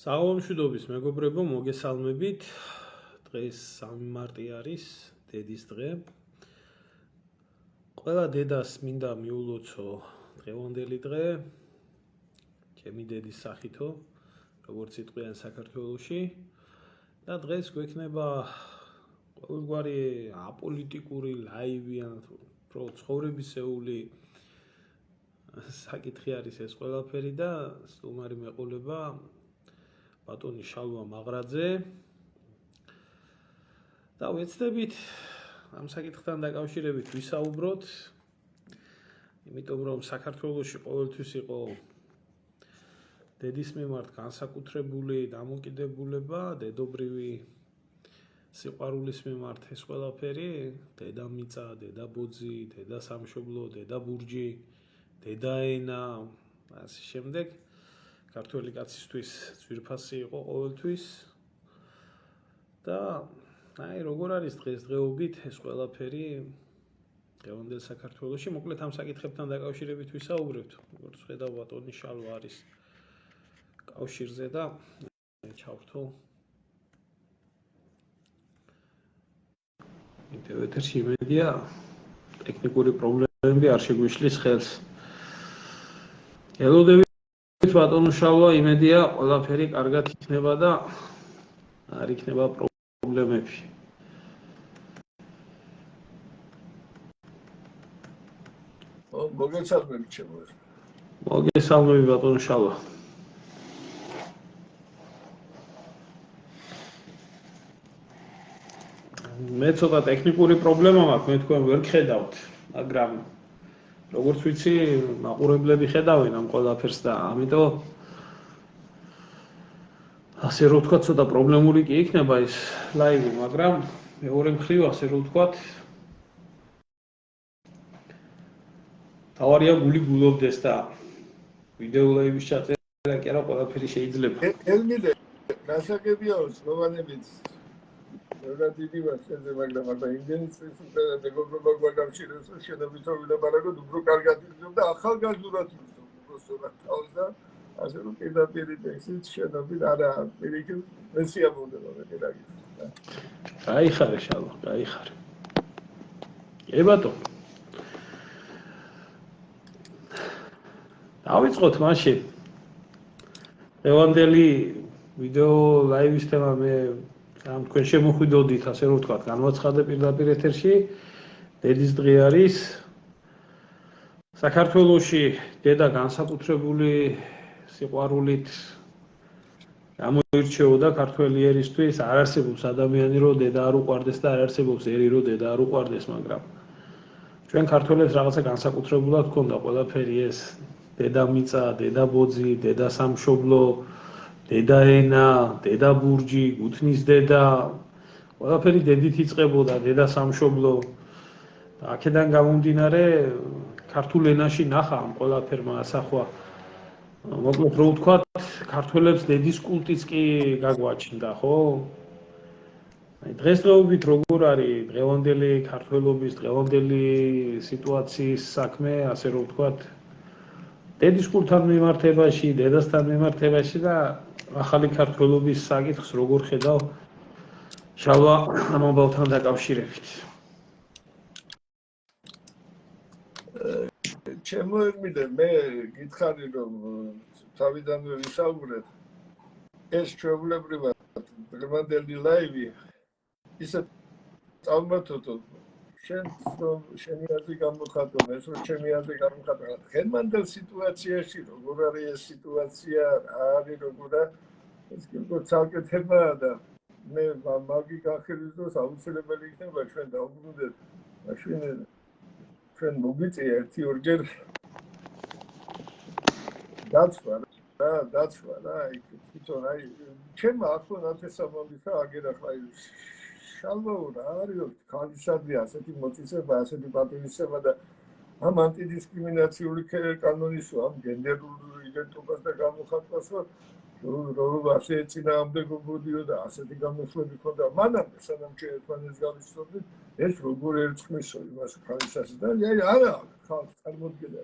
საღამომშვიდობის მეგობრებო, მოგესალმებით. დღეს 3 მარტი არის, დედის დღე. ყველა დედას მინდა მიულოცო დღევანდელი დღე. ჩემი დედის სახელითო, როგორც იტყვიან საქართველოში. და დღეს გვექნება ყოველგვარი აპოლიტიკური ლაივი ან უფრო ცხოვრებისეული საკითხი არის ეს ყველაფერი და სტუმარი მეყოლება ბატონი შალვა მაღრაძე და ვეცდებით ამ საკითხთან დაკავშირებით ვისაუბროთ, იმიტომ რომ საქართველოში ყოველთვის იყო დედის მიმართ განსაკუთრებული დამოკიდებულება, დედობრივი სიყვარულის მიმართ ეს ყველაფერი, დედამიწა, დედაბოძი, დედასამშობლო, დედაბურჯი, დედაენა, ასე შემდეგ. ქართველი კაცისთვის ძვირფასი იყო ყოველთვის და აი როგორ არის დღესდღეობით ეს ყველაფერი დღევანდელ საქართველოში. მოკლედ ამ საკითხებთან დაკავშირებით ვისაუბრებთ. როგორც ხედავ ბატონი შალვა არის კავშირზე და ჩავრთო. ინტერნეტში იმედია ტექნიკური პრობლემები არ შეგვიშლის ხელს. ელოდები ბატონო შალვა, იმედია ყველაფერი კარგად იქნება და არ იქნება პრობლემები. მოგესალმებით ჩემო. მოგესალმებით ბატონო შალვა. მე ცოტა ტექნიკური პრობლემა მაქვს, მე თქვენ ვერ გხედავთ, მაგრამ როგორც ვიცი, მაყურებლები ხედავენ ამ ყველაფერს და ამიტომ ასე რომ ვთქვა, ცოტა პრობლემური კი იქნება ეს ლაივი, მაგრამ მეორე მხრივ ასე რომ ვთქვა, თავარია გული გულობდეს და ვიდეო ლაივის ჩაწერა კი არა ყველაფერი შეიძლება. ელმიდე, გასაგებია სლოვანებით რა დიდი ვასეზე, მაგრამ აბა იმდენი წლის უკვე მეგობრობა გვაგამშვიდებს, შენობითო ვილაპარაკოთ, უფრო კარგად ვიგრძნობ და ახალგაზრდად ვიგრძნობ უბრალოდ თავს და ასე რომ პირდაპირ ტექსტით შენობით არა პირიქით მესიამოვდება მე რა გითხრა. გაიხარე შალვა, გაიხარე. ბატონო. დავიწყოთ მაშინ. დღევანდელი ვიდეო ლაივის თემა მე ამ თქვენ შემოხვიდოდით, ასე რომ ვთქვათ, განვაცხადე პირდაპირ ეთერში. დედის დღე არის. საქართველოში დედა განსაკუთრებული სიყვარულით გამოირჩეოდა ქართველი ერისთვის. არ არსებობს ადამიანი, რომ დედა არ უყვარდეს და არ არსებობს ერი, რომ დედა არ უყვარდეს, მაგრამ ჩვენ ქართველებს რაღაცა განსაკუთრებულად ჰქონდა ყველაფერი ეს დედამიწა, დედაბოძი, დედასამშობლო, დედაენა, დედაბურჯი, გუთნის დედა, ყველაფერი დედით იწყებოდა, დედასამშობლო. და აქედან გამომდინარე, ქართულ ენაში ნახა ამ ყველაფერმა ასახვა. მოკლედ რო ვთქვათ, ქართველებს დედის კულტიც კი გაგვაჩნდა, ხო? აი დღესდღეობით როგორ არის დღევანდელი ქართველობის, დღევანდელი სიტუაციის საქმე, ასე რომ ვთქვათ, დედის კულტთან მიმართებაში, დედასთან მიმართებაში და ახალი ქართველობის საკითხს როგორ ხედავ შალვა ამ ამბავთან დაკავშირებით. ჩემო ელმიდე, მე გითხარი რომ თავიდანვე ვისაუბრეთ ეს ჩვეულებრივად დღევანდელი ლაივი ისე წამოთო შენი აზრი გამოხატო, ეს რომ ჩემი აზრი გამოხატო. დღევანდელ სიტუაციაში როგორ არის ეს სიტუაცია, არის როგორა ეს უკვე ცალკე თემაა და მე მაგი გახილის დროს აუცილებელი იქნება ჩვენ დავუბრუნდეთ მაშინ ჩვენ მოგვიწია ერთი ორჯერ დაცვა რა იქ თვითონ აი ჩემ ახლა ნათესამობის რა აგერ ახლა შალვა რა არის ქალისადმი ასეთი მოწესება, ასეთი პატრიოტიზმი და ამ ანტიდისკრიმინაციული კანონის ამ გენდერულ იდენტობას და გამოხატვას რომ ასე წინააღმდეგობოდიო და ასეთი გამოსვლები ქონდა მანამდე სანამ ჩვენ ერთმანეთს გავიცნობდით ეს როგორ ერწყმისო იმას ხალისას და აი არა ხალხ წარმოდგენა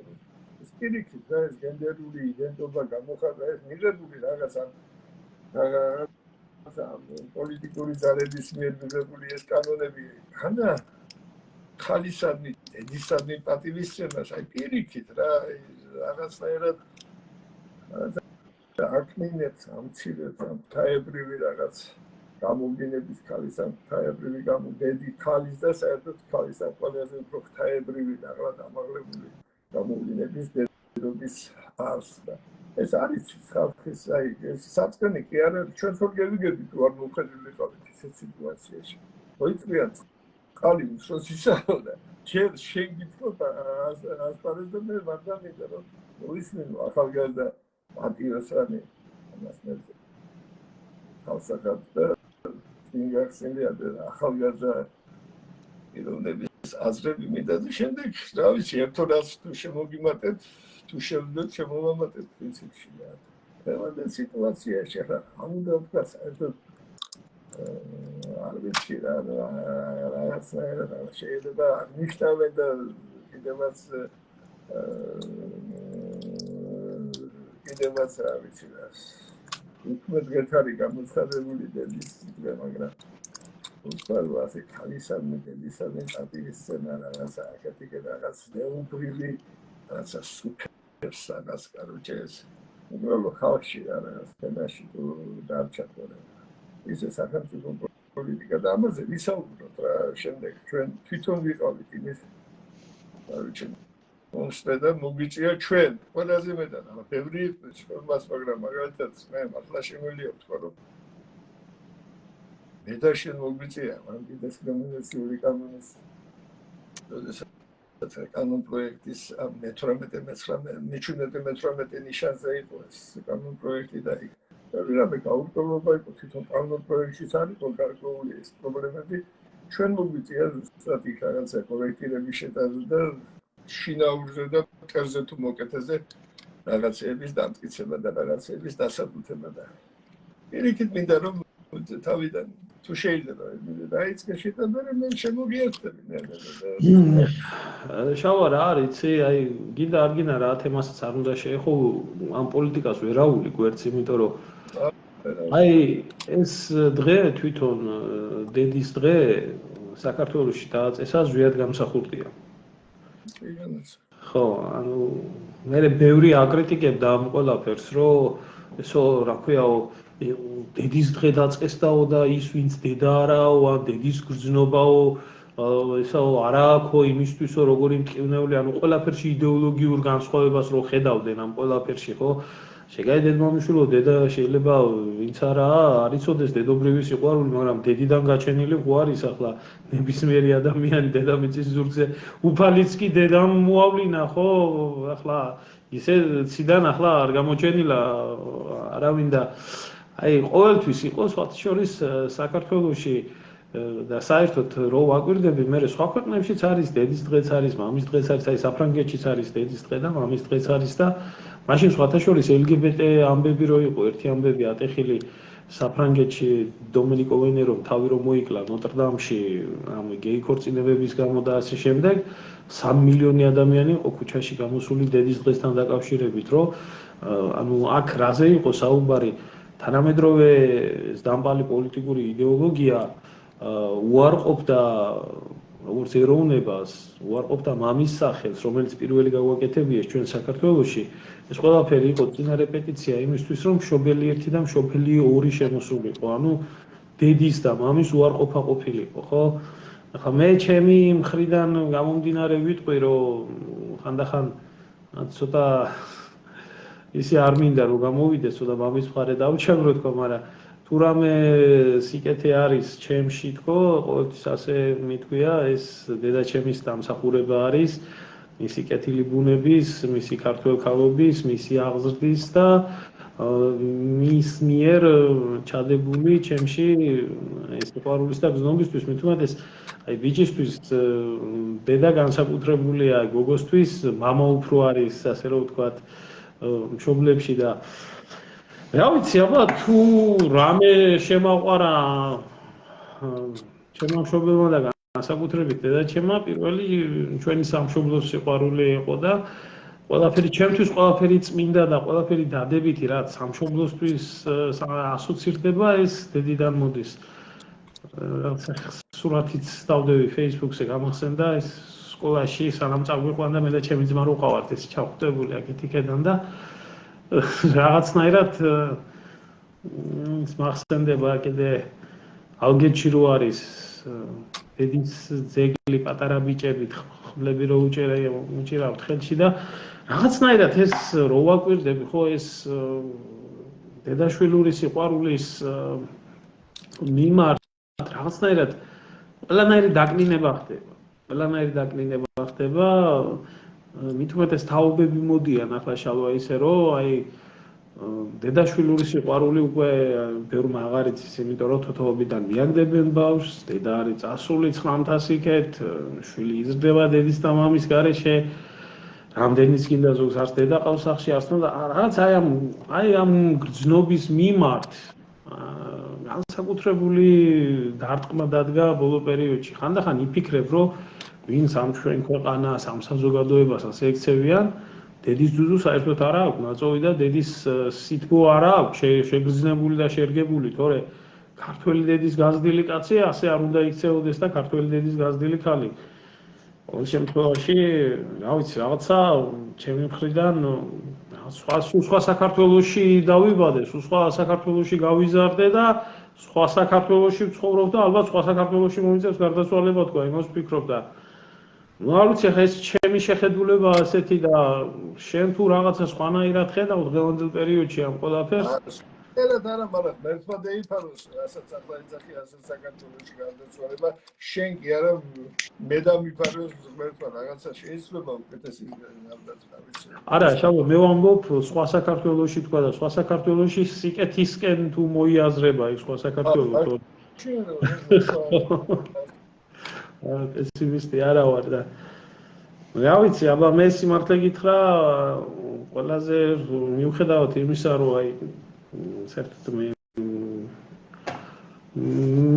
ეს პირიქით რა ეს გენდერული იდენტობა გამოხატვა ეს მიღებული რაღაცა პოლიტიკური ძალების მიერ მიღებული ეს კანონები ხანა ხალისადმი, დედისადმი პატივისცემას, აი პირიქით რა, რაღაცნაირად აკნინებს ამცირებს ამ თაებრივი რაღაც გამოგინების ქალის ამ თაებრივი გამოდედი ქალის და საერთოდ ქალის ამ ყველაზე უფრო თაებრივი რაღაც ამაღლებული გამოგინების დედობის არს და ეს არის ხალხის აი ეს საწყენი კი არა ჩვენ თორ გევიგები თუ არ მოხერხებული ყავით ისეთ სიტუაციაში მოიწვიათ ხალი უშოს ისაო და შენ გითხრა ასპარეზზე მე ვარდამიდა რომ მოისმინო ახალგაზრდა პატიოსანი ამას მე ხალხსაც და ინგაქსენია და ახალგაზრდა პიროვნების აზრები მიდადი შემდეგ რა ვიცი ერთოდაც თუ შემოგიმატეთ თუ შევდეთ შემოვამატეთ პრინციპში და დღევანდელ სიტუაციაში ახლა ამ უნდა ვთქვა საერთოდ არ ვიცი რა რაღაცნაირად შეიძლება აღნიშნავენ და კიდევაც რა ვიცი რა უფრო დღეს არის გამოცხადებული დედის სიტყვა მაგრამ უბრალოდ ასე ქალისადმი დედისადმი პატივისცემა რაღაცა აქეთი რაღაც ნეუბრილი რაღაცა სუპერს რაღაც კაროჩე ეს უბრალოდ ხალხში რაღაც თემაში თუ დარჩა თორე ისე სახელმწიფო პოლიტიკა და ამაზე ვისაუბროთ რა შემდეგ ჩვენ თვითონ ვიყავით იმის კაროჩე მოსწრე და მოგიწია ჩვენ ყველაზე მეტად ახლა ბევრი იყო მას მაგრამ მაგალითად მე ახლა შემიძლია ვთქვა რომ მე და შენ მოგვიწია ამ დისკრიმინაციული კანონის კანონ პროექტის 18 ნიშანზე იყო ეს კანონ პროექტი და რამე გაურკვევლობა იყო თვითონ კანონ პროექტშიც არის გარკვეული ეს პრობლემები ჩვენ მოგვიწია ზუსტად იქ რაღაცა კორექტირების შეტანილი და შინაურზე და მტერზე თუ მოკეთეზე რაღაცების დამტკიცება და რაღაცების დასაბუთება და პირიქით მინდა რომ თავიდან თუ შეიძლება დაიწყე შეტანა და მე შემოგიერთები შავა რა არის იცი აი გინდა არ გინდა რა თემასაც არ უნდა შეეხო ამ პოლიტიკას ვერავული გვერდს იმიტომ რომ აი ეს დღე თვითონ დედის დღე საქართველოში დააწესა ზვიად გამსახურდია ხო ანუ მე ბევრი აკრიტიკებდა ამ ყველაფერს რომ ესო რა ქვიაო დედის დღე დაწყესდაო და ის ვინც დედა არაო ან დედის გრძნობაო ესო არა აქვს იმისთვისო როგორი მტკივნეული ანუ ყველაფერში იდეოლოგიურ განსხვავებას რო ხედავდნენ ამ ყველაფერში ხო შეგაიდეთ მომიშვილო დედა შეიძლება ვინც არაა არ იცოდეს დედობრივი სიყვარული მაგრამ დედიდან გაჩენილი ხო არის ახლა ნებისმიერი ადამიანი დედამიწის ზურგზე უფალიც კი დედამ მოავლინა ხო ახლა ისე ციდან ახლა არ გამოჩენილა არავინ და აი ყოველთვის იყო სხვათა შორის საქართველოში და საერთოდ რო ვაკვირდები მე სხვა ქვეყნებშიც არის დედის დღეც არის მამის დღეც არის აი საფრანგეთშიც არის დედის დღე და მამის დღეც არის და მაშინ სხვათა შორის LGBT ამბები რო იყო ერთი ამბები ატეხილი საფრანგეთში დომენიკო ვენერომ თავი რომ მოიკლა ნოტრდამში ამ გეი ქორწინებების გამო და ასე შემდეგ 3 მილიონი ადამიანი იყო ქუჩაში გამოსული დედის დღესთან დაკავშირებით რომ ანუ აქ რაზე იყო საუბარი თანამედროვე დამპალი პოლიტიკური იდეოლოგია უარყოფდა როგორც ეროვნებას, უარყოფდა მამის სახელს, რომელიც პირველი გავაკეთებიეს ჩვენ საქართველოში. ეს ყველაფერი იყო წინა რეპეტიცია იმისთვის, რომ მშობელი 1 და მშობელი 2 შემოსულიყო. ანუ დედის და მამის უარყოფა ყოფილიყო, ხო? ახლა მე ჩემი მხრიდან გამომდინარე ვიტყვი, რომ ხანდახან ცოტა ისე არ მინდა რომ გამოვიდეს, ცოტა მამის მხარე დავჩაგრო თქო, მაგრამ თუ რამე სიკეთე არის ჩემში თქო, ყოველთვის ასე მითქვია, ეს დედაჩემის დამსახურება არის, მისი კეთილი ბუნების, მისი ქართველ ქალობის, მისი აღზრდის და მის მიერ ჩადებული ჩემში ეს სიყვარულის და გზნობისთვის, მით უმეტეს აი ბიჭისთვის დედა განსაკუთრებულია, გოგოსთვის მამა უფრო არის, ასე რომ ვთქვათ, მშობლებში და რა ვიცი, აბა თუ რამე შემაყვარა ჩემმა მშობლებმა და განსაკუთრებით დედაჩემმა პირველი ჩვენი სამშობლოს სიყვარული იყო და ყველაფერი ჩემთვის ყველაფერი წმინდა და ყველაფერი დადებითი, რაც სამშობლოსთვის ასოცირდება, ეს დედიდან მოდის. რაღაცა სურათიც დავდები Facebook-ზე გამახსენდა, ეს სკოლაში სანამ წაგვიყვანდა მე და ჩემი ძმა რო ყავართ ეს ჩახვდებული აქეთ-იქიდან და რაღაცნაირად ის მახსენდება კიდე ალგეთში რო არის დედის ძეგლი პატარა ბიჭებით ხმლები რო უჭირავთ ხელში და რაღაცნაირად ეს რო ვაკვირდები ხო ეს დედაშვილური სიყვარულის მიმართ რაღაცნაირად ყველანაირი დაკნინება ხდება მით უმეტეს თაობები მოდიან ახლა შალვა ისე რომ აი დედაშვილური სიყვარული უკვე ბევრმა აღარ იცის იმიტომ რომ თოთოობიდან მიაგდებენ ბავშვს დედა არის წასული ცხამთას იქეთ შვილი იზრდება დედის და მამის გარეშე რამდენიც გინდა ზოგს არც დედა ყავს სახლში არც და რაღაც აი ამ გრძნობის მიმართ განსაკუთრებული დარტყმა დადგა ბოლო პერიოდში. ხანდახან იფიქრებ, რომ ვინც ამ ჩვენ ქვეყანას, ამ საზოგადოებას ასე ექცევიან, დედის ძუძუ საერთოდ არ აქვს, ნაწოვი და დედის სითბო არ აქვს, შეგრძნებული და შერგებული, თორე ქართველი დედის გაზრდილი კაცი ასე არ უნდა იქცეოდეს და ქართველი დედის გაზრდილი ქალი. ყოველ შემთხვევაში, რა ვიცი, რაღაცა ჩემი მხრიდან სხვა საქართველოში დავიბადე, სხვა საქართველოში გავიზარდე და სხვა საქართველოში ვცხოვრობ და ალბათ სხვა საქართველოში მომიწევს გარდაცვალება თქვა, იმას ვფიქრობ და ну არ ვიცი ხა ეს ჩემი შეხედულება ასეთი და შენ თუ რაღაცა სხვანაირად ხედავ დღევანდელ პერიოდში ამ ყველაფერს ელად არა, მაგრამ მერტმა დაიფაროს, რასაც ახლა ეძახი ასეთ საქართველოში გარდაცვალება, შენ კი არა მე დამიფაროს მერტმა რაღაცა შეიძლება უკეთესი ნამდვილად რა ვიცი. არა, შალო, მე ვამბობ სხვა საქართველოში თქვა და სხვა საქართველოში სიკეთისკენ თუ მოიაზრება იქ სხვა საქართველოს. პესიმისტი არა ვარ და რა ვიცი, აბა მე სიმართლე გითხრა, ყველაზე მიუხედავად იმისა, რომ აი საერთოდ მე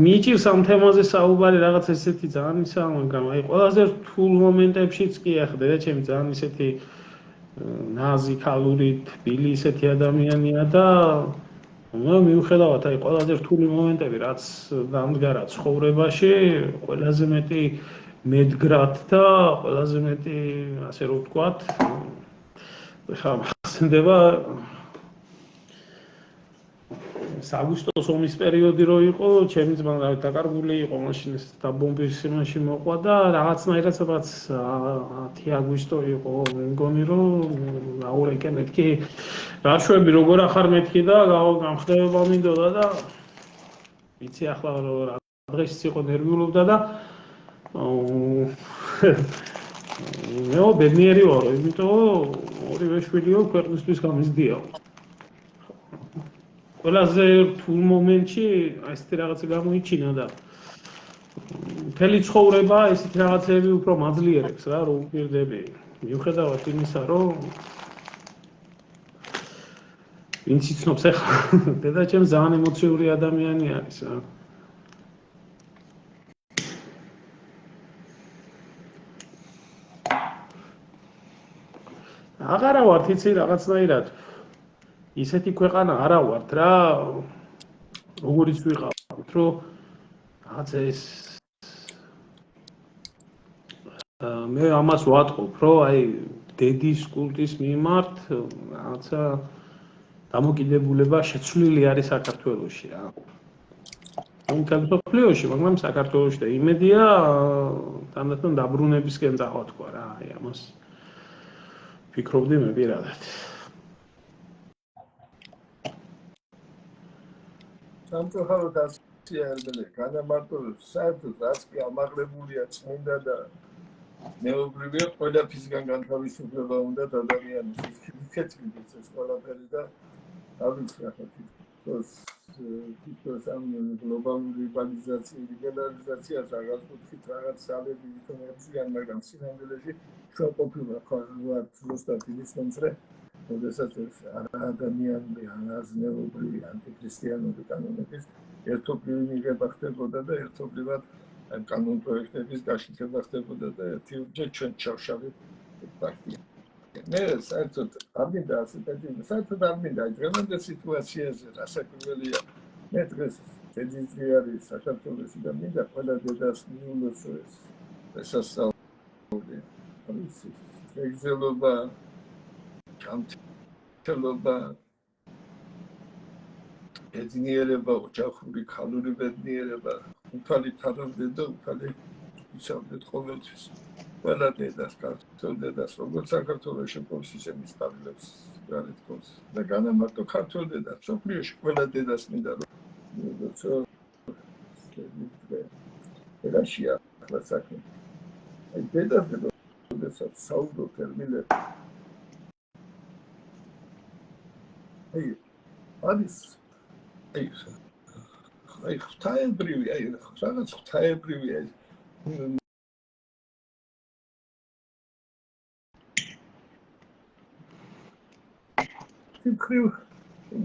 მიჭირს ამ თემაზე საუბარი რაღაც ესეთი ძალიან ისა, მაგრამ აი ყველაზე რთულ მომენტებშიც კი ახლა და ჩემი ძალიან ისეთი ნაზი ქალური თბილი ისეთი ადამიანია და მიუხედავად აი ყველაზე რთული მომენტები რაც დამდგარა ცხოვრებაში, ყველაზე მეტი მედგრად და ყველაზე მეტი ასე რომ ვთქვათ, ხა ხსენდება აგვისტოს ომის პერიოდი რო იყო, ჩემი ძმა დაკარგული იყო, მაშინ ეს დაბომბვის იმაში მოყვა და რაღაცნაირად სადღაც 10 აგვისტო იყო, მე მგონი რომ აურეკე მეთქი რაშვები როგორ ახარ მეთქი და გამხდება მინდოდა და ვიცი ახლა რა დღეშიც იყო ნერვიულობდა და მე ბედნიერი ვარ, იმიტომ ორივე შვილიო ქვეყნისთვის გამიზდიაო. ყველაზე რთულ მომენტში ესეთი რაღაცა გამოიჩინა და მთელი ცხოვრება ესეთი რაღაცები უფრო მაძლიერებს რა, რომ უპირდები. მიუხედავად იმისა, რომ ვინც იცნობს ახლა დედა ჩემ ძალიან ემოციური ადამიანი არის რა. აღარა ვართ იცი რაღაცნაირად ისეთი ქვეყანა არა ვართ რა როგორიც ვიყავთ რომ რაღაცა ეს მე ამას ვატყობ რომ აი დედის კულტის მიმართ რაღაცა დამოკიდებულება შეცვლილი არის საქართველოში რა უმთავრესობაში მაგრამ საქართველოში და იმედია თანდათან დაბრუნებისკენ წავა თქვა რა აი ამას ფიქრობდი მე პირადად სამწუხაროდ ასია ერბელე განამარტოვებს საერთოდ რაც კი ამაღლებულია წმინდა და მეუღლეა ყველაფისგან განთავისუფლება უნდა ადამიანის ისქეთქით ეს ყველაფერი და არის ახლა თითქოს ამ გლობალური ლიბერალიზაციას რაღაც კუთხით რაღაც ძალები ვითომებიან, მაგრამ სინამდვილეში ჩვენ ყოფილა ვართ ზუსტად ის მომხრე როდესაც ეს ადამიანური ანაზნეობრივი ანტიქრისტიანული კანონების ერთობლივი მიღება ხდებოდა და ერთობლივად კანონ პროექტების გაშინება ხდებოდა და ერთიურჯერ ჩვენ ჩავშალით პარტია. მე საერთოდ არ მინდა ასე პეტინა, საერთოდ არ მინდა დღევანდელ სიტუაციაზე რასაკვირველია. მე დღეს დედის დღე არის საქართველოში და მინდა ყველა დედას მიულოს ესასწავლი. არის ეგზელობა, გამთელობა, ბედნიერება, ოჯახური ქალური ბედნიერება, უფალი თანამდებობა, უფალი ისევდეთ ყოველთვის. ყველა დედას, ქართველ დედას, როგორც საქართველოში ყავს ისე მის დაბლებს გარეთ ყავს. და განამარტო ქართველ დედას, სოფლიოში ყველა დედას მინდა რომ ერაშია ახლა საქმე. აი დედაზე როდესაც საუბრობ თერმინები. აი არის აი ღვთაებრივი, აი რაღაც ღვთაებრივი აი თქრივ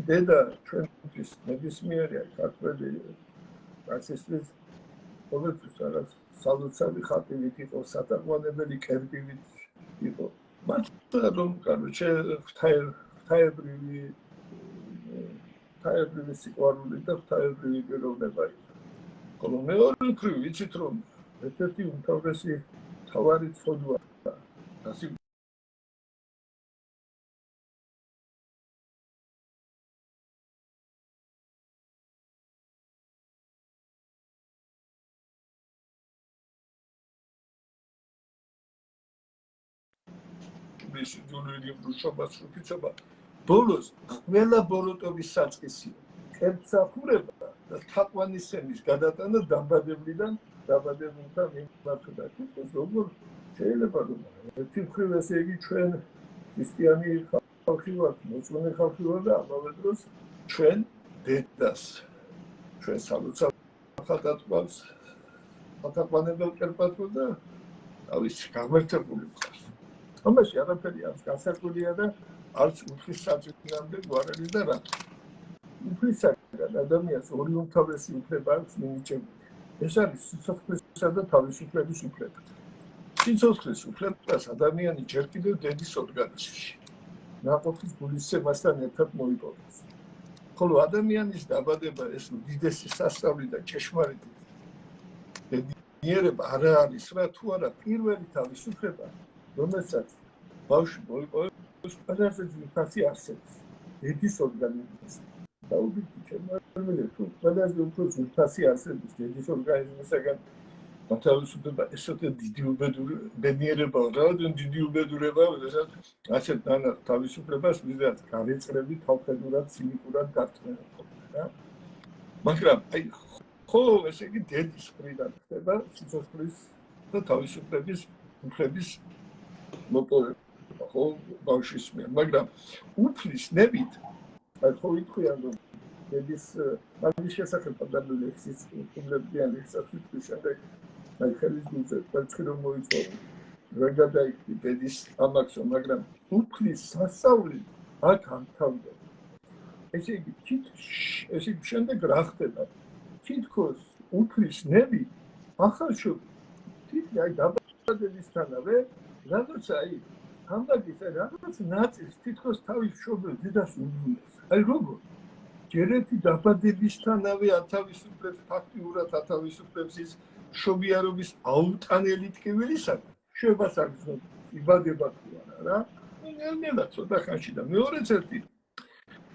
დედა ჩვენთვის ნებისმიერია ქართველი რასისტის ყოველთვის რაღაც სალოცავი ხატივით იყო სათაყვანებელი კერპივით იყო მართლა რომ კაროჩე ღვთაებრივი სიყვარული და ღვთაებრივი პიროვნება იყო ხოლო მეორე მხრივ ვიცით რომ ერთ-ერთი უმთავრესი თავარი ცოდვა ჯუნური ბრუშობას უპიცობა ბოლოს ყველა ბოროტობის საწყისია ერთსახურება და თაყვანისცემის გადატანა დაბადებიდან დაბადებულთან მიმართება თითქოს როგორ შეიძლება რომ ერთი მხრივ ესე იგი ჩვენ ქრისტიანი ხალხი ვართ მოწმე ხალხი ვართ და ამავე დროს ჩვენ დედას ჩვენ სალოცავ ხალხად გვაქვს თაყვანებელ კერპად და თავის გამერთებული ვართ ამაში არაფერი არც გასაკვირია და არც უფლის საწინააღმდეგო არ არის და რა უფლისაგან ადამიანს ორი უმთავრესი უფლება აქვს მინიჭებული ეს არის სიცოცხლისა და თავისუფლების უფლება სიცოცხლის უფლებას ადამიანი ჯერ კიდევ დედის ორგანიზმში ნაყოფის გულისცემასთან ერთად მოიპოვებს ხოლო ადამიანის დაბადება ეს უდიდესი სასწაული და ჭეშმარიტი ბედნიერება არა არის რა თუ არა პირველი თავისუფლება რომელსაც ბავშვი მოიპოვებს ყველაზე ძვირფასი არსებს დედის ორგანიზმის დაუბრუნდი ჩემმარმელე თუ ყველაზე უფრო ძვირფასი არსების დედის ორგანიზმისაგან თავისუფლება ესოთე დიდი ბედნიერება რაოდენ დიდი უბედურება როდესაც ასეთ დანარჩ თავისუფლებას ვიზათ გარეწრები თავხედურად ცინიკურად გართმევენ რა მაგრამ აი ხო ესე იგი დედის მხრიდან ხდება სიცოცხლის და თავისუფლების უფლების მოპოვება ხო ბავშვის მიერ მაგრამ უფლის ნებით აი ხო ითქვიან რომ დედის მაგის შესახებ პატარული ლექსის პუბლიკებიან ლექსის შემდეგ აი ხელის გულზე წერტილი რომ მოიწვა რა გადაიქცი დედის ამაქსო მაგრამ უფლის სასწაული აქ ამთავრდა ესე იგი ესე შემდეგ რა ხდება თითქოს უფლის ნები ახალშობილი აი დაბადებისთანავე რაღაცა აი ამბაგის რაღაც ნაწილს თითქოს თავის მშობელს დედას უბრუნებს აი როგორ ჯერ ერთი დაბადებისთანავე ათავისუფლებს ფაქტიურად ათავისუფლებს ის მშობიარობის აუტანელი ტკივილისაგან შევას აქვს იბადება თუ არა რა ნელ-ნელა ცოტა ხანში და მეორეც ერთი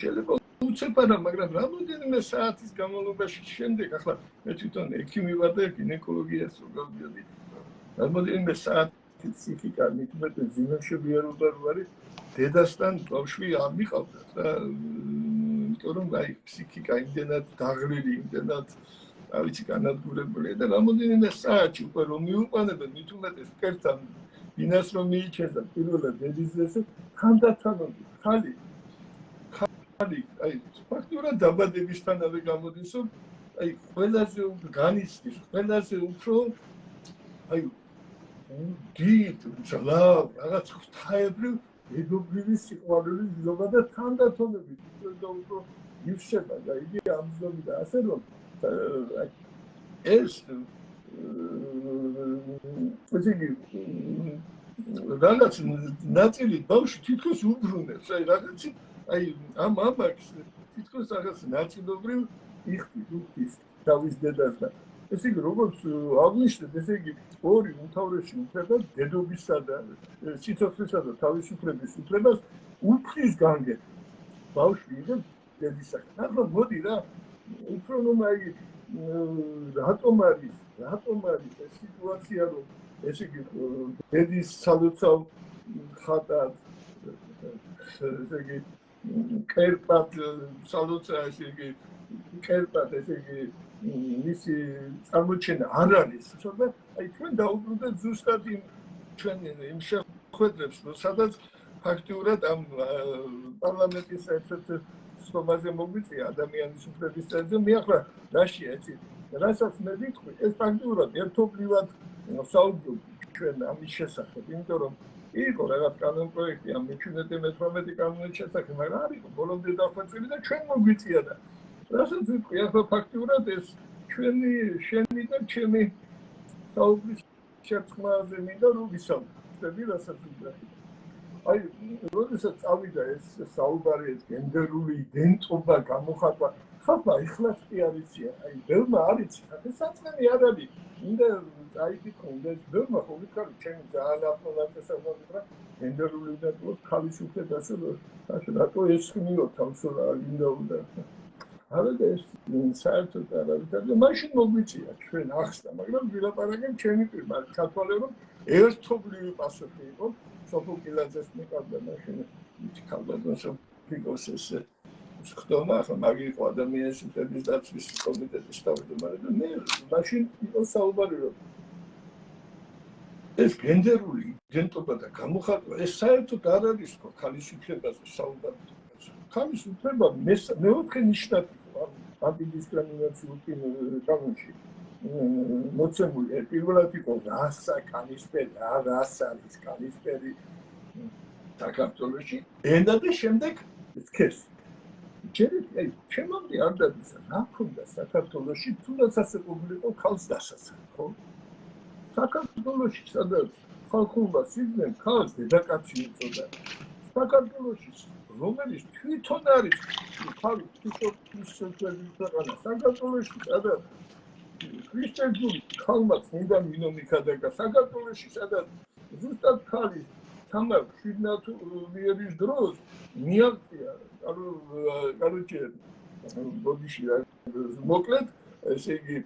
შეიძლება უცებ არა მაგრამ რამოდენიმე საათის განმავლობაში შემდეგ ახლა მე თვითონ ექიმი ვარ და გინეკოლოგიას ვგავდიოდი რამოდენიმე საათი ფსიქიკა მithumetes ზიმშობიარობა არის დედასთან ბავშვი არ მიყავდათ რა იმიტომ რომ აი ფსიქიკა იმდენად დაღლილი იმდენად რა ვიცი განადგურებულია და რამოდენიმე საათი უკვე რომ მიუყვანებენ მithumetes კერთან ბინას რომ მიიჩენს და პირველად დედის ესე თანდათანობით ხალი აი ფაქტურად დაბადებისთანავე გამოდის რომ აი ყველაზე განიცდის ყველაზე უფრო აი დიდ ძალა რაღაც ღვთაებრივ ედობრივი სიყვარულის ძობა და თანდათანობით უფრო ივსება და იგი ამბობი და ასე რომ ეს რაღაც ნაწილი ბავშვი თითქოს უბრუნებს, აი რაღაცით, აი ამ ამბავს თითქოს რაღაც ნაწილობრივ იხდის თავის დედას და ესე იგი როგორც აღნიშნეთ, ესე იგი ორი უმთავრესი უფლება დედობისა და სიცოცხლისა და თავისუფლების უფლებას უფლის განგება. ბავშვი იღებს დედისაგან. ახლა მოდი რა, უფრო რომ აი რატომ არის ეს სიტუაცია, რომ ესე იგი დედის სალოცავ ხატად ესე იგი კერპად სალოცა ესე იგი კერპად ესე იგი მისი წარმოჩენა არ არის, თორე აი ჩვენ დაუბრუნდეთ ზუსტად ჩვენ იმ შეხვედრებს, სადაც ფაქტიურად ამ პარლამენტის ერთ-ერთ სტომაზე მოგვიწია ადამიანის უფლების წესზე. მე ახლა რაშია იცი, რასაც მე ვიტყვი, ეს ფაქტიურად ერთობლივად საუბრობთ ჩვენ ამის შესახებ, იმიტომ რომ იყო რაღაც კანონპროექტი ამ 17-18 კანონის შესახებ, მაგრამ არ იყო ბოლომდე დახვეწილი და ჩვენ მოგვიწია და რასაც ვიტყვი, ახლა ფაქტიურად ეს შენი და ჩემი საუბრის შერწყმაზე მინდა რომ ვისაუბრდები, რასაც ვიძახი. აი, როდესაც წავიდა ეს საუბარი, ეს გენდერული იდენტობა, გამოხატვა, ხალხმა ეხლაც კი არიცია, აი, ბევრმა არიცი, ეს საწყენი არ არის, მინდა წაიკითხო, ბევრმა ხო ვიქარი, ჩემი ძალიან ახლო ნაცესებმოდი რა, გენდერული იდენტობა თავისუფლებას, რატო ესხმიო თავს რა გინდა უნდა. არა და ეს საერთოდ არ არის და მაშინ მოგვიწია ჩვენ ახსნა, მაგრამ ვილაპარაკებ ჩემი პირად, ჩათვალე რომ ერთობლივი პასუხი იყო სოფოკლაძეს მიყავდა მაშინ ქალბატონს ფიგოს ეს ხდომა, ახლა მაგი იყო ადამიანის უფლების დაცვის კომიტეტის თავმჯდომარე და მე მაშინ იყო საუბარი რომ ეს გენდერული იდენტობა და გამოხატვა ეს საერთოდ არ არის ხო ქალის უფლებაზე საუბარი. ქალის უფლება მეოთხე ნიშნად ანტიდისკრიმინაციულ კანონში მოცემული პირველად იყო რასა კანისფერი, რას არის კანისფერი საქართველოში, ენა და შემდეგ სქესი. ჯერეთ, ჩემამდე არ დადის რა ქონდა საქართველოში, თუნდაც ასე ყოფილიყო ქალს დასაცავ, ხო? საქართველოში სადაც ხალხურმა სიძნემ ქალს დედაკაცი უწოდა. საქართველოში რომელიც თვითონ არის ხალხი თვითონ ქვეყანა საქართველოში სადაც ქრისტიანული ქალმა წმინდა მინომიქადაგა საქართველოში სადაც ზუსტად ქალის თამარ შვიდნათურიერის დროს მიაღწია კაროჩე ბოდიში მოკლედ ესე იგი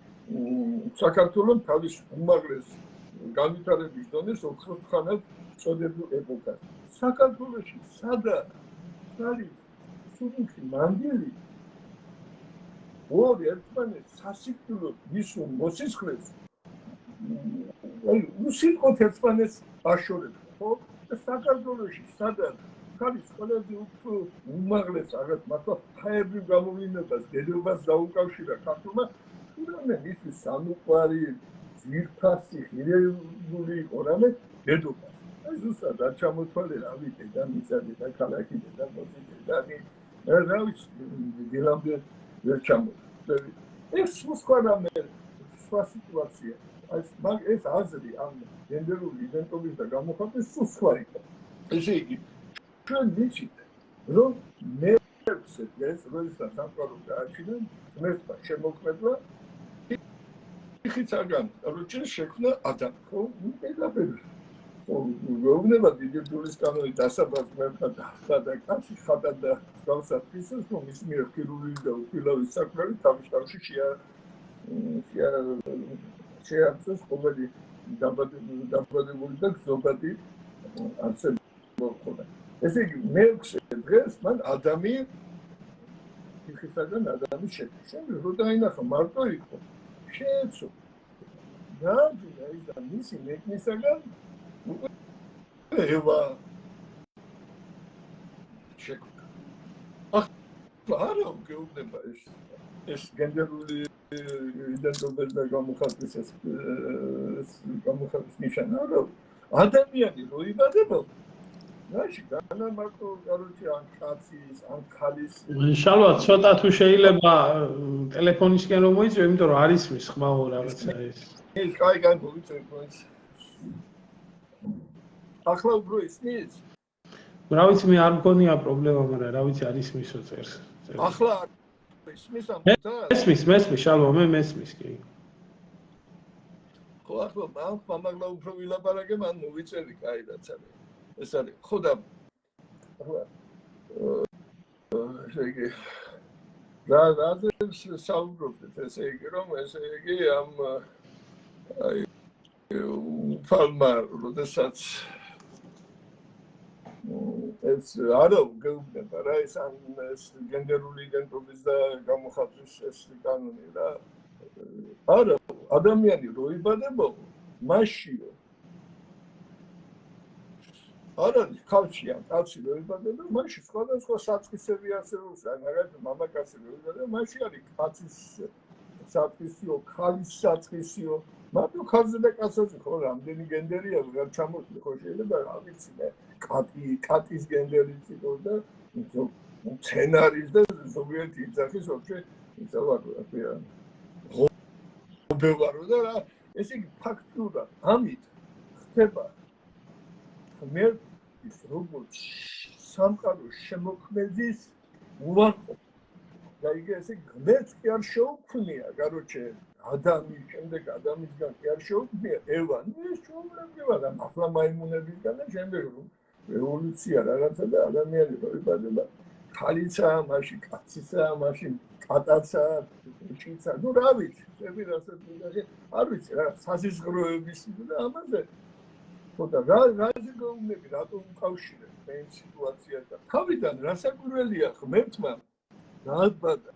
საქართველოს თავის უმაღლეს განვითარების დონეს ოქროთხანად წოდებულ ეპოქას საქართველოში სადაც არის სულ მანდილი ორი ერთმანეთს სასიკვდილოდ მისულ მოსისხლეს აი უსიტყვოდ ერთმანეთს აშორებდა ხო და საქართველოში სადაც ხალის ყველაზე უფრო უმაღლეს რაღაც მართლა ფაებრივ გამოვლინებას დედობას დაუკავშირა ქართულმა თურმე მისი სამუყვარი ძირფასი ღირებული იყო რამე დედობას აი ზუსტად არ ჩამოთვალე რა ვიტე და მიწადე და ქალაქი და მოწიწე და რა ვიცი დილამდე ვერ ჩამოთვალე ეს სხვა რამე სხვა სიტუაცია აი ეს აზრი ამ გენდერული იდენტობის და გამოხატვის სხვა იყო ესე იგი ჩვენ ვიცით რომ მეექვსე დღეს როდესაც სამყარო გააჩინა ღმერთმა შემოქმედა ხიცაგან როჩენ შექმნა ადამი ხო პირდაპირ გეუბნება დიდი ბრძოლის კანონი დასაბათ ღმერთმა და კაცი ხატა და გავსად ისე რომ ის მიერ ქირურგიული და უხილავი საქმეები თავის თავში შეარწეს ყოველი დაბადებული და გზობადი არსებობა ხოდა ესე იგი მეექვსე დღეს მან ადამი ხისაგან ადამი შექმნა რო დაინახა მარტო იყო შეეცო გააძინა ის და მისი მექნისაგან ევა შექმნა ახლა გეუბნება ეს გენდერული იდენტობის და გამოხატვის ნიშანი არა ადამიანი რო იბადება ნაში განამარტო კაროჩი ან კაცის ან ქალის შალვა ცოტა თუ შეიძლება ტელეფონისკენ რომ მოიწვიო იმიტომ რომ არის მის ხმაო რაღაცა ეს კაი მოვიწევ ახლა უფრო ისმის? რა ვიცი მე არ მგონია პრობლემა, მაგრამ რა ვიცი არის მისო წერს. ახლა ისმის ამ თვითონ? მესმის, შალვა, მე მესმის კი. ხო, ახლა მაგლა უფრო ვილაპარაკე, მან მოვიწერი, კაიდაც არის. ეს არის. ხო და ახლა ესე იგი რაზე საუბრობთ, ესე იგი რომ ესე იგი ამ აი უფალმა, როდესაც ეს არა გეუბნება რა ეს გენდერული იდენტობის და გამოხატვის ეს კანონი რა არა ადამიანი რო იბადება მაშიო არა კავშირი კაცი რო იბადება მაშინ სხვადასხვა საწყისები არსებობს ან მაგალითად მამაკაცი რო იბადება მაშინ არის კაცის საწყისიო ქალის საწყისიო მარტო ქალზე და კაცზე ხო რამდენი გენდერია რა ჩამოთვლი ხო შეიძლება რა ვიცი მე კატის გენდერიც იყო და სცენარის და ზოგიერთი იძახის ვაფშე იცავარო რა ქვია ობევარო და რა ესე იგი ფაქტურად ამით ხდება ღმერთის როგორც სამყაროს შემოქმედის უარყოფა და იგი ესე ღმერთს კი არ შეუქმნია გაროჩე ადამის შემდეგ ადამისგან კი არ შეუქმნია ევა ეს ჩვეულებრივად ახლა მაიმუნებისგან და შემდეგ რომ ევოლუცია რაღაცა და ადამიანი რო იბადება ხალიცაა მაშინ კაციცაა მაშინ კატაცაა ჭიცა ნუ რა ვიციები რასაც მიგახე არ ვიცი რა საზიზღროების და ამაზე ხოდა რაზე გაუნები რატომ უკავშირებ მე იმ სიტუაციას და თავიდან რასაკვირველია ღმერთმა დააბადა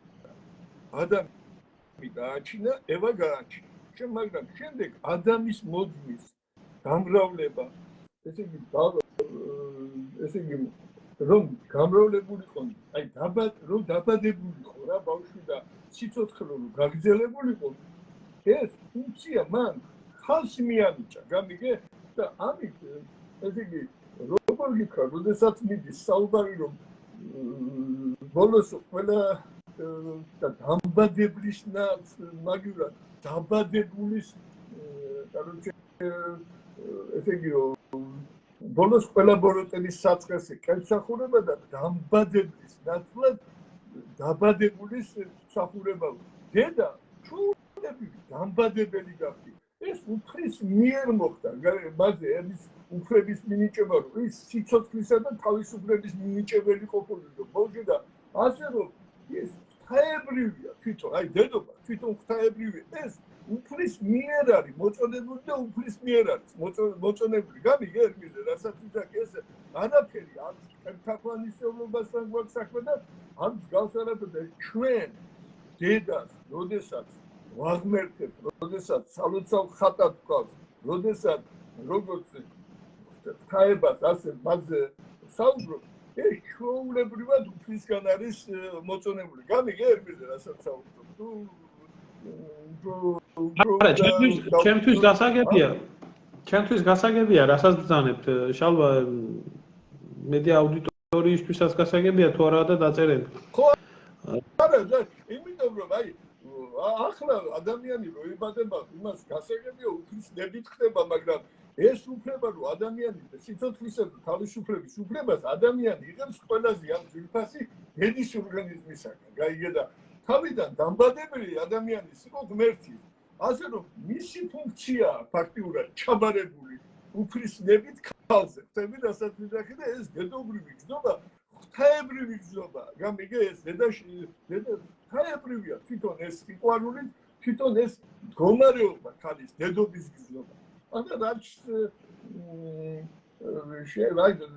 ადამი გააჩინა ევა გააჩინა მაგრამ შემდეგ ადამის მოძმის გამრავლება ესე იგი რომ გამრავლებულიყო აი რომ დაბადებულიყო რა ბავშვი და სიცოცხლე რომ გაგრძელებულიყო ეს ფუნქცია მან ხალხს მიანიჭა გამიგე და ამით ესე იგი როგორ გითხრა როდესაც მიდის საუბარი რომ ბოლოს ყველა და დამბადებლის მაგივრად დაბადებულის კაროჩე ესე იგი ბოლოს ყველა ბოროტების საწყისი კეთსახურება და დამბადებლის ნაცვლად დაბადებულის სახურება დედა ჩვენები დამბადებელი გახდი ეს უფრის მიერ მოხდა მასზე ეს უფრების მინიჭება რომ ის სიცოცხლისა და თავისუფლების მინიჭებელი ყოფილიყო ბოლოს და ასე რომ ეს ღვთაებრივია თვითონ აი დედობა თვითონ ღვთაებრივია ეს უფრის მიერ არის მოწოდებული და უფრის მიერ არის მოწონებული გამიგე ერმილე რასაც ვიძახი ეს არაფერი არ თაქვანისეულობასთან გვაქვს საქმე და ამ გავსარებდა ჩვენ დედას როდესაც ვაღმერთებთ როდესაც სალოცავ ხატად გვყავს როდესაც როგორც ღვთაებას ასე მასზე საუბრობ ეს ჩვეულებრივად უფლისგან არის მოწონებული გამიგე ერმილე რასაც საუბრობ თუ არა, ჩემთვის გასაგებია, რასაც ბრძანებთ, შალვა მედი აუდიტორიისთვისაც გასაგებია თუ არა და დაწერენ. ხო, არა, იმიტომ რომ აი ახლა ადამიანი რო იბადება, იმას გასაგებია უფლის ნებით ხდება, მაგრამ ეს უფლება რომ ადამიანი სიცოცხლისა და თავისუფლების უფლებას ადამიანი იღებს ყველაზე ამ ძირფასი დედის ორგანიზმისაგან. გაიგე და თავიდან დამბადებელი ადამიანის იყო ღმერთი. ასე რომ მისი ფუნქცია ფაქტიურად ჩაბარებული უფლის ნებით ქალზე. ხტები რასაც ვიძახი და ეს დედობრივი გზნობა, ღვთაებრივი გზნობა. გამიგე ეს დედა ღვთაებრივია თვითონ ეს სიყვარული, თვითონ ეს მდგომარეობა ქალის დედობის გზნობა. ახლა რაც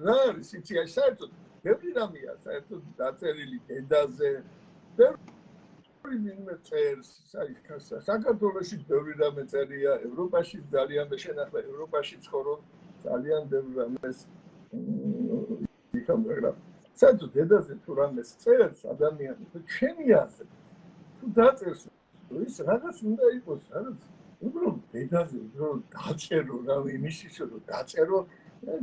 რა არის იცი აი საერთოდ ბევრი რამეა საერთოდ დაწერილი დედაზე ვინმე წერს, საქართველოში ბევრი რამე წერია, ევროპაში ძალიან და შენ ახლა ევროპაში ცხოვრობ, ძალიან ბევრი რამეს იქა მაგრამ საერთოდ დედაზე თუ რამეს წერს ადამიანი, ჩემი აზრით, თუ დაწერს, ის რაღაც უნდა იყოს, რაღაც უბრალოდ დედაზე უბრალოდ დაწერო, რა იმისი რომ დაწერო,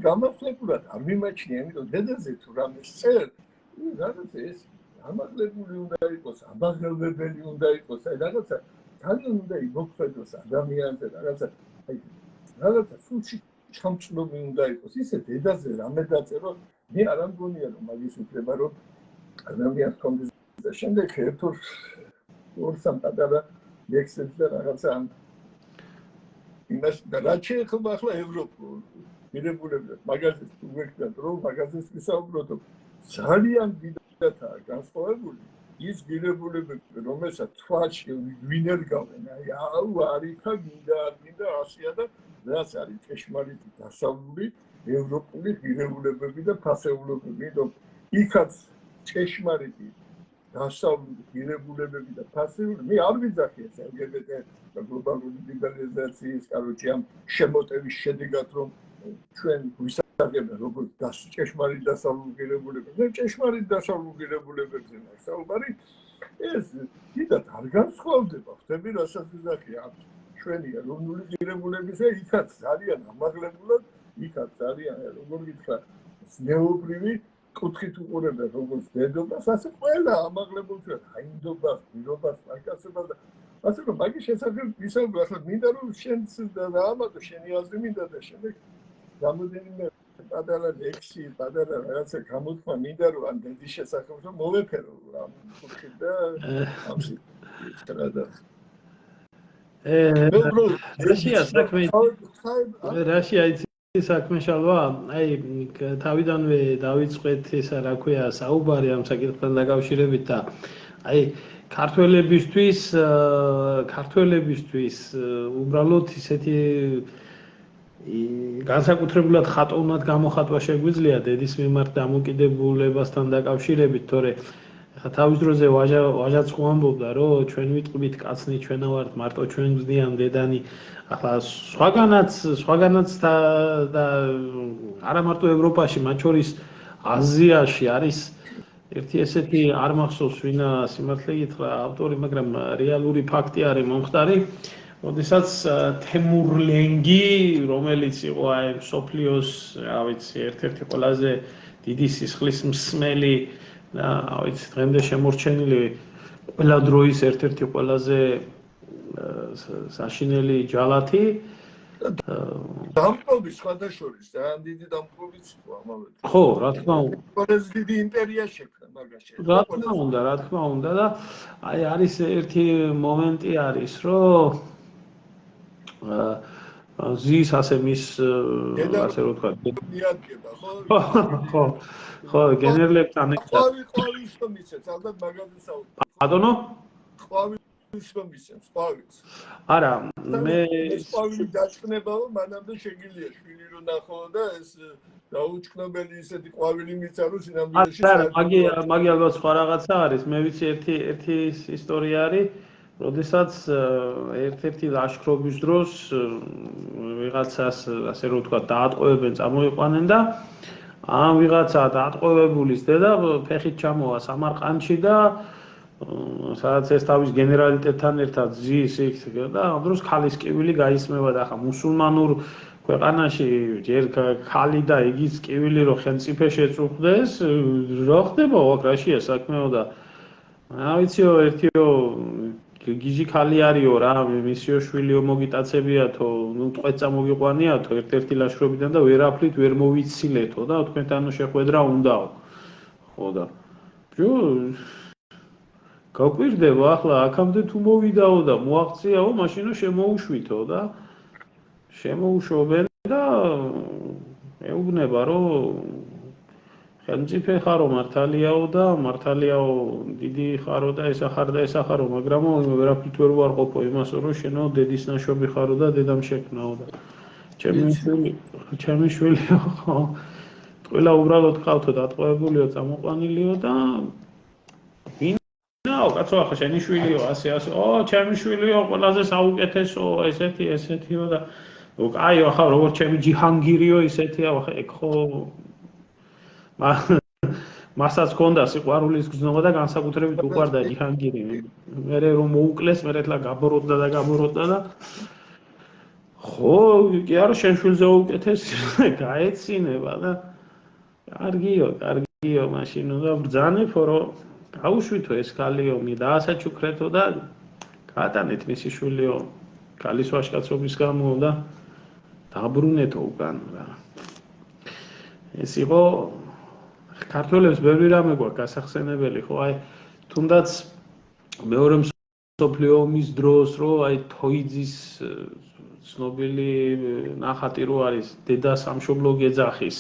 გამართლებლად არ მიმაჩნია, იმიტომ დედაზე თუ რამეს წერ, რაღაც ეს ამაღლებული უნდა იყოს, ამაღლებებელი უნდა იყოს, აი რაღაცა ძალიან უნდა იმოქმედოს ადამიანზე, რაღაცა სულში ჩამწნობი უნდა იყოს. ისე დედაზე რამე დაწერო, მე არ ამგონია რომ მაგის უფლება რომ ადამიანს კონდეს და შემდეგ ერთ ორ სამ პატარა ლექსებს და რაღაცა ამ იმას და რაც შეეხება ახლა ევროპულ მიღებულებას მაგაზინს თუ ვექნათ რომ მაგაზინს ვისაუბროთ ძალიან დიდადაა განსხვავებული ის მიღებულებები რომელსაც თვალში ვინერგავენ აი აუ არიქა მინდა ასია და რაც არის ჭეშმარიტი დასავლური ევროპული მიღებულებები და ფასეულობები რომ იქაც ჭეშმარიტი დასავლური მიღებულებები და ფასეულობები მე არ ვიძახი ეს LGBT და გლობალური ლიბერალიზაციის კაროჩი ამ შემოტევის შედეგად რომ ჩვენ ვისაუბრებთ როგორც ჭეშმარიტ დასავლურ მიღებულებებზე და ჭეშმარიტ დასავლურ მიღებულებებზე საუბარი ეს დიდად არ განსხვავდება ხდები რასაც ვიძახი ჩვენი ეროვნული მიღებულებისა იქაც ძალიან ამაღლებულად იქაც ძალიან როგორ გითხრა ზნეობრივი კუთხით უყურებდა როგორც დედობას ასე ყველა ამაღლებულ ჩვენ აინდობას პირობას ლაიკაცებას და ასე რომ მაგის შესახებ ვისაუბრე ახლა მინდა რომ შენც და ამათო შენი აზრი მინდა და შემდეგ გამოდენიმე პატარა ლექსი პატარა რაღაცა გამოთქვა მინდა რომ ამ დედის შესახებ რომ მოვეფერო ამ კუთხით და ამში და რაშია საქმე შალვა აი თავიდანვე დავიწყეთ ესა რა ქვია საუბარი ამ საკითხთან დაკავშირებით და აი ქართველებისთვის უბრალოდ ისეთი განსაკუთრებულად ხატოვნად გამოხატვა შეგვიძლია დედის მიმართ დამოკიდებულებასთან დაკავშირებით თორე თავის დროზე ვაჟაც ხო ამბობდა რომ ჩვენ ვიტყვით კაცნი ჩვენა ვართ მარტო ჩვენ გვზდიან დედანი ახლა სხვაგანაც და არა მარტო ევროპაში მათ შორის აზიაში არის ერთი ესეთი არ მახსოვს ვინა სიმართლე გითხრა ავტორი მაგრამ რეალური ფაქტი არის მომხდარი როდესაც თემურლენგი რომელიც იყო აი სოფლიოს რა ვიცი ერთ-ერთი ყველაზე დიდი სისხლის მსმელი და ავიც დღემდე შემორჩენილი ყველა დროის ერთ-ერთი ყველაზე საშინელი ჯალათი დამპყრობის სხვადასხვის ძალიან დიდი დამპყრობიც იყო ამავე ხო რა თქმა უნდა ყველაზე დიდი იმპერია შექმნა მაგაში რა თქმა უნდა და აი არის ერთი მომენტი არის რომ ზის ასე მის ასე რო თქვა მიადგება ხო ხო გენერლებთან ერთად ყვავის რომ იცით ალბათ მაგაზინს საუბრობ ბატონო ყვავის რომ იცით ყვავის არა მე ყვავილი დაჭნებაო მანამდე შეგიძლია შვილი რო ნახო და ეს დაუჭკნობელი ისეთი ყვავილი მიცა რომ სინამდვილეში მაგი ალბათ სხვა რაღაცა არის მე ვიცი ერთი ისტორია არის როდესაც ერთ-ერთი ლაშქრობის დროს ვიღაცას ასე რომ ვთქვა დაატყვევებენ წამოიყვანენ და ამ ვიღაცა დაატყვევებულის დედა ფეხით ჩამოვა სამარყანდში და სადაც ეს თავის გენერალიტეტთან ერთად ზის იქ და ამ დროს ქალის კივილი გაისმევა და ახლა მუსულმანურ ქვეყანაში ჯერ ქალი და იგიც კივილი რო ხელმწიფე შეწუხდეს რა ხდება აქ რაშია საქმეო და რა ვიციო ერთიო გიჟი ქალი არისო რა მისიო შვილიო მოგიტაცებიათო ნუ ტყვეცა მოგიყვანიათო ერთ-ერთი ლაშქრობიდან და ვერაფრით ვერ მოვიცილეთო და თქვენთან შეხვედრა უნდაო ხო და ჯო გაგვირდება ახლა აქამდე თუ მოვიდაო და მოაღწიაო მაშინო შემოუშვითო და შემოუშობენ და ეუბნება რომ ხელმწიფე ხარო მართალიაო და მართალიაო დიდი ხარო და ესახარო მაგრამ ვერაფრით ვერ ვარყოფო იმასო რომ შენო დედის ნაშობი ხარო და დედამ შექმნაო და ჩემი შვილია ხო ყველა უბრალოდ ყავთო დატყვევებულიო წამოყვანილიო და ვინაო კაცო ახლა შენი შვილიო ასე ო ჩემი შვილიო ყველაზე საუკეთესო ესეთიო და კაიო ახლა როგორც ჩემი ჯიჰანგირიო ისეთია ახლა ეგ ხო მასაც ჰქონდა სიყვარულის გზნობა და განსაკუთრებით უყვარდა ჯიჰანგირი მერე რომ მოუკლეს მერე თლა გაბოროტდა და ხო კი არა შენ შვილზე უკეთესი გაეცინება და კარგიო მაშინ უნდა ბრძანებო რომ გაუშვითო ეს ქალიო მე დაასაჩუქრეთო და გაატანეთ მისი შვილიო ქალის ვაჟკაცობის გამო და დაბრუნეთო უკან რა. ეს იყო ქართველებს ბევრი რამე გვაქვს გასახსენებელი, ხო, აი თუნდაც მეორე მსოფლიო ომის დროს, რომ აი თოიძის ცნობილი ნახატი რო არის დედა სამშობლო გეძახის.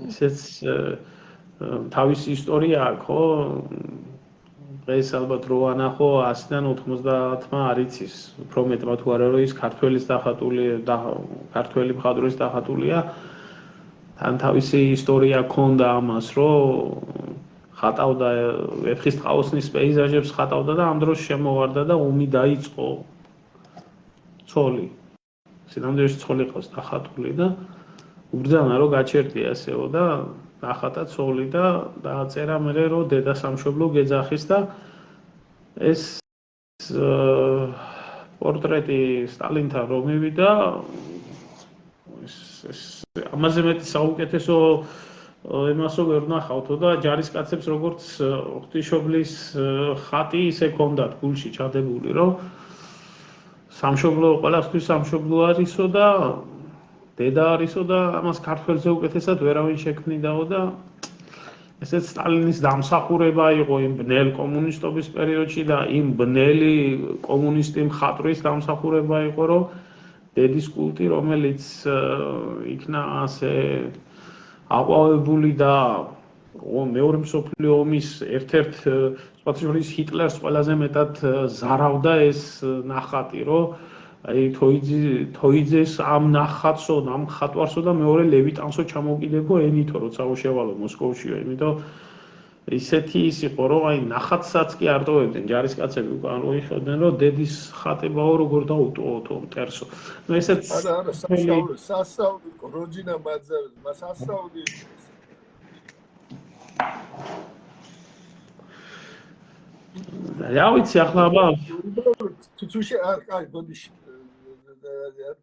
ესეც თავისი ისტორია აქვს, ხო? დღეს ალბათ რო ანახო 100-დან 90-მა არ იცის, უფრო მეტმა თუ არა რომ ის ქართველის დახატული და ქართველი მხატვრის დახატულია. თან თავისი ისტორია ქონდა ამას, რომ ხატავდა ვეფხისტყაოსნის პეიზაჟებს ხატავდა და ამ დროს შემოვარდა და ომი დაიწყო. ცოლი. სინამდვილეში ცოლი ყავს დახატული და უბრძანა რომ გაჩერდია ასეო და დახატა ცოლი და დააწერა მერე რომ დედა სამშობლო გეძახის და ეს პორტრეტი სტალინთან რომ მივიდა ამაზე მეტი საუკეთესო ემასო ვერ ნახავთო და ჯარისკაცებს როგორც ღვთისმშობლის ხატი ისე ჰქონდათ გულში ჩადებული რომ სამშობლო ყველასთვის სამშობლო არისო და დედა არისო და ამას ქართველზე უკეთესად ვერავინ შექმნიდაო და ესეც სტალინის დამსახურება იყო იმ ბნელ კომუნისტობის პერიოდში და იმ ბნელი კომუნისტი მხატვრის დამსახურება იყო რომ დედის კულტი რომელიც იქნა ასე აყვავებული და მეორე მსოფლიო ომის ერთ-ერთ სხვათა შორის ჰიტლერს ყველაზე მეტად ზარავდა ეს ნახატი რომ აი თოიძეს ამ ნახატსო და ამ ხატვარსო და მეორე ლევიტანსო ჩამოკიდებო ენითო როცა შევალო მოსკოვშიო იმიტომ ისეთი ის იყო რომ აი ნახატსაც კი არ ტოვებდნენ ჯარისკაცები უკან რო იხოდნენ რომ დედის ხატებაო როგორ დაუტოვოთო მტერსო ნუ ესეც არა სასწაული იყო როჯინა მაძავი მას სასწაული რა ვიცი ახლა აბა თუჩი აი ბოდიში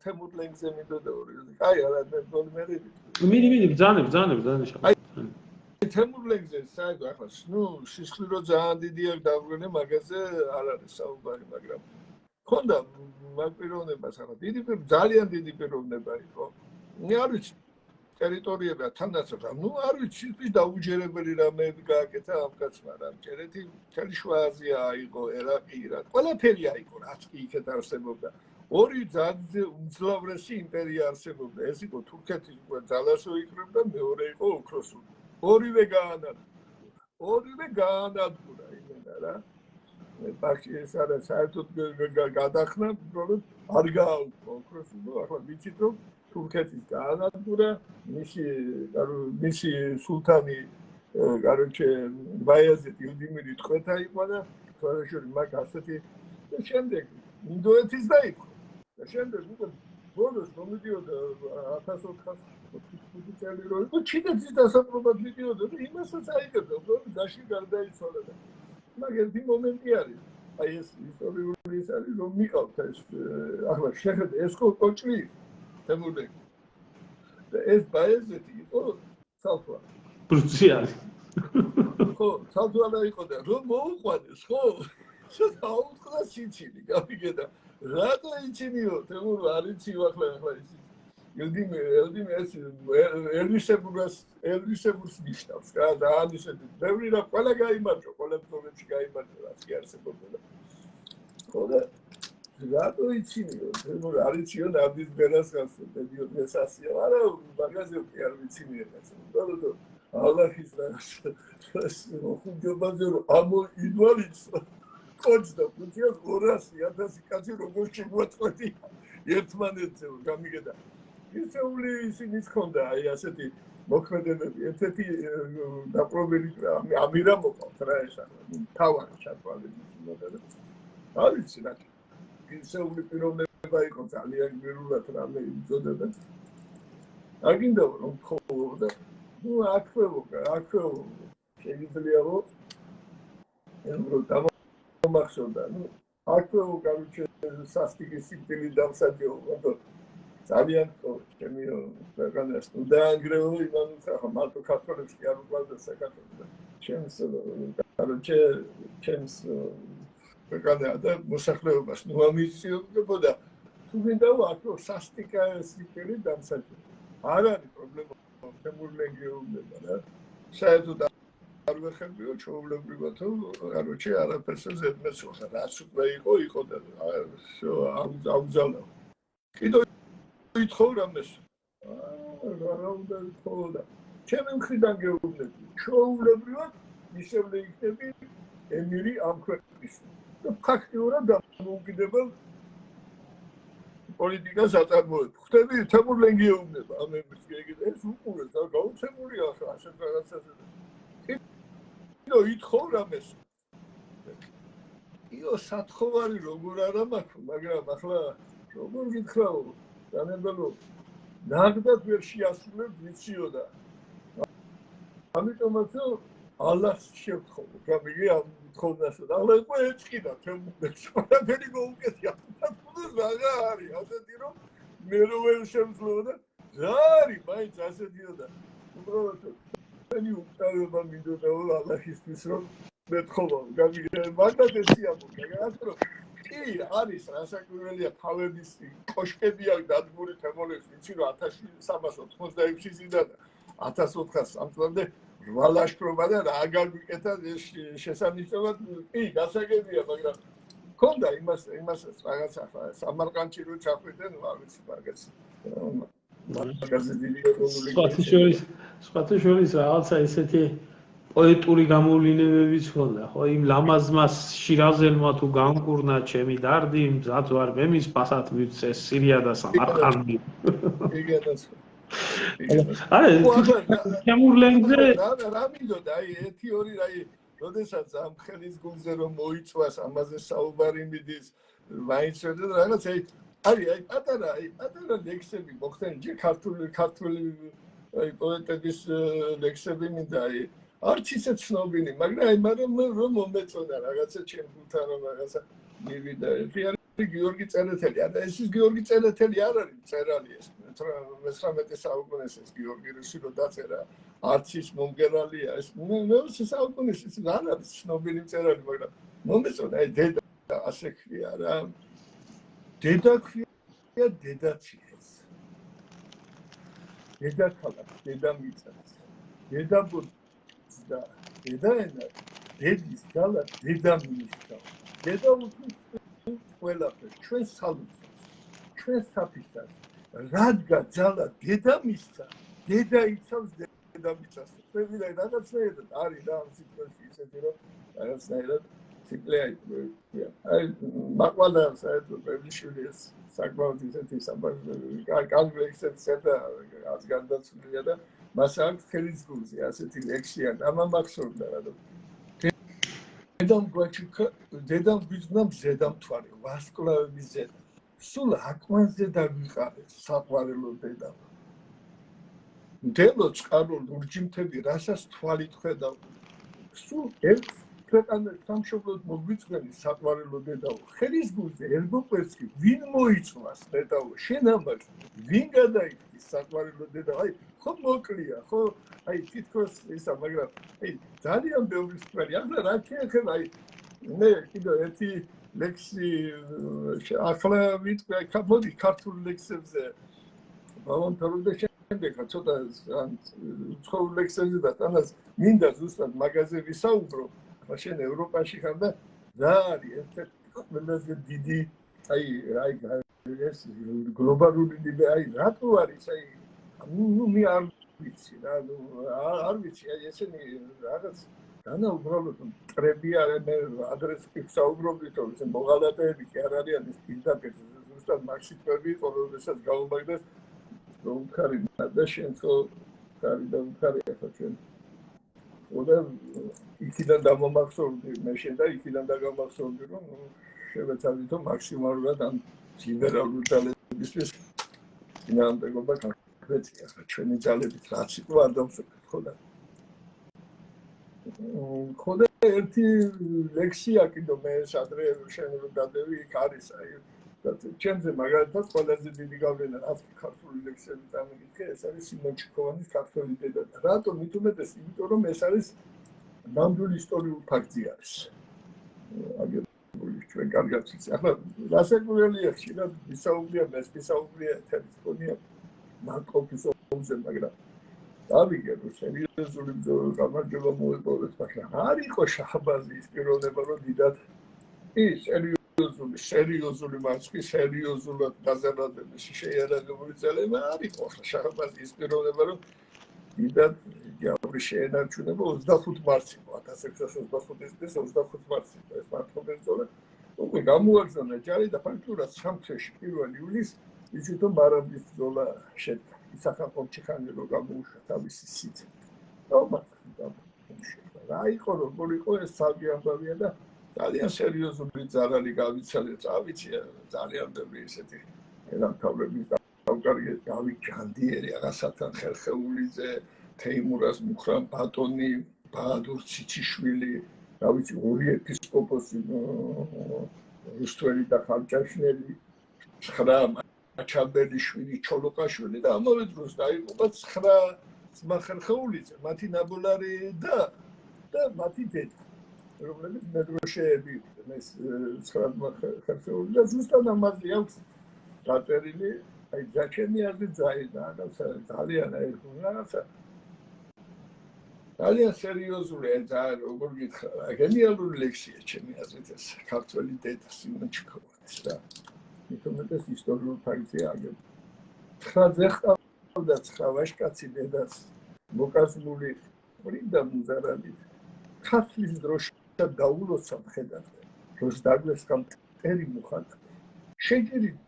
თემურ ლენგზე მიდოდა ორი აი არა მე მიდი ბძანებ თემურ ლენგზე საერთოდ ახლა ნუ სისხლი რო ძალიან დიდი აქვს დაგვენე მაგაზე არ არის საუბარი მაგრამ ხონდა მაგ პიროვნებას ახლა ძალიან დიდი პიროვნება იყო მე არ ვიცი ტერიტორიები თანდაცა ნუ არ ვიცი ის დაუჯერებელი რამეები გააკეთა ამ კაცმა რა მჭერეთი მთელი შუა აზია აიღო ერაყი ირაკი ყველაფერი აიღო რაც კი იქეთ არსებობდა ორი ძალზე უმძლავრესი იმპერია არსებობდა ეს იყო თურქეთის უკვე ძალასო იქრებდა მეორე იყო ოქროსული ორივე გაანადგურა იმენა რა ბაქი ეს არა საერთოდ გადახნა უბრალოდ არ გააუქმა ოქროსული ახლა ვიცით რომ თურქეთის გაანადგურა მისი სულთანი კაროჩე ბაიაზეთ ილდიმირი ტყვეთა იყო და თორეშორი მაგ ასეთი და შემდეგ ინდოეთის დაიწყო და შემდეგ უკვე ბოლოს მომიდიოდა 1495 წელი რო იყო ჩინეთის დასაპყრობად მიდიოდა და იმასაც აიგებდა უბრალოდ გაში გარდაიცვალა და მაგ ერთი მომენტი არის აი ეს ისტორიული ის არის რომ მიყავთ ეს ახლა შეხედე ეს კოჭლი თემურლენგი და ეს ბაიაზეთი იყო ცალთვალა ბრუციანი ხო ცალთვალა იყო და რომ მოუყვანეს ხო აუწყდა სიცილი გამიგედა რატო იცინიო თემურ არ იცი ახლა ის ელდიმე ეს ელვისებურს ნიშნავს რა და ისეთი ბევრი რა ყველა გაიმარჯვა ყველა პრობლემში გაიმარჯვა რაც კი არსებობდა ხო და რატო იცინიო თემურ არ იციო ნაბდის ბერას გასო პერიოდ მესასია არა მაგაზე კი არ ვიცინია კაცო უბრალოდ ალლაჰის რაღაც ხუჯობაზე რომ ამო იდვალიცო კოჭდა ფუნქციას 200,000 კაცი როგორ შეგვაწყვეტი ერთმანეთზე გამიგედა ისეული ისინიც ხონდა აი ასეთი მოქმედებები ერთ-ერთი დაპყრობილი ამირა მოყავთ რა ეს თავარი ჩათვალები მოდა არ ვიცი რა ისეული პიროვნება იყო ძალიან გმირულად რამე იბრძოდა აგინდა რომ თხოვდა ნუ აქვეო შეიძლება რომ დამახსოვდა ნუ აქვეო კაროჩე სასტიკის სიკვდილი დამსაჯეო ძალიან ჩემი ქვეყანა სტუდანგრეო იმანუს ახლა მარტო ქართველებს კი არ უყვარდა საქართველოს ჩემს კაროჩე ჩემს ქვეყანა და მოსახლეობას ნუ ამიციებდა თუ მინდა ვაკრო სასტიკა სიკერი დამსაჯი არ არის პრობლემა თემურლენ გეუბნება რა საერთოდ არ ვეხებიო ჩაულებრივად აროჩი არაფერს ზედმეც ხარ რაც უკვე იყო და ამძალა კიდევ ითხოვ რამეს რა უნდა ითხოვ და ჩემი მხრიდან გეუბნები ჩაულებრივად ისევ იქნები ემირი ამ ქვეყნის და ფაქტიურად დამოუკიდებელ პოლიტიკას აწარმოებ. ხტები თემურლენ გეუბნება ამ ემირს ეს უყურეს და გაუცემულია ახლა ასეთ რაღაცაზე. იდო ითხოვ რამეს. იდო სათხოვარი როგორ არა მაქვს, მაგრამ ახლა როგორ გითხრაო, განებელო ნაგდად ვერ შეასრულებ ვიციო და ამიტომაც ალას შევთხოვ. გამიგი ამ თხოვნასა და ახლა უკვე ეჭკიდა თემურლენს. ყველაფერი მოუკეთია. რა არის ასეთი რომ მე რო ვერ შემძლო და რა არის მაინც ასეთია და უბრალოდ თქვენი უკტავება მინდოდა ალაჰისთვის რომ მეთხოვო მაგათ ეცია მოგაგას რომ კი არის რასაკვირველია თავების კოშკები აქვს დადგმული თემურლენს ვიცი რომ 1386 წლიდან 1403 წლამდე რვალაშქრობა და რა გაგვიკეთა შესანიშნავად კი გასაგებია მაგრამ კონდა იმას რაღაც ახლა სამარყანდში რო ჩახვიდნენ არ ვიცი მაგას მაგაზე დიდი სპათიშოლის რაღაცა ესეთი პოეტური გამოვლინებებიც ჰქონდა ხო იმ ლამაზმა შირაზელმა თუ განკურნა ჩემი დარდი მზად ვარ მე მის პასად მივცეს სირია და სამარყანდი არა თემურლენგზე რა მინდოდა აი 1-2 აი როდესაც ამ ხელის გულზე რომ მოიწვას ამაზე საუბარი მიდის მაინც რაღაც აი პატარა ლექსები მოხდნენ ჯერ ქართული აი პოეტების ლექსები მინდა აი არც ისე ცნობილი მაგრამ აი მაგრამ რომ მომეწონა რაღაცა ჩემ გულთან რომ რაღაცა მივიდა ეს გიორგი წერეთელი არა ეს გიორგი წერეთელი არ არის წერალი ეს 19 საუკუნეს ეს გიორგი რუსი რო დაწერა არც ის მომგერალია ეს მე საუკუნის ის არ არის ცნობილი წერალი მაგრამ მომეწონა აი დედა ასე ქვია რა დედა ქვია დედაციხეს დედა ქალაქ დედა მიწას დედა და დედა ენა დედის გალა დედა მინისტრა დედა ყველაფერს ჩვენ სალუცებს ჩვენ საფისას რადგან ძალა დედა მისცა დედა იცავს დედამიწას მე რაღაცნაირად არის რა ამ სიტყვაში ისეთი რომ რაღაცნაირად ციკლია აი მაყვალა საერთოდ ბებლიშვილი ეს საკმაოდ ისეთი კანგლექსებს და რაც გარდაცვლილია და მას აქვს ხელის გულზე ასეთი ლექსია და ამამახსოვრდა რა დედამ გვიძნა მზედამთვარე ვარსკვლავების ზედა სულ აკმანზე დაგვიყარეს საყვარელო დედამ მთელო წყარულ ლურჯიმთები რასაც თვალით ხედავ სულ ერთ ქვეყანას სამშობლოდ მოგვიწვენი საყვარელო დედაო ხელის გულზე ერბოკვერცკი ვინ მოიწვას დედაო შენ ამბობ ვინ გადაიქცეს საყვარელო დედაო აი ხო მოკლია ხო აი თითქოს ისა მაგრამ აი ძალიან ბევრი სკვერი ახლა რა შეიძლება აი მე კიდევ ერთი ლექსი ახლა ვიტყვი აი კაბოდი ქართულ ლექსებზე ბალანტარული შემდეგაც ცოტა უცხოურ ლექსებზე და თანაც მინდა ზუსტად მაგაზე ვისაუბრო ახლა შენ ევროპაში ხარ და რა არის ერთ-ერთი ყველაზე დიდი აი ეს გლობალური დიდი აი რატო არის აი ნუ მე არ ვიცი რა არ ვიცი აი ესენი რაღაც დანა უბრალოდ ტრები არიან ადრესში საუბრობდით რომ ეს მოღალატეები კი არ არიან ეს პირდაპირ ზუსტად მაქსიტები იყო როდესაც გაუმაგდეს რომ ხარი და შენ ხო ხარი და ხარი ახლა ჩვენ და იქიდან დამომახსოვრდი მე შენ და იქიდან დაგამახსოვრდი რომ შევეცადითო მაქსიმალურად ამ ლიბერალურ ძალებისთვის წინააღმდეგობა განვეცია ახლა ჩვენი ძალებით რაც იყო არ დავსვენებთ ხო და ერთი ლექსია კიდო მე სადრე შენ რო დადევი იქ არის აი ჩემზე მაგალითად ყველაზე დიდი გავლენა რაც ქართული ლექსები წამიგიქე ეს არის სიმონ ჩიქოვანის ქართული დედა და რატომ მithumetes იმიტომ რომ ეს არის ნამდვილი ისტორიული ფაქტი არის აგებული ჩვენ კარგად ვიცი. ახლა რასაკვირველია, ხშირად ვისაუბრია, მე ვისაუბრია თემისკონია მაკროფის ომზე, მაგრამ დავიგე, რომ სერიოზული გამარჯვება მოეპოვეს, მაგრამ არ იყო შაჰბაზის პიროვნება, რომ დიდად ის სერიოზული მარცხი, სერიოზულად დაზარალების შეიარაღებული ძალები არ იყო შაჰბაზის პიროვნება, რომ დიდად იავრი შეენარჩუნება 25 მარტს იყო 1625 წლის 25 მარტს იყო ეს მარტყოფის ბრძოლა. უკვე გამოაგზავნა ჯარი და ფაქტურად სამთვეში 1 ივლისს იცით რომ მარაბდის ბრძოლა შედგა. ისახა ყოჩიხანი რომ გამოუშვა თავისი სიცით. რა იყო როგორი იყო ეს თავი ამბავია და ძალიან სერიოზული ზარალი გავიცალეთ. ავიცი ძალიან ბევრი ესეთი ელამთავრების დავკარგეთ დავით ჯანდიერი, აღასათან ხერხეულიძე, თეიმურას მუხრან ბატონი, ბაადურ ციციშვილი, რა ვიცი, ორი ეპისკოპოსი, რუსთველი და ხარჭაშნელი, 9 მაჩაბელიშვილი, ჩოლოყაშვილი და ამავე დროს დაიღუპა 9 ძმა ხერხეულიძე, მათი ნაბოლარი და მათი დედა, რომლებიც მედროშეები იყვნენ, ეს 9 ძმა ხერხეული და ზუსტად ამაზე აქვს დაწერილი, აი ზაჩენიაზე ძალიან რაღაცა ძალიან სერიოზული როგორ გითხრა, გენიალური ლექსია ჩემი აზრით ეს ქართველი დედა სიმონ ჩიქოვანის რა. მithumetes ისტორიულ ფაქტზე აგებ. 9-ზე ხავდა 9 ვაჟკაცი დედას მოკაზმული პრინდა მუზარადით. ქართლის დროშა გაულოცა მხედარზე, როს დაგლესკამ ტერი მუხატა. შეჯერით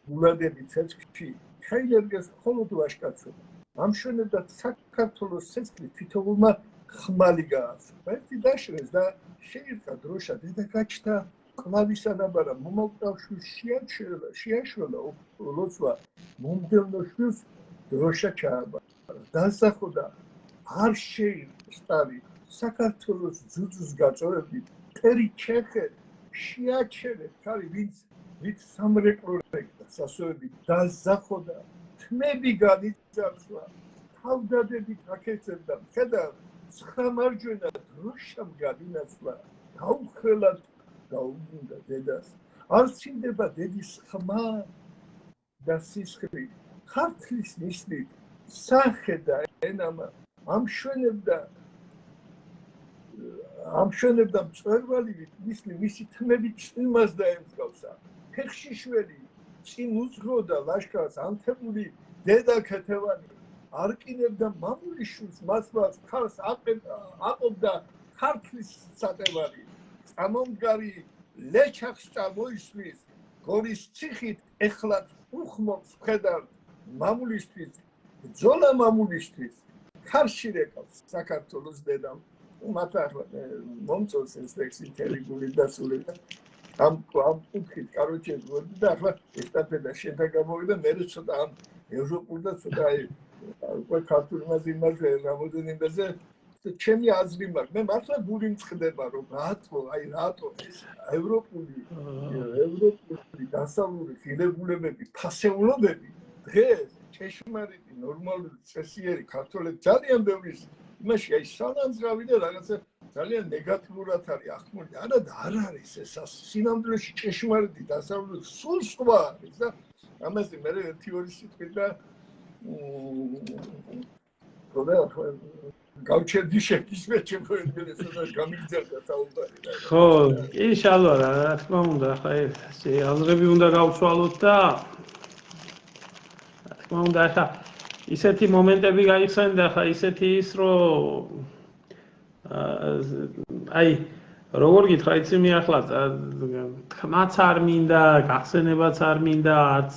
გულადები ცეცხლში ჩაილერგეს მხოლოდ ვაჟკაცობა. ამშვენებდა საქართველოს ცეცხლი თითოეულმა ხმალი გააცო. ერთი დაშრეს და შეირყა დროშა დედა გაჩნდა ყლავის ანაბარა მომავტავ შვილს შეაშველა ლოცვა მომდევნო შვილს დროშა ჩააბარა. დასახო და არ შეირყარი საქართველოს ძუძუს გაწოვებით ტერი ჩეხე შეაჩერეთ ხარი ვით სამრეკლო რეკდა სასოები დასახო და თმები განიცარცვა თავდადებით აკეცებდა მხედარ 9 მარჯვენა დროშამ გადინაცვლა გაუხრელად გაუგუნდა დედას არ წინდება დედის ხმა და სისხლი ქართლის ნისლით სახე და ენამა ამშვენებდა მწვერვალივით მისი თმები წვიმას დაემსგავსა ფეხშიშველი წინ უძღოდა ლაშქარს ანთებული დედა ქეთევანი არკინებდა მამულიშვილს მასვას ხარს აყობდა ქართლის სატევარი წამომდგარი ლეჩახს წამოისმის გორის ციხით ეხლაც უხმობს მხედარ მამულისთვის ბრძოლა მამულისთვის ქარში რეკავს საქართველოს დედამ მათ ახლა მომწონს ეს ლექსი თელიგული დასული და ამ კუთხით კაროჩე გვერდი და ახლა ესტაფეტა შედა გამოვიდა მე ცოტა ამ ევროპულ და ცოტა აი უკვე ქართული მაზიმაზე რამოდენიმეზე ჩემი აზრი მაქვს მე მართლა გული მწყდება რომ რატო ეს ევროპული დასავლური ღირებულებები ფასეულობები დღეს ჭეშმარიტი ნორმალური წესიერი ქართველები ძალიან ბევრი იმაში აი სანანძრავი და რაღაცა ძალიან ნეგატიურად არის ახმული არა და არ არის ეს სინამდვილეში ჭეშმარიტი დასავლური სულ სხვა არის და ამაზე მე ერთი ორი სიტყვით და გავჩერდი შეკისმე ჩემს გამიგზავნა საუბარი ხო კი შალვა რა თქმა უნდა ხა ეს აზრები უნდა გავცვალოთ და რა თქმა უნდა ხა ისეთი მომენტები გაიხსენდა ხა ისეთი ის რომ აი როგორ გითხრა იცი მე ახლა თქმაც არ მინდა გახსენებაც არ მინდა არც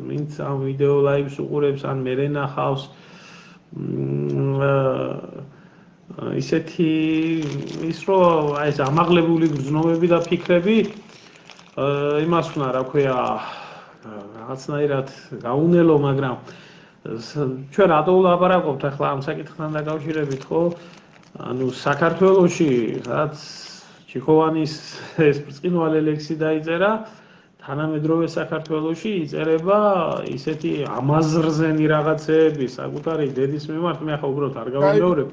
ვინც ამ ვიდეო ლაივს უყურებს ან მე ნახავს ისეთი ის რომ აი ეს ამაღლებული გრძნობები და ფიქრები იმას ვნა რა ქვია რაღაცნაირად გაუნელო მაგრამ ჩვენ რატო ვლაპარაკობთ ახლა ამ საკითხთან დაკავშირებით ხო ანუ საქართველოში რაც ჩიქოვანის ეს ბრწყინვალე ლექსი დაიწერა თანამედროვე საქართველოში იწერება ისეთი ამაზრზენი რაღაცეები საკუთარი დედის მიმართ, მე ახლა უბრალოდ არ გავიმეორებ.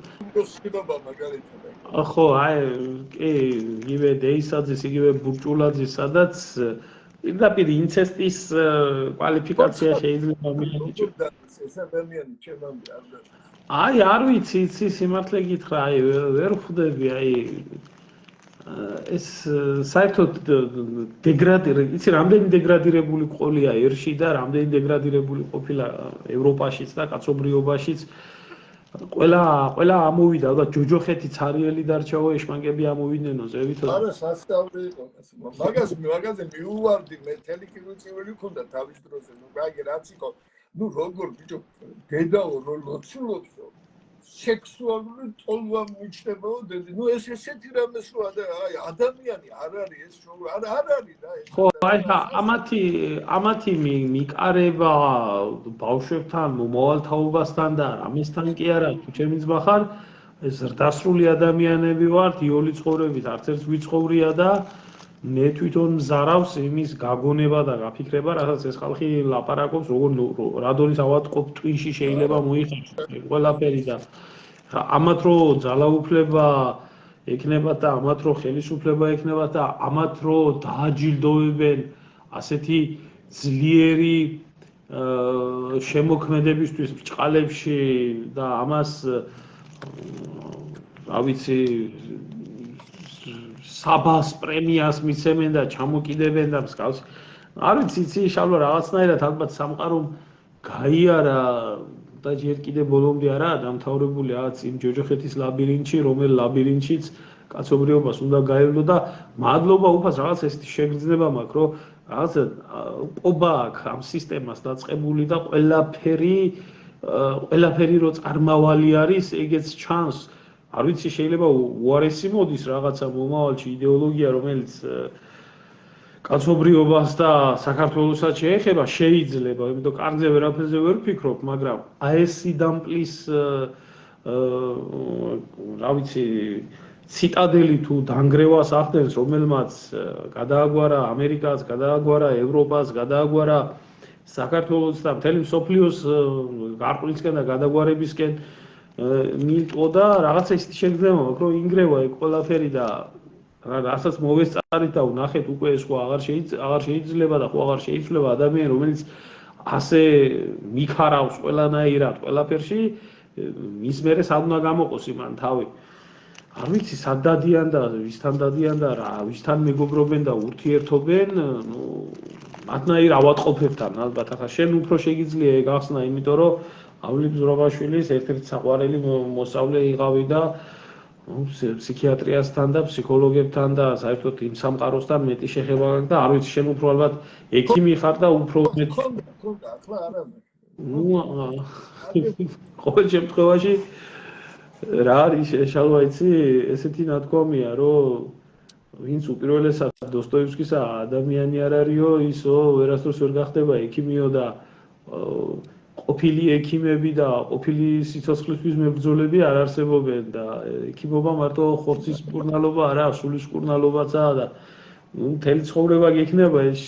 ხო, აი, კი, იგივე დეისაძის, იგივე ბურჭულაძის, სადაც პირდაპირ ინცესტის კვალიფიკაცია შეიძლება მიიღო. ეს ადამიანი ჩემამდე არ და აი, არ ვიცი, იცი სიმართლე გითხრა, აი, ვერ ხვდები, აი ეს საერთოდ იცი, რამდენი დეგრადირებული ყოლია ერში და რამდენი დეგრადირებული ყოფილა ევროპაშიც და კაცობრიობაშიც. ყველა ამოვიდა, ალბათ ჯოჯოხეთიც არიელი დარჩაო, ეშმაკები ამოვიდნენო, ზევითო. არა, სასწაული იყო. მაგაზე მიუვარდი, მე თელი კილოწიველი მქონდა თავის დროზე. ნუ გაიგე რაც იყო. ნუ როგორ ბიჭო, დედაო რო ლოცულობსო. სექსუალური ტოლვა მიჩნდებაო დედი. ნუ ეს ესეთი რამე შოა და აი ადამიანი არ არის ეს შოუ, არ არის და ეს. ხო, აი ამათი მიკარება ბავშვებთან, მომავალთაობასთან და ამისთან კი არა, თუ ჩემი ძმა ხარ, ეს ზრდასრული ადამიანები ვართ, იოლი ცხოვრებით, არც ერთს ვიცხოვრია და მე თვითონ მზარავს იმის გაგონება და გაფიქრება, რასაც ეს ხალხი ლაპარაკობს, რა დონის ავატყობ ტვინში შეიძლება მოიხაროს ყველაფერი და ამათ რო ძალაუფლება ექნებათ და ამათ რო ხელისუფლება ექნებათ და ამათ რო დააჯილდოვებენ ასეთი ძლიერი შემოქმედებისთვის ბჭყალებში და ამას რა ვიცი საბას პრემიას მიცემენ და ჩამოკიდებენ და მსგავს. არ ვიცი, იცი, შალვა რაღაცნაირად ალბათ სამყარომ გაიარა და ჯერ კიდე ბოლომდე არაა დამთავრებული რაღაც იმ ჯოჯოხეთის ლაბირინთში, რომელ ლაბირინთშიც კაცობრიობას უნდა გაევლო და მადლობა უფას რაღაც ესეთი შეგრძნება მაქვს, რომ რაღაც ყოფა აქვს ამ სისტემას დაწყებული და ყველაფერი რო წარმავალი არის, ეგეც ჩანს. არ ვიცი, შეიძლება უარესი მოდის რაღაცა მომავალში იდეოლოგია, რომელიც კაცობრიობას და საქართველოსაც შეეხება, შეიძლება, იმიტომ კარგზე ვერაფერზე ვერ ვფიქრობ, მაგრამ AES-ი დამპლის რა ვიცი, ციტადელი თუ დანგრევას ახდენს, რომელმაც გადააგვარა ამერიკას, გადააგვარა ევროპას, გადააგვარა საქართველოს და მთელი მსოფლიოს გარყვნისკენ და გადაგვარებისკენ მილტო და რაღაცა ისეთი შეგრძნება მაქვს, რომ ინგრევა ეგ ყველაფერი და რასაც მოვესწარით და ვნახეთ უკვე ეს ხო აღარ შეიძლება და ხო აღარ შეიძლება ადამიანი, რომელიც ასე მიქარავს ყველანაირად ყველაფერში, მის მერე სად უნდა გამოყოს იმან თავი. არ ვიცი, სად დადიან და ვისთან დადიან და ვისთან მეგობრობენ და ურთიერთობენ, ნუ მათნაირ ავატყოფებთან ალბათ. ახლა შენ უფრო შეგიძლია ეგ ახსნა, იმიტომ რომ ავლი ბზროვაშვილის ერთ-ერთი საყვარელი მოსწავლე იყავი და ფსიქიატრიასთან და ფსიქოლოგებთან და საერთოდ იმ სამყაროსთან მეტი შეხება გაქვს და არ ვიცი, შენ უფრო ალბათ ექიმი ხარ და უფრო მეტი. ხონდა, ახლა არა მე. ნუ ყოველ შემთხვევაში რა არის შალვა, იცი, ესეთი ნათქვამია, რომ ვინც უპირველესად დოსტოევსკისა ადამიანი არ არისო, ისო ვერასდროს ვერ გახდება ექიმიო და ყოფილი ექიმები და ყოფილი სიცოცხლისთვის მებრძოლები არ არსებობენ და ექიმობა მარტო ხორცის მკურნალობა არა, სულის მკურნალობაცაა და მთელი ცხოვრება გექნება ეს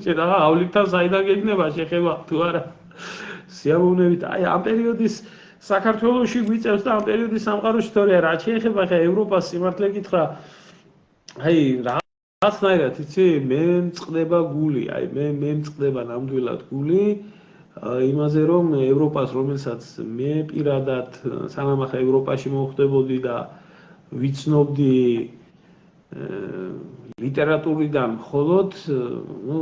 შენ რა ავლიკთან საიდან გექნება შეხება თუ არა სიამოვნებით. აი ამ პერიოდის საქართველოში გვიწევს და ამ პერიოდის სამყაროში თორე რა შეეხება ხა ევროპას სიმართლე გითხრა, აი რაღაცნაირად იცი, მე მწყდება გული, აი მე მწყდება ნამდვილად გული იმაზე, რომ ევროპას, რომელსაც მე პირადად სანამ ახლა ევროპაში მოვხდებოდი და ვიცნობდი ლიტერატურიდან მხოლოდ, ნუ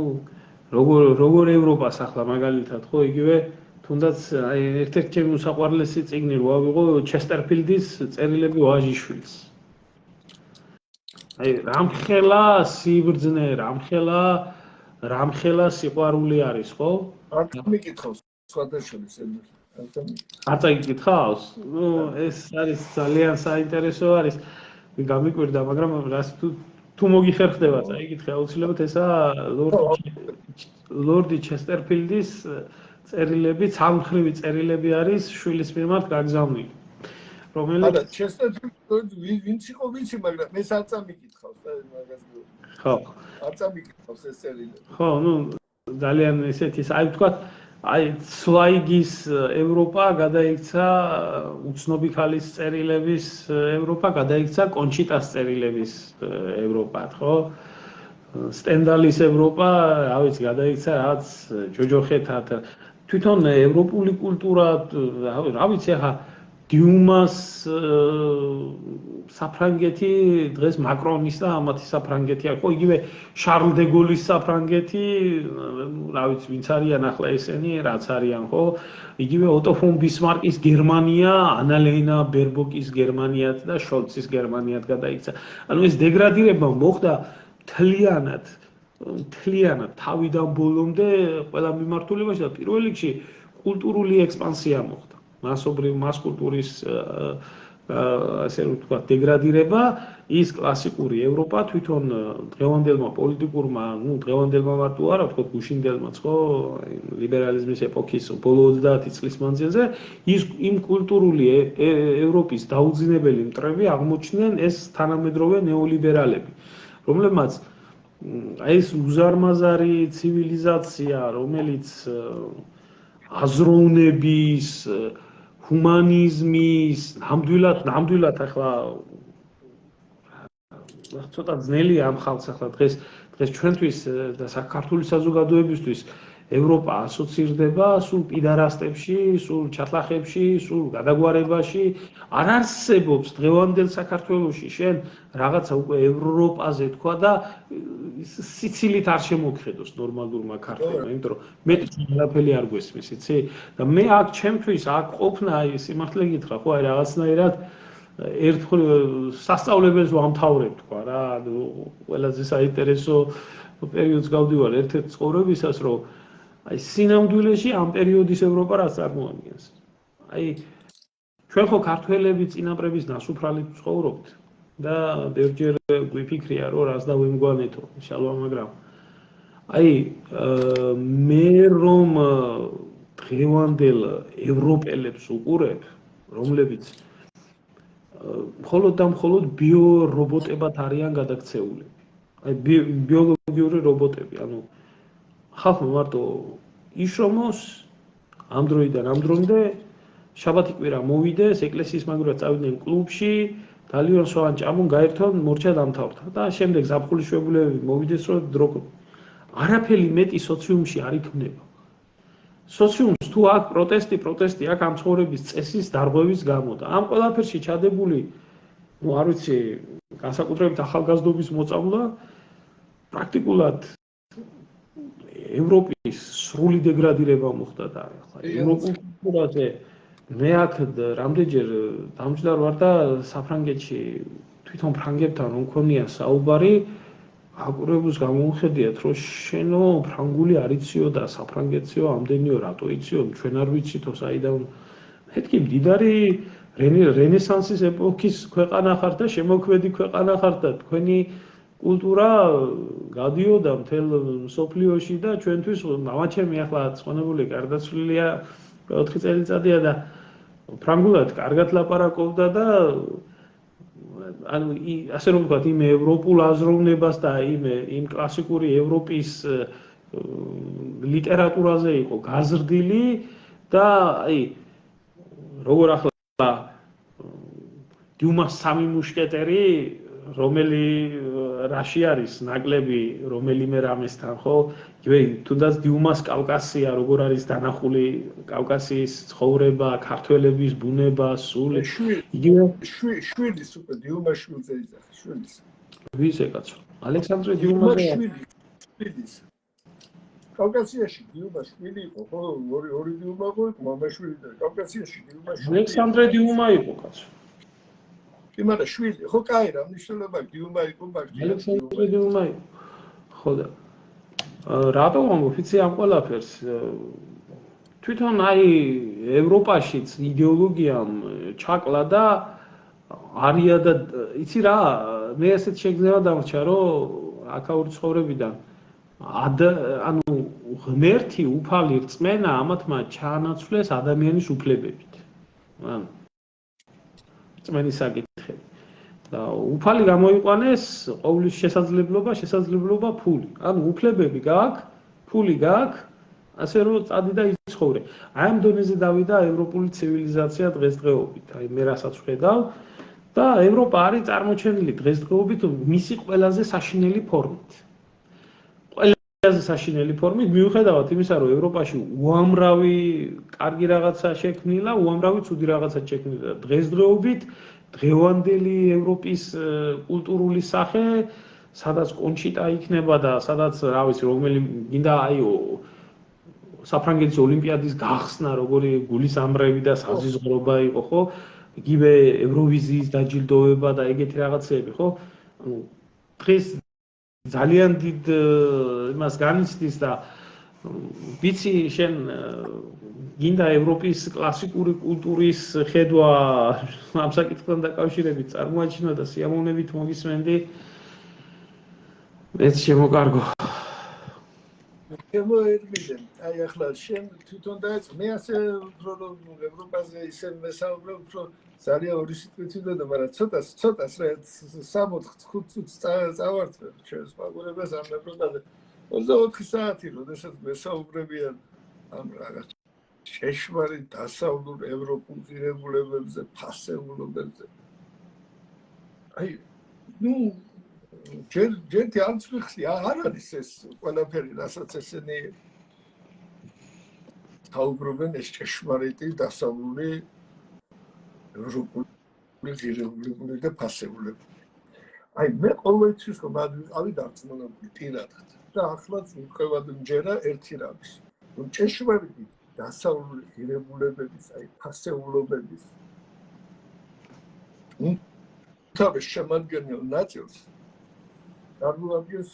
როგორ ევროპას ახლა მაგალითად, ხო, იგივე თუნდაც აი ერთ-ერთი ჩემი უსაყვარლესი წიგნი რო ავიღო ჩესტერფილდის წერილები ვაჟიშვილს. აი რამხელა სიბრძნე, რამხელა სიყვარული არის, ხო? არ მიკითხავს სხვადასხვის ემბლემი. არ წაიკითხავს? ნუ ეს არის ძალიან საინტერესო არის. გამიკვირდა, მაგრამ რას თუ მოგიხერხდება, წაიკითხე აუცილებლად ესაა ლორდი ჩესტერფილდის წერილები, ცალმხრივი წერილები არის შვილის მიმართ გაგზავნილი. რომელიც არა, ჩესტერფილდი ვინც იყო ვიცი, მაგრამ ეს არ წამიკითხავს და მაგას. ხო. აწამიკავს ეს წერილები. ხო, ну, ძალიან ესეთი, აი ვთქვათ, აი ცვაიგის ევროპა გადაიქცა უცნობი ქალის წერილების ევროპა გადაიქცა კონჩიტას წერილების ევროპად, ხო? სტენდალის ევროპა, რა ვიცი, გადაიქცა რაღაც ჯოჯოხეთად. თვითონ ევროპული კულტურა, რა ვიცი, ახლა დიუმას საფრანგეთი დღეს მაკრონის და ამათი საფრანგეთი არის. ხო, იგივე შარლ დე გოლის საფრანგეთი, რა ვიცი, ვინც არიან ახლა ესენი, რაც არიან, ხო? იგივე ოტო ფონ ბისმარკის გერმანია, ანალეინა ბერბოკის გერმანიად და შოლცის გერმანიად გადაიქცა. ანუ ეს დეგრადირება მოხდა მთლიანად თავიდან ბოლომდე ყველა მიმართულებაში და პირველ რიგში კულტურული ექსპანსია მოხდა. მას კულტურის ასე ვთქვათ დეგრადირება, ის კლასიკური ევროპა თვითონ დღევანდელმა პოლიტიკურმა, ну, დღევანდელმა მარტო არა, ვთქვათ გუშინდელმაც, ხო, ლიბერალიზმის ეპოქის ბოლო 30 წლის მანძილზე, ის იმ კულტურული ევროპის დაუძინებელი მტრები აღმოჩნდნენ ეს თანამედროვე ნეოლიბერალები, რომლებმაც აი ეს უზარმაზარი ცივილიზაცია, რომელიც აზროვნების, ჰუმანიზმის, ნამდვილად ახლა ცოტა ძნელია ამ ხალხს ახლა დღეს ჩვენთვის და საქართველოს საზოგადოებისთვის ევროპა ასოცირდება სულ პიდარასტებში, სულ ჩათლახებში, სულ გადაგვარებაში. არ არსებობს დღევანდელ საქართველოში შენ რაღაცა უკვე ევროპაზე თქვა და სიცილით არ შემოგხედოს ნორმალურმა ქართველმა, იმიტომ რომ მე ყველაფერი არ გვესმის, იცი? და მე აქ ჩემთვის აქ ყოფნა, აი სიმართლე გითხრა, ხო, აი რაღაცნაირად ერთხელ სასწავლებელს ვამთავრებ, თქვა რა, ყველაზე საინტერესო პერიოდს გავდივარ ერთ-ერთ ცხოვრებისას, რომ აი სინამდვილეში ამ პერიოდის ევროპა რაც წარმოადგენს. აი ჩვენ ხო ქართველები წინაპრების ნასუფრალით ცხოვრობთ და ბევრჯერ გვიფიქრია, რომ რას დავემგვანეთო, შალვა, მაგრამ აი მე რომ დღევანდელ ევროპელებს უყურებ, რომლებიც მხოლოდ და მხოლოდ ბიორობოტებად არიან გადაქცეული. აი ბიოლოგიური რობოტები, ანუ ხალხმა მარტო იშრომოს ამ დროიდან ამ დრომდე შაბათი კვირა მოვიდეს ეკლესიის მაგურად წავიდნენ კლუბში დალიონ სვან ჭამონ გაერთონ მორჩა დამთავრდა და შემდეგ ზაფხულის შვებულებები მოვიდეს რომ დრო არაფერი მეტი სოციუმში არ იქმნება. სოციუმს თუ აქ პროტესტი აქ ამ ცხოვრების წესის დარღვევის გამო და ამ ყველაფერში ჩადებული, ну არ ვიცი, განსაკუთრებით ახალგაზრდობის მოწამვლა პრაქტიკულად ევროპის სრული დეგრადირება მოხდა და ახლა ევროპულ კულტურაზე მე აქ რამდენჯერ დამჯდარ ვარ და საფრანგეთში თვითონ ფრანგებთან რომ მქონია საუბარი აკურებულს გამოვხედიათ რომ შენო ფრანგული არ იციო და საფრანგეთიო ამდენიო რატო იციო ჩვენ არ ვიცითო საიდან მეთქი მდიდარი რენესანსის ეპოქის ქვეყანა ხართ და შემოქმედი ქვეყანა ხართ და თქვენი კულტურა გადიოდა მთელ მსოფლიოში და ჩვენთვის მამაჩემი ახლა ცხონებული გარდაცვლილია 4 წელიწადია და ფრანგულად კარგად ლაპარაკობდა და ანუ ასე რომ ვთქვათ იმ ევროპულ აზროვნებას და იმ კლასიკური ევროპის ლიტერატურაზე იყო გაზრდილი და აი როგორ ახლა დიუმას სამი მუშკეტერი რომელი რაში არის ნაკლები რომელიმე რამესთან ხო იგივე თუნდაც დიუმას კავკასია როგორ არის დანახული კავკასიის ცხოვრება ქართველების ბუნება სული იგივე შვილის უკვე დიუმას შვილზე იძახა შვილის ვისე კაცო ალექსანდრე დიუმაზე შვილის კავკასიაში დიუმას შვილი იყო ხო ორი დიუმა იყო მამაშვილი და კავკასიაში დიუმას შვილი ალექსანდრე დიუმა იყო კაცო იმადა შვილი ხო კაი რა მნიშვნელობა დიუმა იყო ბაქი ალექსანდრე დიუმა იყო ხო და რატო ვამბობ იცი ამ ყველაფერს თვითონ აი ევროპაშიც იდეოლოგიამ ჩაკლა და არია და იცი რა მე ესეთ შეგრძნება დამრჩა რომ აქაური ცხოვრებიდან ანუ ღმერთი უფალი რწმენა ამათმა ჩაანაცვლეს ადამიანის უფლებებით ანუ რწმენის საკითხები და უფალი გამოიყვანეს ყოვლის შესაძლებლობა ფული. ანუ უფლებები გააქვს, ფული გააქვს, ასე რომ წადი და იცხოვრე. აი ამ დონეზე დავიდა ევროპული ცივილიზაცია დღესდღეობით. აი მე რასაც ვხედავ და ევროპა არის წარმოჩენილი დღესდღეობით მისი ყველაზე საშინელი ფორმით. ყველაზე საშინელი ფორმით მიუხედავად იმისა, რომ ევროპაში უამრავი კარგი რაღაცა შექმნილა, უამრავი ცუდი რაღაცა შექმნილა. დღესდღეობით დღევანდელი ევროპის კულტურული სახე, სადაც კონჩიტა იქნება და სადაც რა ვიცი, რომელი გინდა აიო საფრანგეთის ოლიმპიადის გახსნა, როგორი გულისამრევი და საზიზღრობა იყო, ხო? იგივე ევროვიზიის დაჯილდოვება და ეგეთი რაღაცეები, ხო? ანუ დღეს ძალიან დიდ იმას განიცდის და ვიცი შენ გინდა ევროპის კლასიკური კულტურის ხედვა ამ საკითხთან დაკავშირებით წარმოაჩინო და სიამოვნებით მოგისმენდი. მეც შემოკარგო. შემოერგიდე. აი ახლა შენ თვითონ დაიწყე. მე ასე უფრო ევროპაზე ისე მესაუბრებ, უფრო ძალიან ორი სიტყვით ვიდოდა, მაგრამ ცოტას რა 3-4 წუთს წავართვებ ჩვენს მაყურებელს ამ ევროპაზე. 24 საათი, როდესაც მესაუბრებიან ამ რაღაც შეშმარით დასავლურ ევროპულ ღირებულებებზე, ფასეულობებზე. აი, ჯერ არც ვიხსნი, არ არის ეს ყველაფერი, რასაც ესენი საუბრობენ, ეს ჭეშმარიტი დასავლური ევროპული ღირებულებული და ფასეულობები. აი, მე ყოველთვის რომ ავი დარწმუნებული პირადად და ახლაც ვუყევად მჯერა ერთი რამის, რომ ჭეშმარიტი დასავლური ღირებულებების, აი ფასეულობების თავის შემადგენელ ნაწილს წარმოადგენს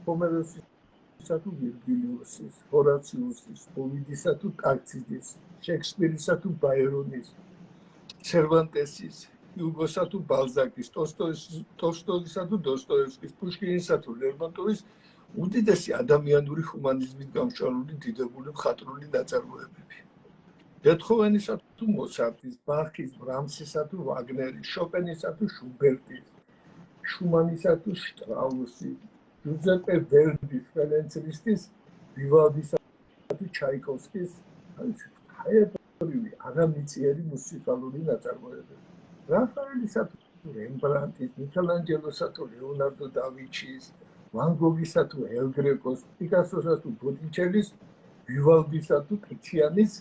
ჰომეროსისა თუ ვირგილიუსის, ჰორაციუსის, ოვიდისა თუ ტაქსიდის, შექსპირისა თუ ბაირონის, სერვანტესის, იუგოსა თუ ბალზაკის, ტოლსტოისა თუ დოსტოევსკის, პუშკინისა თუ ლერმონტოვის უდიდესი ადამიანური ჰუმანიზმით გამშვალული დიდებული მხატვრული ნაწარმოებები. ბეთჰოვენისა თუ მოცარტის, ბახის, ბრამსისა თუ ვაგნერის, შოპენისა თუ შუბერტის, შუმანისა თუ შტრაუსის, ჯუზეპე ვერდის, ফেরেন্স ლიsztის, ვივალდისა თუ ჩაიკოვსკის, არამიწიერი მუსიკალური ნაწარმოებები. რაფაელისა თუ რემბრანდტის, მიქელანჯელოსა თუ ლეონარდო და ვინჩის, ვან გოგისა თუ ელ გრეკოს, პიკასოსა თუ ბოტიჩელის, ვივალდისა თუ ტიციანის,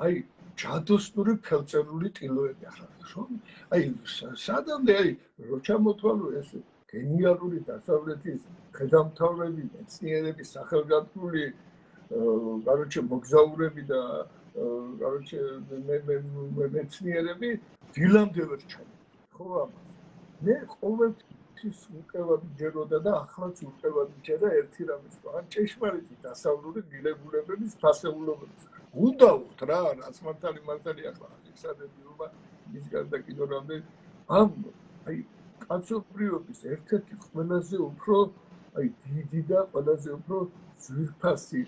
აი ჯადოსნური ფელწერული ტილოები ახლა რომ აი სადამდე აი რო ჩამოთვალო ეს გენიალური დასავლეთის ხედამთავრები, მეცნიერები, სახელგანთქმული короче მოგზაურები და короче მეცნიერები დილამდე ვერ ჩამოთვალე. ხო ამას მე ყოველთვის უყევად ჯეროდა და ახლაც უყევად ჯერა ერთი რამის, ან ჭეშმარიტი დასავლური ღირებულებების ფასეულობების უდავთ რა, რაც მართალი ახლა ალექსანდრე უბა ის გარდა კიდო რამდენი ამ აი კაცობრიობის ერთ-ერთი ყველაზე უფრო აი დიდი და ყველაზე უფრო ძვირფასი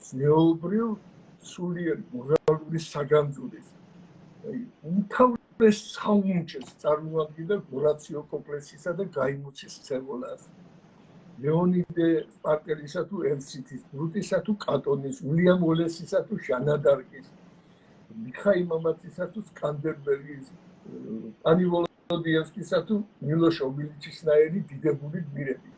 ზნეობრივ სულიერი მორალური საგანძურის აი უმთავრეს საუნჯეს წარმოადგენდა ჰორაციო კოპლესისა და გაიმუცის ცერვოლას ლეონიდე სპარტელისა თუ ელსითის, ბრუტისა თუ კატონის, უილიამ უოლესისა თუ ჟანა დარკის, მიხაილ მამაცისა თუ სკანდერბერგის, ანი ვოლოდიევსკისა თუ მილოშ ობილიჩისნაირი დიდებული გმირები.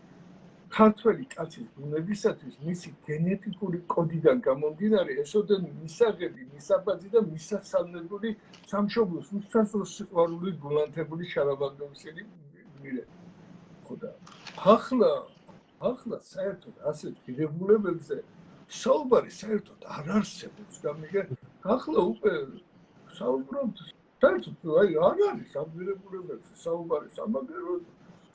ქართველი კაცის ბუნებისათვის მისი გენეტიკური კოდიდან გამომდინარე ესოდენ მისაღები, მისაბაძი და მისასალმებული სამშობლოს უსასრულო სიყვარულით გულანთებული შარაბანდოვსელი გმირები. ხოდა ახლა საერთოდ ასეთ ღირებულებებზე საუბარი საერთოდ არ არსებობს. გამიგე ახლა უკვე საუბრობთ საერთოდ აი არ არის ამ ღირებულებებზე საუბარი სამაგეროდ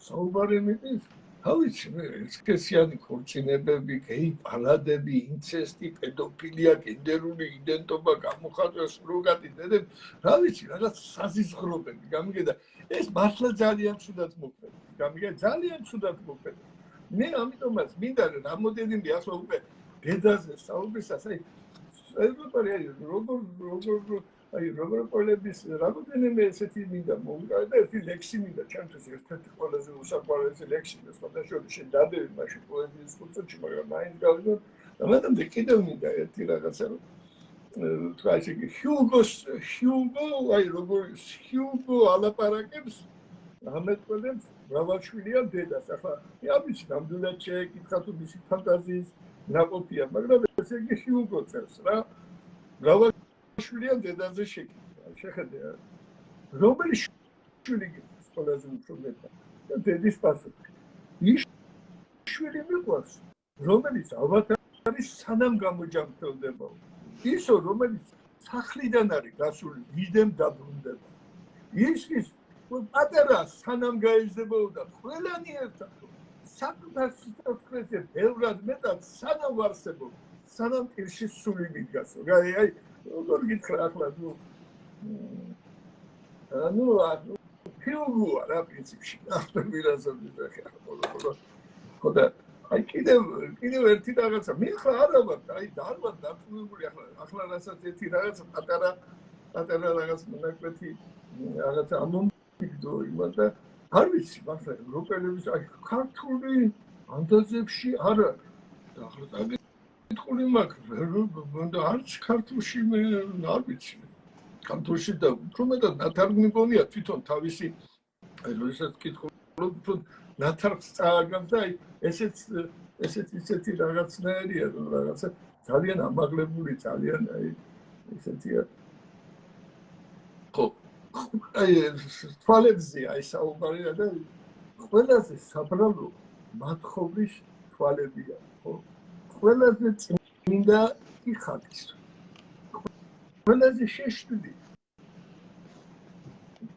საუბარი მეტის თავისი ესქესიანი ქორწინებები, გეი პარადები, ინცესტი, პედოფილია, გენდერული იდენტობა, გამოხატვა, სუროგატი, დედები, რა ვიცი, რაღაც საზიზღრობები, გამიგე და ეს მართლა ძალიან ცუდად მოხდება. გამიგე ძალიან ცუდად მოხდება. მე ამიტომაც მინდა რამოდენიმე ახლა უკვე დედაზე საუბრისას აი ევროპაში როგორ აი როგორ პოლების რამდენიმე ესეთი მინდა მოვიყავი და ერთი ლექსი მინდა ჩემთვის ერთ-ერთი ყველაზე უსაყვარლესი ლექსი და სხვადასხვა შენ დადები მაშინ პოეზიის კურსში მაგრამ მაინც გავიგო და მეთამდე კიდევ მინდა ერთი რაღაცა თქვა ისე ჰიუგო აი როგორ ჰიუგო ალაპარაკებს ამეთქოლებს მრავალშვილიან დედას ახლა მე ვიცი ნამდვილად შეეკითხა თუ მისი ფანტაზიის ნაყოფია მაგრამ ესე იგი ჰიუგო წერს რა მრავალშვილიან დედაზე შეხედე რომელი შვილი გიყავს ყველაზე უფრო მეტად და დედის პასუხი ის შვილი მიყვარს რომელიც ალბათ არის სანამ გამოჯანმრთელდება ისო რომელიც სახლიდან არის გასული ვიდემ დაბრუნდება ის პატარა სანამ გაიზრდებოდა ყველანი ერთად საკუთარ სიცოცხლეზე ბევრად მეტად სანამ ვარსებობდა სანამ პირში სული მიდგასო აი როგორ გითხრა ახლა ნუ ფილგუა რა პრინციპში ახლა ვირაზობდი ახლა ხოდა აი კიდევ ერთი რაღაცა მიხა არა ვარ აი არ ვარ დაწუნებული ახლა რასაც ერთი რაღაცა პატარა რაღაც მონაკვეთი რაღაცა ამომიგდო იმას და არ ვიცი მართლა ევროპელების აი ქართული ანდაზებში არა და ახლა წაკითხული მაქვს და არც ქართულში მე არ ვიცი ქართულში და უფრო მეტად ნათარგმნი მგონია თვითონ თავისი აი როდესაც კითხულობ უფრო ნათარგმნს წააგავს და აი ესეთი რაღაცნაირია რაღაცა ძალიან ამაღლებული ძალიან აი ესეთია ხო აი თვალებზე აი საუბარია და ყველაზე საბრალო მათხოვრის თვალებია ხო ყველაზე წმინდა იხატის ყველაზე შეშლილი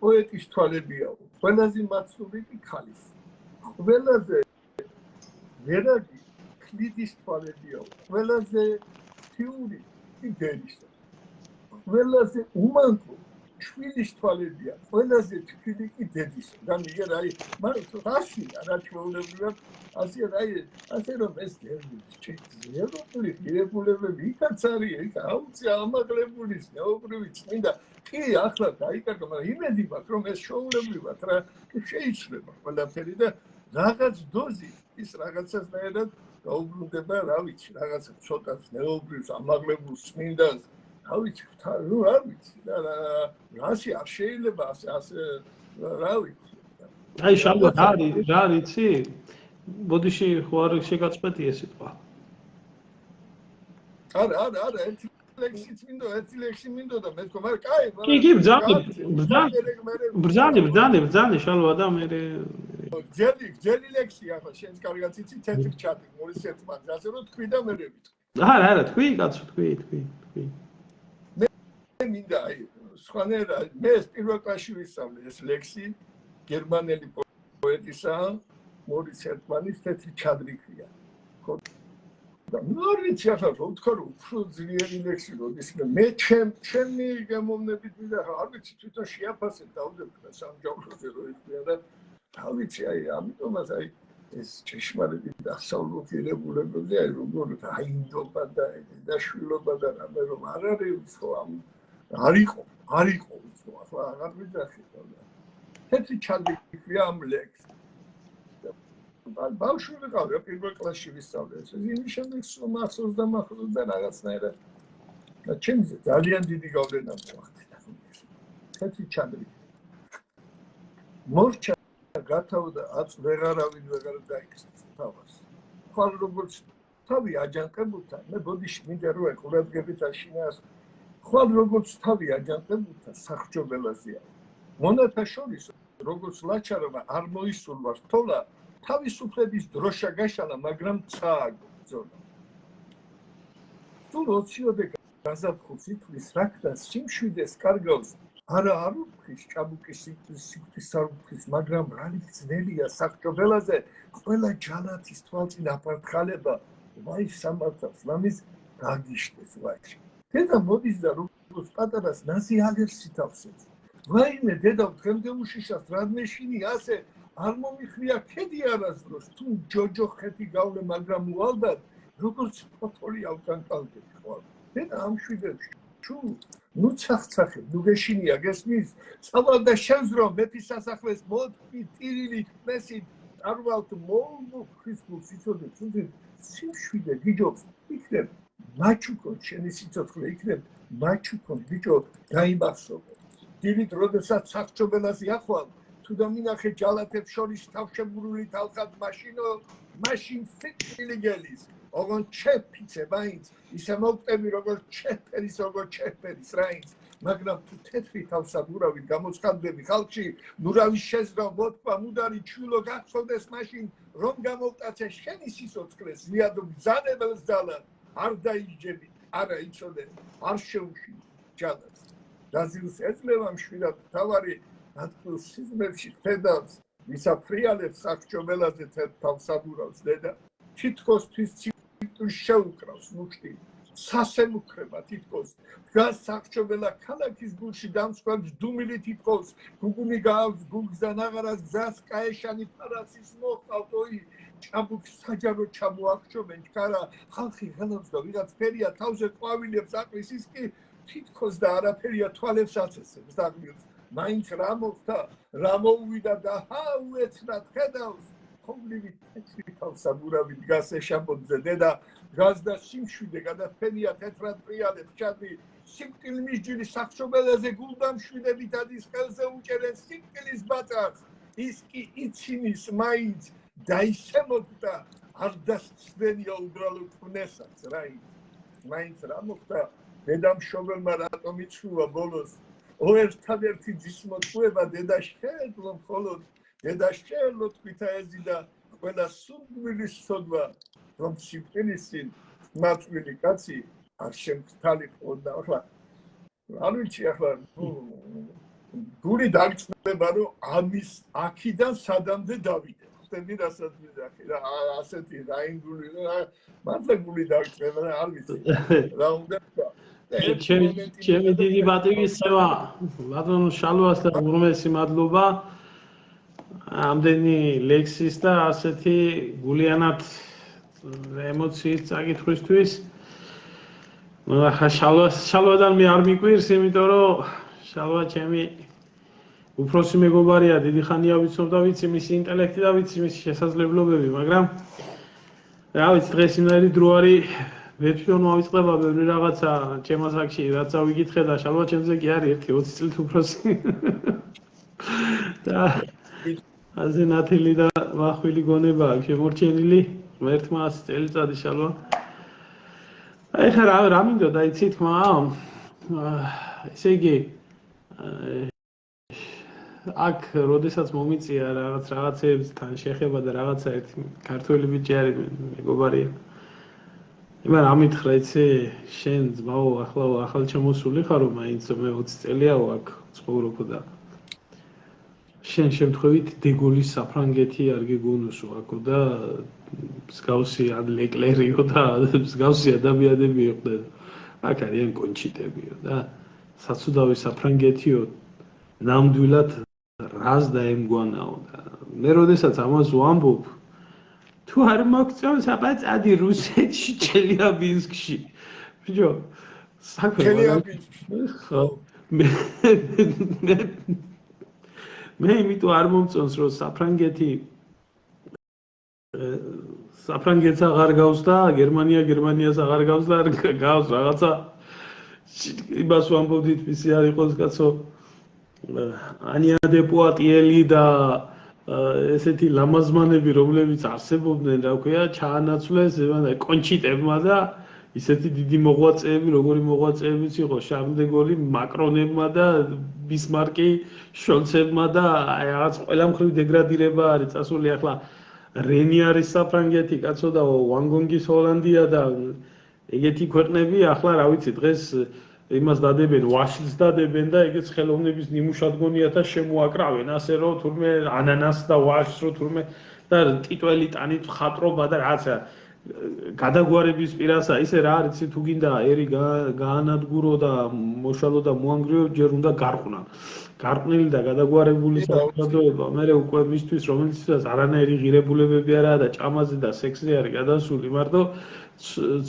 პოეტის თვალებია ყველაზე მაცული კი ქალის ყველაზე ვერაგი ქლიდის თვალებია ყველაზე თიური კი დედის ყველაზე უმანკო შვილის თვალებია ყველაზე თბილი კი დედის და მიგერ აი მაგრამ რასია რა ჩვეულებრივად ასე რომ ეს ევროპული ღირებულებები იქაც არის იქ აუცი ამაღლებული ზნეობრივი წმინდა კი ახლა დაიკარგა მაგრამ იმედი მაქვს რომ ეს შეულებრივად რა შეიძლება ყველაფერი და რაღაც დოზით ის რაღაცასნაირად გაუბრუნდება რა ვიცი რაღაცა ცოტა ზნეობრივს ამაღლებულს წმინდას რა ვიცი ნუ არ ვიცი და რაში არ შეიძლება ასე რა ვიცი აი შალვა რა ვიცი ბოდიში ხო არ შეგაწყვეტია სიტყვა არა ერთი ლექსიც მინდო ერთი ლექსი მინდო და მე თქო მაგრამ კაი კი ბრძანე შალვა და მე ძელი ლექსი ახლა შენს კარგად იცი თეთრი ჩატი მორის ერთმანეთს ასე რომ თქვი და მე ვიტყვი არა თქვი კაცო თქვი მე მინდა აი სხვანაირად მე პირველ კლასში ვისწავლე ეს ლექსი გერმანელი პოეტისა მორის ერთმანის თეთრი ჩადრიქია ხო და ნუ ვიცი ახლა რომ თქვა რომ უფრო ძლიერი ლექსი როდის მე ჩემი გამოვნებით მინდა არ ვიცი თვითონ შეაფასებ დავდებდა სამჯავროზე რო იტყვია და რა ვიცი აი ამიტომაც აი ეს ჭეშმარიტი დასავლური ღირებულებები აი როგორ დაინდობა და დაშვილობა და რამე რომ არ არის ხო არ იყო ხო ახლა აღარ ვიძახი თეთრი ჩადრიქია ამ ლექსს ბავშვი ვიყავი პირველ კლასში ვისწავლე ეს იმის შემდეგ მახსოვს და რაღაცნაირად და ჩემზე ძალიან დიდი გავლენა მოახდინა თეთრი ჩადრიქი მორჩა გათავდა აწ ვეღარავინ დაიქცეს თავს ხვალ როგორც თავი აჯანყებულთან მე ბოდიში მინდა რომ ყურადღებით აშინას ხვალ როგორც თავი აჯანყებულთან სახჯობელაზეა მონათა შორის როგორც ლაჩარობა არ მოისურვა რთოლა თავისუფლების დროშა გაშალა მაგრამ წააგრძელა თუ როციოდე გაზაფხულს ითვლის რაკდას სიმშვიდეს კარგავს არა არ უფხის ჭაბუკის სიკვდის სარუფხის მაგრამ რალი ძნელია სახჯობელაზე ყველა ჯალათის თვალწინ აფართხალება ვაი სამართავს ლამის გაგიშტეს ვაი დედა მოდის და როგორც პატარას ნაზი ალერსი თავსებს ვაიმე დედა დღემდე უშიშას რადმეშინი ასე არ მომიხრია ქედი არასდროს თუ ჯოჯო ხეთი გავლე მაგრამ უალბად როგორც ფოთოლი ავკანკალდები ხვალ დედა ამ შვიდებში ჩუ ნუ ცახცახებ, ნუ გეშინია გესმის, წავალ და შენს რომ მეფის სასახლეს მოთქვი ტირილით, მესით, არვალთ მოლმო ქრისტულ სიცოცხლე, თუნდაც სიმშვიდე გიჯობს, იქნებ მაჩუკონ შენი სიცოცხლე, იქნებ მაჩუკონ ბიჭო დაიმახსოვრე. დილით როდესაც სახრჩობელას იახვალ, თუ და მინახე ჯალათებს შორის თავშებურული თალხად მაშინ ფიქრილი გელის. ოღონ ჩეფიცე მაინც ისე მოვტები როგორც ჩეფერის როგორც ჩეფერის რაინც მაგრამ თუ თეთრი თავსაბურავით გამოცხადდები ხალხში ნურავის შეზრა მოთქვა მუდარი ჩვილო გახსოვდეს მაშინ რომ გამოვტაცე შენი სიცოცხლეს ზიადო ბრძანებელს ძალად არ დაიჯები არა იცოდე არ შეუში ჯალათს დაზილს ეძლევა მშვიდად თავარი ნატყილ სიზმებში ხედავს ვისა ფრიალებს სახრჩობელაზე თავსაბურავს დედა თითქოს თვის თუ შეუკრავს მუხტი სასემუქრება თითქოს დგას სახრჩობელა ქალაქის გულში დამსხვერპლს დუმილი თითქოს გუგუნი გაავს გულს და ნაღარას გზას კაეშანი ფარასის მოყავტოი ჭაბუკს საჯარო ჩამოახშობენ ჩქარა ხალხი ღელავს და ვიღაც ფერია თავზე ყვავილებს აყრის ის კი თითქოს და არაფერია თვალებს აცესებს დაგმირს მაინც რა მოხდა რა მოუვიდა და უეცრად ხედავს ხომლივით თეთრი თავსაბურავი დგას ეშამბოძე დედა დგას და სიმშვიდე გადაფენია თეთრად პრიალებს ჩადრი სიმკილ მისჯილი სახრჩობელაზე გულდამშვიდებით ადის ხელზე უჭერენ სიმკილის ბაწარს ის კი იცინის მაინც და ისე მოხდა არ დასცდენია უბრალო ქვნესაც რაიც მაინც რა მოხდა დედამ შობელმა რატომ იცვლა ბოლოს ერთადერთი ძის მოთხოვება დედა შეეძლო მხოლოდ დედა შეეძლო თვითა ეზიდა ყველა სუნდვილის სოდვა რომ სიკვდილისინ მაწვილი კაცი არ შემგთალი ყოდა ახლა არ ვიცი ახლა გული დაგწდება რომ ამის აქიდან სადამდე დავიდე ხტები რასაც ვიზახი რა ასეთი რაინდული მართლა გული დაგწდება და არ ვიცი რა უნდა თქვა ჩემი დიდი პატივისცემა ბატონო შალვას და ურმესი მადლობა ამდენი ლექსის და ასეთი გულიანად ემოციით წაკითხვისთვის ახლა შალვადან მე არ მიკვირს იმიტომ რომ შალვა ჩემი უფროსი მეგობარია დიდი ხანია ვიცნობ და ვიცი მისი ინტელექტი და ვიცი მისი შესაძლებლობები მაგრამ რა ვიცი დღეს იმდენი დრო არის მე თვითონ მოვიწყდება ბევრი რაღაცა ჩემ ასაკში რაც ავიკითხე და შალვა ჩემზე კი არის 1-20 წლით უფროსი და ასე ნათელი და ვახვილი გონება აქვს შემორჩენილი ღმერთმა 100 წელიწადი შალვა აი ხა რა მინდოდა იცი თქმა ესე იგი აქ როდესაც მომიწია რაღაცეებთან შეხება და რაღაცა ერთი ქართველი ბიჭი არის მეგობარია იმან ამითხრა იცი შენ ძმაო ახლა ახალ ჩამოსული ხარო მაინც მე 20 წელიაო აქ ცხოვრობ და შენ შემთხვევით დეგოლის საფრანგეთი არ გეგონოსო აქო და მსგავსი ან ლეკლერიო და მსგავსი ადამიანები იყვნენ აქ არიან კონჩიტებიო და საცუდავი საფრანგეთიო ნამდვილად რას დაემგვანაო და მე როდესაც ამას ვამბობ თუ არ მოგწონს აბაწადი რუსეთში ჩელიაბინსკში ბიჭო საქმე ხო მე იმიტომ არ მომწონს რომ საფრანგეთს აღარ გავს და გერმანიას აღარ გავს და არ გავს რაღაცა იმას ვამბობდით მისი არ იყოს კაცო ანია დე პუატიელი და ესეთი ლამაზმანები რომლებიც არსებობდნენ რა ქვია ჩაანაცვლეს კონჩიტებმა და ისეთი დიდი მოღვაწეები როგორი მოღვაწეებიც იყო შარლ დე გოლი მაკრონებმა და ბისმარკი შოლცებმა და რაღაც ყველა მხრივ დეგრადირება არის წასული ახლა რენი არის საფრანგეთი კაცო და ვანგონგის ჰოლანდია და ეგეთი ქვეყნები ახლა რა ვიცი დღეს იმას დადებენ ვაშლს დადებენ და ეგეც ხელოვნების ნიმუშად გონიათ და შემოაკრავენ ასე რომ თურმე ანანას და ვაშს რო თურმე და ტიტველი ტანით ხატრობა და რაღაცა გადაგვარების პირასა ისე რა არის თუ გინდა ერი გაანადგურო და მოშალო და მოანგრიო ჯერ უნდა გარყვნა გარყვნილი და გადაგვარებული საზოგადოება მე უკვე მისთვის რომელიცაც არანაირი ღირებულებები არაა და ჭამაზე და სექსზე არის გადასული მარტო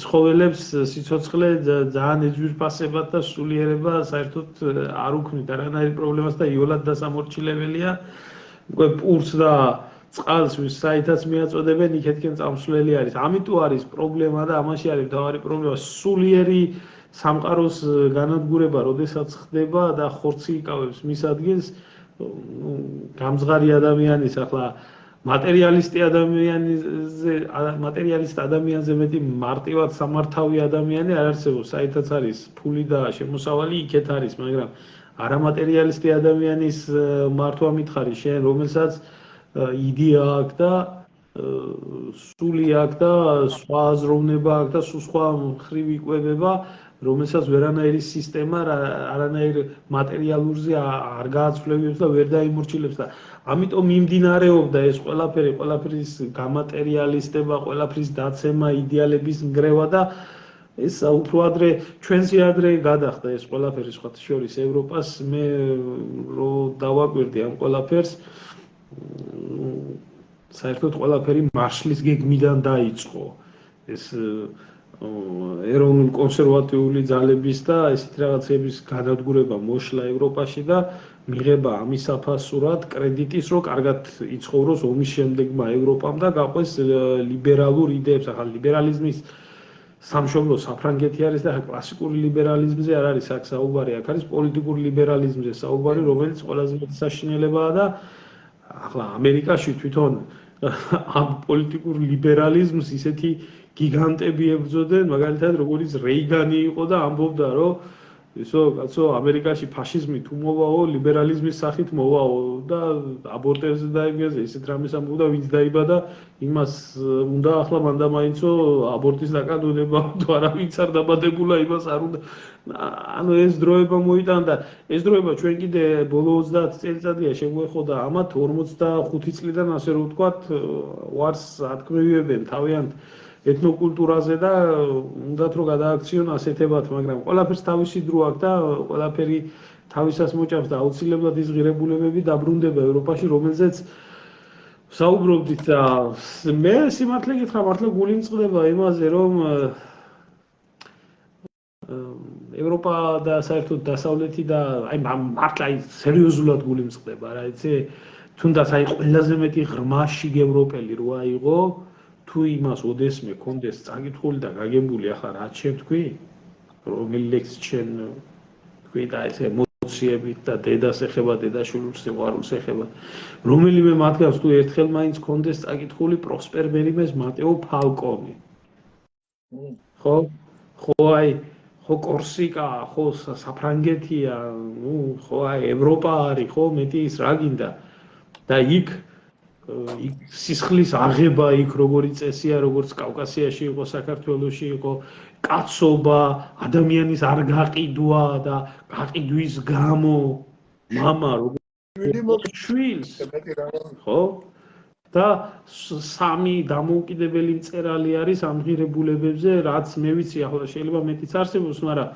ცხოველებს სიცოცხლე ძალიან ეძვირფასებად და სულიერება საერთოდ არ უქმნით არანაირი პრობლემას და იოლად დასამორჩილებელია უკვე პურს და წყალს საითაც მიაწოდებენ იქეთკენ წამსვლელი არის ამიტომ არის პრობლემა და ამაში არის მთავარი პრობლემა სულიერი სამყაროს განადგურება როდესაც ხდება და ხორცი იკავებს მის ადგილს გამძღარი ადამიანის ახლა მატერიალისტი ადამიანზე მეტი მარტივად სამართავი ადამიანი არ არსებობს საითაც არის ფული და შემოსავალი იქეთ არის მაგრამ არამატერიალისტი ადამიანის მართვა მითხარი შენ რომელსაც იდეა აქვს და სული აქვს და სხვა აზროვნება აქვს და სხვა მხრივ იკვებება რომელსაც ვერანაირი სისტემა არანაირ მატერიალურზე არ გააცვლევებს და ვერ დაიმორჩილებს და ამიტომ მიმდინარეობდა ეს ყველაფრის გამატერიალისტება, ყველაფრის დაცემა, იდეალების ნგრევა და ეს უფრო ადრე ჩვენზე ადრე გადახდა ეს ყველაფერი სხვა შორის ევროპას მე რო დავაკვირდი ამ ყველაფერს საერთოდ ყველაფერი მარშლის გეგმიდან დაიწყო ეს ეროვნულ კონსერვატიული ძალების და ესეთი რაღაცების განადგურება მოშლა ევროპაში და მიღება ამის საფასურად კრედიტის რო კარგად იცხოვროს ომის შემდეგმა ევროპამ და გაყვეს ლიბერალურ იდეებს ახლა ლიბერალიზმის სამშობლო საფრანგეთი არის და კლასიკური ლიბერალიზმზე არ არის აქ საუბარი აქ არის პოლიტიკურ ლიბერალიზმზე საუბარი რომელიც ყველაზე მეტი საშინელებაა და ახლა ამერიკაში თვითონ ამ პოლიტიკურ ლიბერალიზმს ისეთი გიგანტები ებრძოდნენ მაგალითად როგორც რეიგანი იყო და ამბობდა რომ ისო კაცო ამერიკაში ფაშიზმი თუ მოვაო ლიბერალიზმის სახით მოვაო და აბორტებზე დაიგეზე ისეთ რამეს ამბობდა ვინც დაიბადა იმას უნდა ახლა მანდა მაინცო აბორტის დაკანონება თუ არა ვინც არ დაბადებულა იმას არ უნდა ანუ ეს დროება მოიტანდა ეს დროება ჩვენ კიდე ბოლო 30 წელიწადია შეგვეხოდა ამათ 45 წლიდან ასე რომ ვთქვათ ვარს ათქმევიებენ თავიანთ ეთნოკულტურაზე და უნდათ რომ გადააქციონ ასეთებად, მაგრამ ყველაფერს თავისი დრო აქვს და ყველაფერი თავისას მოჭამს და აუცილებლად ის ღირებულებები დაბრუნდება ევროპაში, რომელზეც საუბრობდით და მე სიმართლე გითხრა, მართლა გული მწყდება იმაზე, რომ ევროპა და საერთოდ დასავლეთი და აი მართლა სერიოზულად გული მწყდება რა, იცი? თუნდაც აი ყველაზე მეტი ღრმა შიგ ევროპელი რო აიღო თუ იმას ოდესმე კონდეს წაკითხული და გაგებული ახლა რა შენ თქვი რომელი ლექს შენ თქვი და ესე ემოციებით და დედას ეხება დედაშვილს სიყვარულს ეხება რომელიმე მათგანს თუ ერთხელ მაინც კონდეს წაკითხული პროსპერ მერიმეს მატეო ფალკონი ხო აი ხო კორსიკა ხო საფრანგეთია ნუ ხო აი ევროპა არის ხო მეტი ის რა გინდა და იქ სისხლის აღება იქ როგორი წესია როგორც კავკასიაში იყო საქართველოში იყო კაცობა ადამიანის არ გაყიდვა და გაყიდვის გამო მამა როგორც შვილს ხო და სამი დამოუკიდებელი მწერალი არის ამ ღირებულებებზე რაც მე ვიცი ახლა შეიძლება მეტიც არსებობს მაგრამ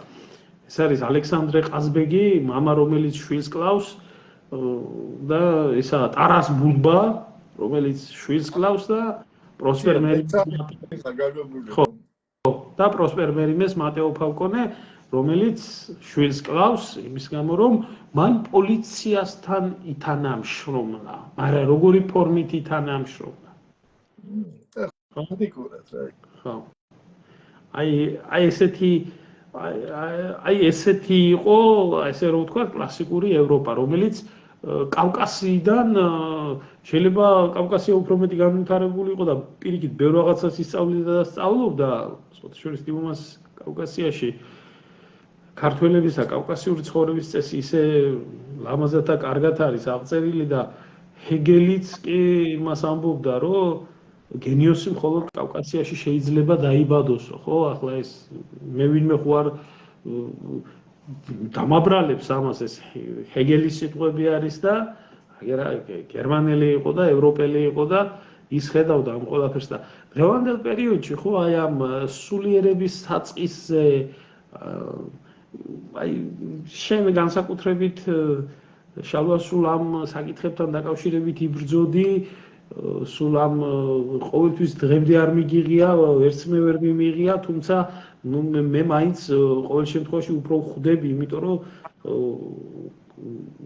ეს არის ალექსანდრე ყაზბეგი მამა რომელიც შვილს კლავს და ისა ტარას ბულბა რომელიც შვილს კლავს და პროსპერ მერიმეს მატეო ფალკონე რომელიც შვილს კლავს იმის გამო რომ მან პოლიციასთან ითანამშრომლა მაგრამ როგორი ფორმით ითანამშრომლა ხო აი ესეთი იყო ესე რომ ვთქვა კლასიკური ევროპა რომელიც კავკასიიდან შეიძლება კავკასია უფრო მეტი განვითარებული იყო და პირიქით ბევრ რაღაცას ისწავლიდა და სწავლობდა სხვათა შორის დიმომას კავკასიაში ქართველებისა კავკასიური ცხოვრების წესი ისე ლამაზად და კარგად არის აღწერილი და ჰეგელიც კი იმას ამბობდა რომ გენიოსი მხოლოდ კავკასიაში შეიძლება დაიბადოსო ხო ახლა ეს მე ვინმე ხوار დამაბრალებს ამას ეს ჰეგელის სიტყვები არის და გერმანელი იყო და ევროპელი იყო და ის ხედავდა ამ ყველაფერს და დღევანდელ პერიოდში ხო აი ამ სულიერების საწყისზე აი შენ განსაკუთრებით შალვა სულ ამ საკითხებთან დაკავშირებით იბრძოდი სულ ამ ყოველთვის დღემდე არ მიგიღია ვერც მე ვერ მიმიღია თუმცა ნუ მე მაინც ყოველ შემთხვევაში უფრო ხვდები იმიტომ რომ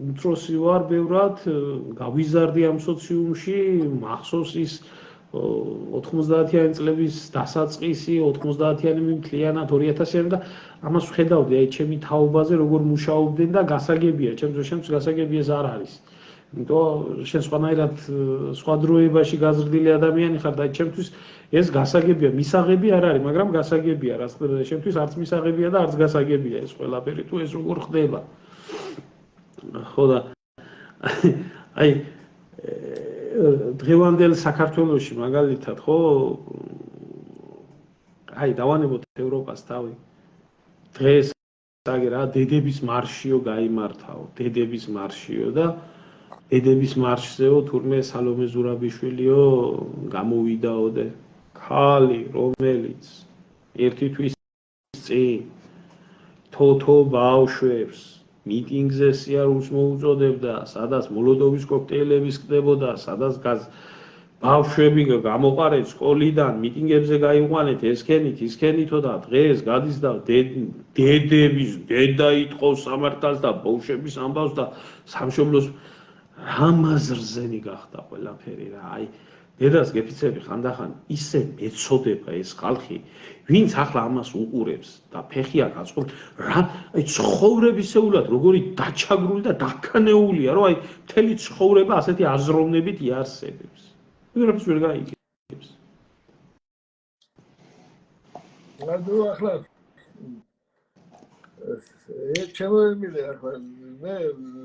უმცროსი ვარ ბევრად გავიზარდი ამ სოციუმში მახსოვს ის 90-იანი წლების დასაწყისი 90-იანი მთლიანად 2000-იანი და ამას ვხედავდი აი ჩემი თაობაზე როგორ მუშაობდნენ და გასაგებია ჩემთვის გასაგები ეს არ არის იმიტომ შენ სხვანაირად სხვა დროებაში გაზრდილი ადამიანი ხარ და ჩემთვის ეს გასაგებია მისაღები არ არის მაგრამ გასაგებია რაც ხდება ჩემთვის არც მისაღებია და არც გასაგებია ეს ყველაფერი თუ ეს როგორ ხდება ხო და აი დღევანდელ საქართველოში მაგალითად ხო აი დავანებოთ ევროპას თავი დღეს აგერ რა დედების მარშიო გაიმართაო დედების მარშიო და დედების მარშზეო თურმე სალომე ზურაბიშვილიო გამოვიდაო და ხალი რომელიც ერთი თვის წინ თოთო ბავშვებს მიტინგზე სიარულს მოუწოდებდა, სადაც მოლოტოვის კოქტეილების ხდებოდა, სადაც ბავშვები გამოყარეთ სკოლიდან, მიტინგებზე გაიყვანეთ, ესქენით, ისქენითო და დღეს გადის და დედების დედა იტყავს სამართალს და ბავშვების ამბავს და სამშობლოს რამაზრზენი გახდა ყველაფერი რა. აი დედას გეფიცები ხანდახან ისე მეწოდება ეს ხალხი ვინც ახლა ამას უყურებს და ფეხი აქვს აწყობ რა აი ცხოვრებისეულად როგორი დაჩაგრული და დაქანეულია რომ აი მთელი ცხოვრება ასეთი აზროვნებით იარსებებს ვიღაც ვერ გაიგებს რადო ახლა ჩემოემილე ახლა მე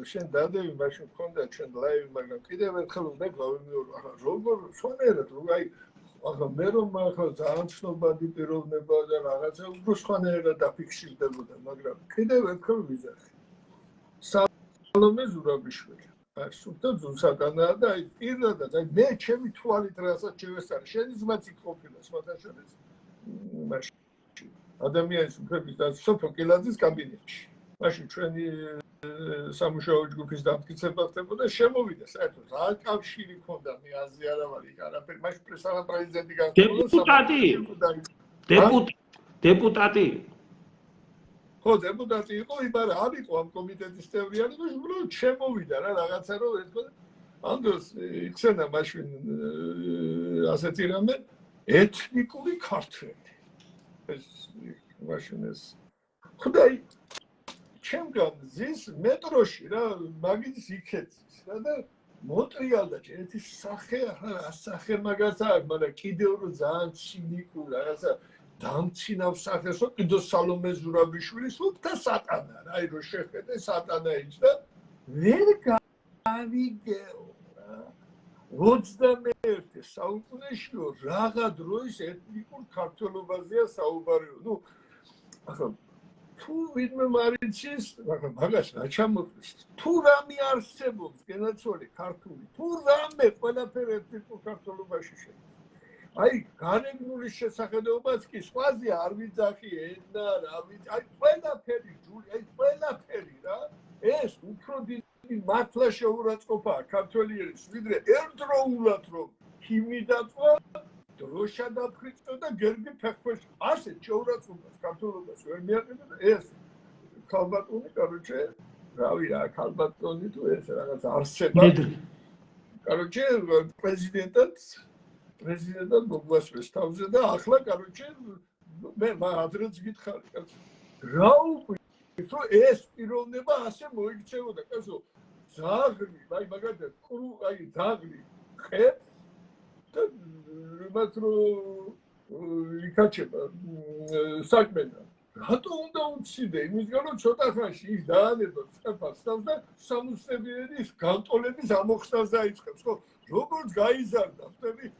შენ დადები მაშინ მქონდა ჩვენ ლაივი მაგრამ კიდევ ერთხელ უნდა გავიმეორო ახლა როგორ სხვანაირად აი ახლა მე რომ ახლა ძალიან ცნობადი პიროვნება და რაღაცა უფრო სხვანაირად დაფიქსირდებოდა მაგრამ კიდევ ერთხელ ვიზახი სალომე ზურაბიშვილი აი სულთა ზუსაკანაა და აი პირადად აი მე ჩემი თვალით რასაც შევესწარი შენი ძმაც იქ ყოფილა სხვათა შორის მაშინ ადამიანის უფლების და სოფო კილაძის კაბინეტში მაშინ ჩვენი სამუშაო ჯგუფის დამტკიცება ხდებოდა შემოვიდა საერთოდ რა კავშირი ქონდა მე აზრი არ ავარი არაფერი მაშინ პრეზიდენტი დეპუტატი ხო დეპუტატი იყო იბარა არ იყო ამ კომიტეტის წევრი არის და უბრალოდ შემოვიდა რა რაღაცა რომ ეთქვა ამ დროს იქცენა მაშინ ასეთი რამე ეთნიკური ქართველი ეს მაშინ ეს ხდაი ჩემგან ზის მეტროში რა მაგის იქეცის რა და მონტრეალდა ერთი სახე სახე მაგაცა მაგრამ კიდევ რო ძალიან ცინიკურ რაღაცა დამცინავ სახეს რო კიდო სალომე ზურაბიშვილის უთა სატანა რა აი რო შეხედე სატანა ის და ვერ გავიგეო რა 21 საუკუნეში რაღა დროის ეთნიკურ ქართველობაზეა საუბარი ნუ ახლა თუ ვინმე მარიცის, მაგრამ მაგას რა ჩამოთვლის? თუ რამე არსებობს გენაცვალი ქართული, თუ რამე ყველაფერი ეთნიკურ ქართულობაში შედის. აი, გარეგნულის შესახედაობაც კი სხვაზე არ ვიძახი ენა, რა ვიცი, აი ყველაფერი ჯული, აი ყველაფერი რა. ეს უფრო დიდი მართლა შეურაცხყოფაა ქართველიერის, ვიდრე ერთდროულად რომ ჰიმნი დაწვა დროშა დაფრიწყდა და გერბი ფეხქვეშ ასეთ შეურაცხყოფას ქართულობას ვერ მიაყენებდა ეს ქალბატონი короче რავი რა ქალბატონი თუ ეს რაღაც არსება короче პრეზიდენტად მოგვასვეს თავზე და ახლა короче მე ადრეც გითხარი რა უკვე თუ ეს პიროვნება ასე მოიქცეოდა კაცო ზაღლი აი მაგათაც კრუ აი ზაღლი ხეთ და მათრო იქაჩება საქმენა რატო უნდა უციდე იმის გამო ცოტა ხანში ის დაანებებს წეფას და სამუსტებიერის განტოლების ამოხსნას დაიწყებს ხო როგორც გაიზარდა ხტები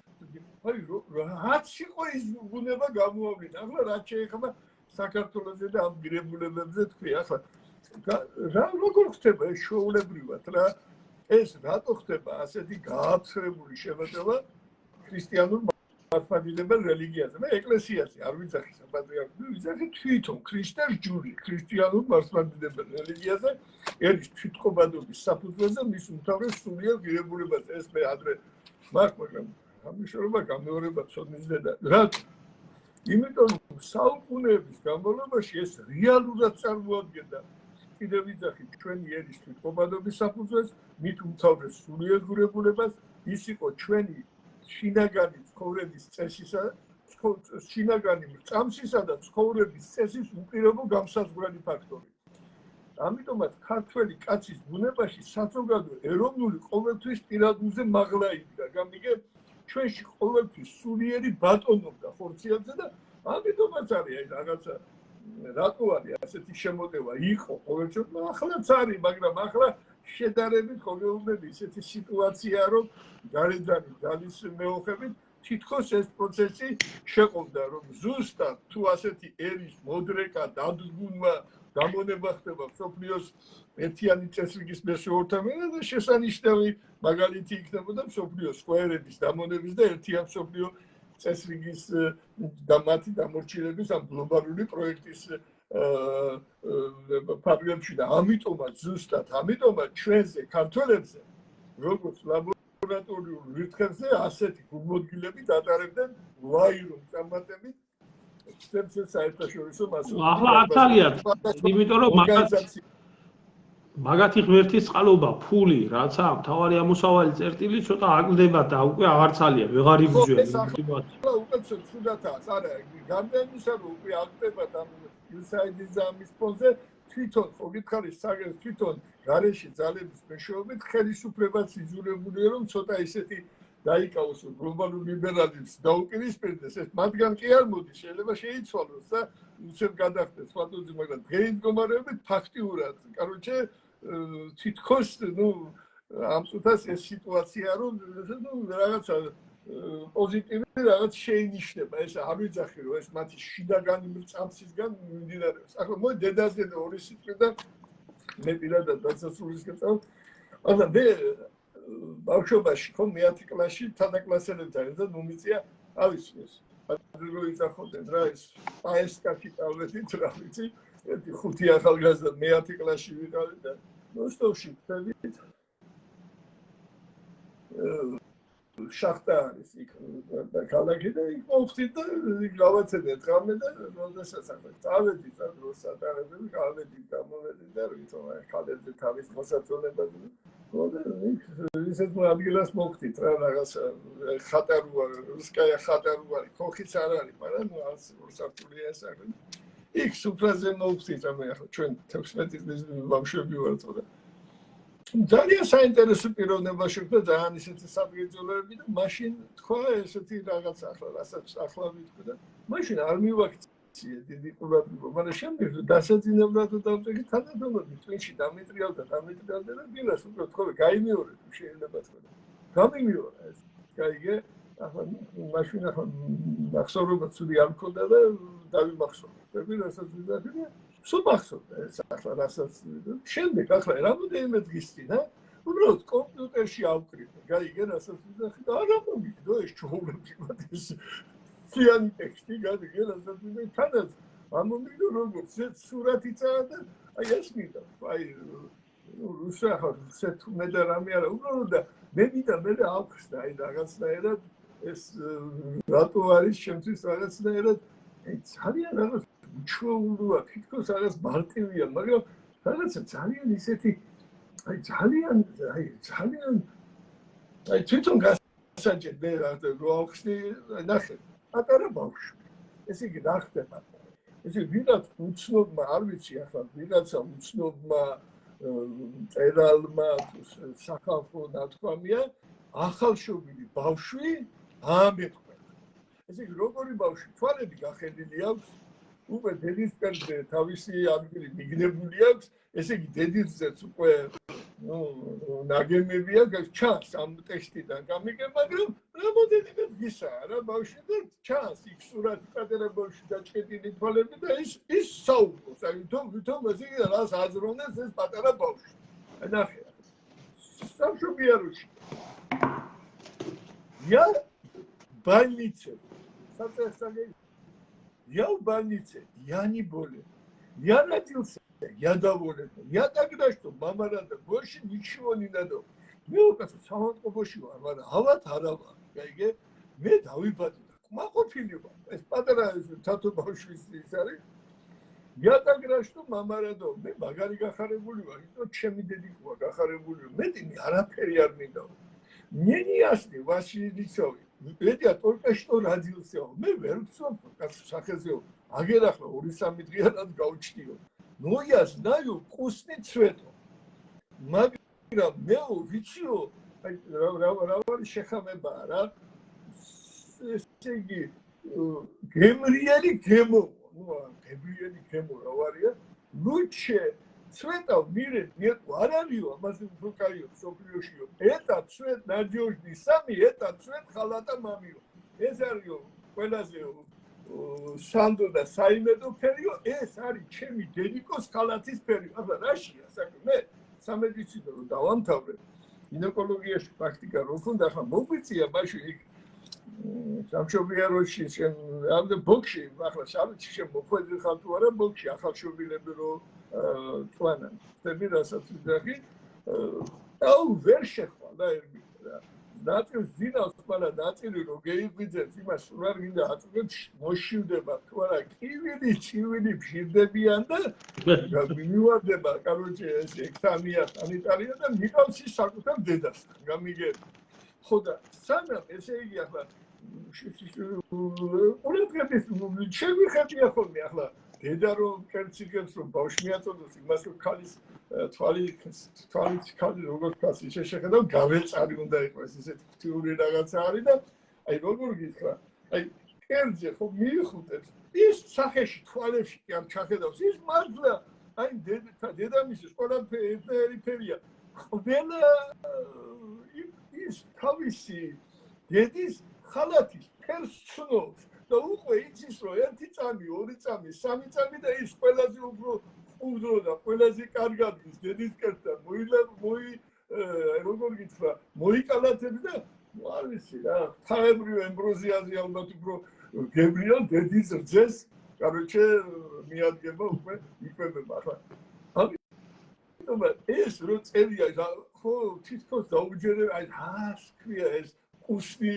აი რაც იყო ის ბუნება გამოავლინა ახლა რაც შეეხება საქართველოსზე და ამ ღირებულებებზე თქვი ახლა რა როგორ ხდება ეს შოულებრივად რა ეს რატო ხდება ასეთი გააფრთხილებული შეფასება ქრისტიანულ მართლმადიდებელ რელიგიაზე. მე ეკლესიაზე არ ვიძახი საპატრიარქო, ვიძახი თვითონ ქრისტეს ჯური, ქრისტიანულ მართლმადიდებელ რელიგიაზე, ერის თვითყოფადობის საფუძველზე მის უმთავრეს სულიერ ღირებულებაზე. ეს მე ადრე მაგ, მაგრამ ამიშორება გამეორება ცოდნის დედა. რა? იმიტომ საუკუნეების განმავლობაში ეს რეალურად წარმოადგენდა კიდევ ვიძახით ჩვენი ერის თვითყოფადობის საფუძველს, მით უმთავრეს სულიერ ღირებულებას, ის იყო ჩვენი შინაგანი ცხოვრების წესისა, შინაგანი წამსისა და ცხოვრების წესის უპირობო გამსაზღვრელი ფაქტორი. ამიტომაც ქართველი კაცის ბუნებაში საზოგადო ეროვნული ყოველთვის პირადულზე მაღლა იდგა. გამიგე ჩვენში ყოველთვის სულიერი ბატონობდა ხორციელზე და ამიტომაც არის აი რაღაცა რატო არის ასეთი შემოტევა იყო ყოველთვის,ახლაც არის, მაგრამ ახლა შედარებით ხოგეუბნები ისეთი სიტუაცია, რომ გარედანი ძალის მეოხებით თითქოს ეს პროცესი შეყოვდა, რომ ზუსტად თუ ასეთი ერის მოდრეკა დადგუნმა გამონება ხდება მსოფლიოს ერთიანი წესრიგის მესვეურთმევად და შესანიშნავი მაგალითი იქნებოდა მსოფლიოს სხვა ერების დამონების და ერთიან მსოფლიო წესრიგის და მათი დამორჩილების ამ გლობალური პროექტის ფარგლებში და ამიტომაც ზუსტად ამიტომაც ჩვენზე ქართველებზე როგორც ლაბორატორიულ ვირთხებზე ასეთი გულმოდგილები დატარებდნენ ვაირუმ წარმატებით ექსპერტებს საერთაშორისო მასშტაბში. ახლა აცალიათ, იმიტომ რომ მაგათი ღმერთის წყალობა, ფული, რაცა მთავარი ამოსავალი წერტილი ცოტა აკლდება და უკვე აღარ ცალია, ვეღარ იბრძვიან მოტივაცია. უკვე ცუდათაა, არა, გარდა იმისა, რომ უკვე აკლდება ამ USAID-ის ამის ფონზე თვითონ ხო გითხარის საგეს თვითონ გარეშე ძალების მეშვეობით ხელისუფლებაც იძულებულია რომ ცოტა ისეთი დაიკავოს გლობალურ ლიბერალიზმს დაუპირისპირდეს ეს მათგან კი არ მოდის შეიძლება შეიცვალოს და უცებ გადახდეს ფაქტობრივად მაგრამ დღეის მდგომარეობით ფაქტიურად კაროჩე თითქოს ამ წუთას ეს სიტუაცია რომ რაღაცა პოზიტივი რაღაც შეინიშნება ეს არ ვიძახი რომ ეს მათი შინაგანი წამსისგან მიმდინარეობს ახლა მოდი დედაზე და ორი სიტყვიდან მე პირადად დასასრულისკენ წავ მაგრამ მე ბავშვობაში ხო მე-10 კლასში თანაკლასელებთან ერთად მომიწია არის ეს ადრე იძახოდნენ რა ეს პაესკაში წავედით რა ვიცი ერთი 5 ახალგაზრდა მე-10 კლასში ვიყავით და მოსტოვში ვთქვით შახტა არის იქ ქალაქი და იქ მოვხდით და გავაცედეთ ღამე და როდესაც ახლა წავედით და დროს ატარებები გავედით და მოვედით და რითომ აი ხალებზე თავის მოსაწონებად ისეთ ადგილას მოვხდით რა რაღაცა ხატარუა რუსკაია ხატარუა ქოხიც არ არის მაგრამ არც ორსართულია ეს არის იქ სუფრაზე მოვხდით ამე ახლა ჩვენ 16 წლის ბავშვები ვართ და ძალიან საინტერესო პიროვნება შეხვდა ძალიან ისეთი საბგერძოლებები და მაშინ თქვა ესეთი რაღაც ახლა რასაც ახლა ვიტყვი და მაშინ არ მივაქციე დიდი ყურადღება მაგრამ შემდეგ დასაძინებლად დავწერი თანადამები ტვინში დამეტრიალდა და დილას უკვე თქვა გაიმეორე თუ შეიძლება თქვა გამიმეორა ეს გაიგე ახლა მაშინ ახლა მახსოვრობა ცუდი არ მქონდა და დავიმახსოვრე რასაც ვიზახი და სუბახსოვდა ეს ახლა რასაც შემდეგ ახლა რამოდენიმე დღის წინ უბრალოდ კომპიუტერში ავკრიბე გაიგე რასაც ვიზახი და არა მომიგდო ეს ჩოულები მაგის ფიანი ტექსტი გაიგე რასაც ვიზახი თანაც ამომიგდო როგორც ეს სურათი წავა და აი ეს მინდა აი რუსახა სეთმე და რამე არა უბრალოდ და მე მინდა მე ავხსნა აი რაღაცნაირად ეს რატო არის შემთთვის რაღაცნაირად აი ძალიან რაღაც უჩვეულოა თითქოს რაღაც მარტივია მაგრამ რაღაცა ძალიან ისეთი აი ძალიან თვითონ გასაჯეთ მე რო ავხსნი ნახე პატარა ბავშვი ესე იგი რა ხდება ესე ვიღაც უცნობმა არ ვიცი ახლა ვიღაცა უცნობმა წერალმა სახალხო ნათქვამია ახალშობილი ბავშვი ამეთქვა ესე იგი როგორი ბავშვი თვალები გახედილი აქვს უკვე დედისკენ თავისი ადგილი მიგნებული აქვს, ესე იგი დედისზეც უკვე ნაგემებია, ჩანს ამ ტექსტიდან გამიგე, მაგრამ რამოდენიმე დღისაა რა ბავშვი და ჩანს იქ სურათი პატარა ბავშვი დაჭედილი თვალები და ის საუბრობს, აი თვითონ ესე იგი რას აზროვნებს ეს პატარა ბავშვი. ნახე. სამშობიაროში. больнице. Соответственно, я в больнице, я не болен. Я родился, я доволен. Я тогда что, мама рада, больше ничего не надо. Мне кажется, самое побольше, ават харава. მე დავიბადე და კმაყოფილი ვარ. ეს პატარა თათო ბავშვის ის არის. იატაგრა что мама радо, მე მაგარი გახარებული ვარ, იმიტომ ჩემი დედიკოა გახარებული. მეტი არაფერი არ მინდა. Мне не ясно, Василий это только что родился. Мы вернемся, как сахезео. Агерахла, урисами дрианат гаучтио. Но я знаю вкусный цвет. Магра, мео, вичио, равар шехамеба, ра, сеги, гемриели гемо, гемриели гемо, равария, лучше цвета в мире нет, варарио, амазин фрукарио, софриошио. Это цвет надежный, сами это цвет халата мамио. Эзарио, quelazio, Sandro da საიმედო ფერიო, ეს არის ჩემი დედიკოს ხალათის ფერიო. აბა რაშია საქმე? მე სამედიცინო რომ დავამთავრე, გინეკოლოგიაში პრაქტიკა რო ქონდა, ახლა მოგვიწია ბაში იქ სამშობიაროში, შენ ამდე ბოქში, ახლა შავი შენ მოხვედრ ხარ თუ არა ბოქში, ახალშობილები რო წვანან. თები რასაც ვიძახი, აუ ვერ შეხვალ და ერგი. ნაწილს ძინავს, მაგრამ ნაწილი რო გეიგვიძებს, იმას სულ არ გინდა აწვდებს, მოშივდება, თუ არა კივილი, ჩივილი ფშირდებიან და მივარდება, კაროჩე ეს ექთამია, სანიტარია და მიყავს ის საკუთარ დედას. გამიგები. ხო და სანამ ესე იგი ახლა ყურადღების შევიხებია ხოლმე ახლა დედა რომ კერციგებს რომ ბავშვი მიაწოდოს იმას რომ ქალის თვალი როგორც ქალს ისე შეხედავ გავეწარი უნდა იყოს ესეთი ფთიური რაღაცა არის და აი როგორ გითხრა აი კერძე ხო მიიხუტებს ის სახეში თვალებში კი არ ჩახედავს ის მართლა აი დედამისის ყველაფერი ფერია ყველა ის თავისი დედის ხალათის ფერს ცნობს და უკვე იცის რომ ერთი წამი, ორი წამი, სამი წამი და ის ყველაზე უფრო უძრო და ყველაზე კარგად ის დედის კერთა როგორ გითხრა მოიკალათებს და არ ვიცი რა თავებრივ ემბროზიაზე ალბათ უფრო გებრიელ დედის რძეს კაროჩე მიადგება უკვე იკვებება ახლა ამიტომ ეს რო წერია ხო თითქოს დაუჯერე აი რას ქვია ეს უსტი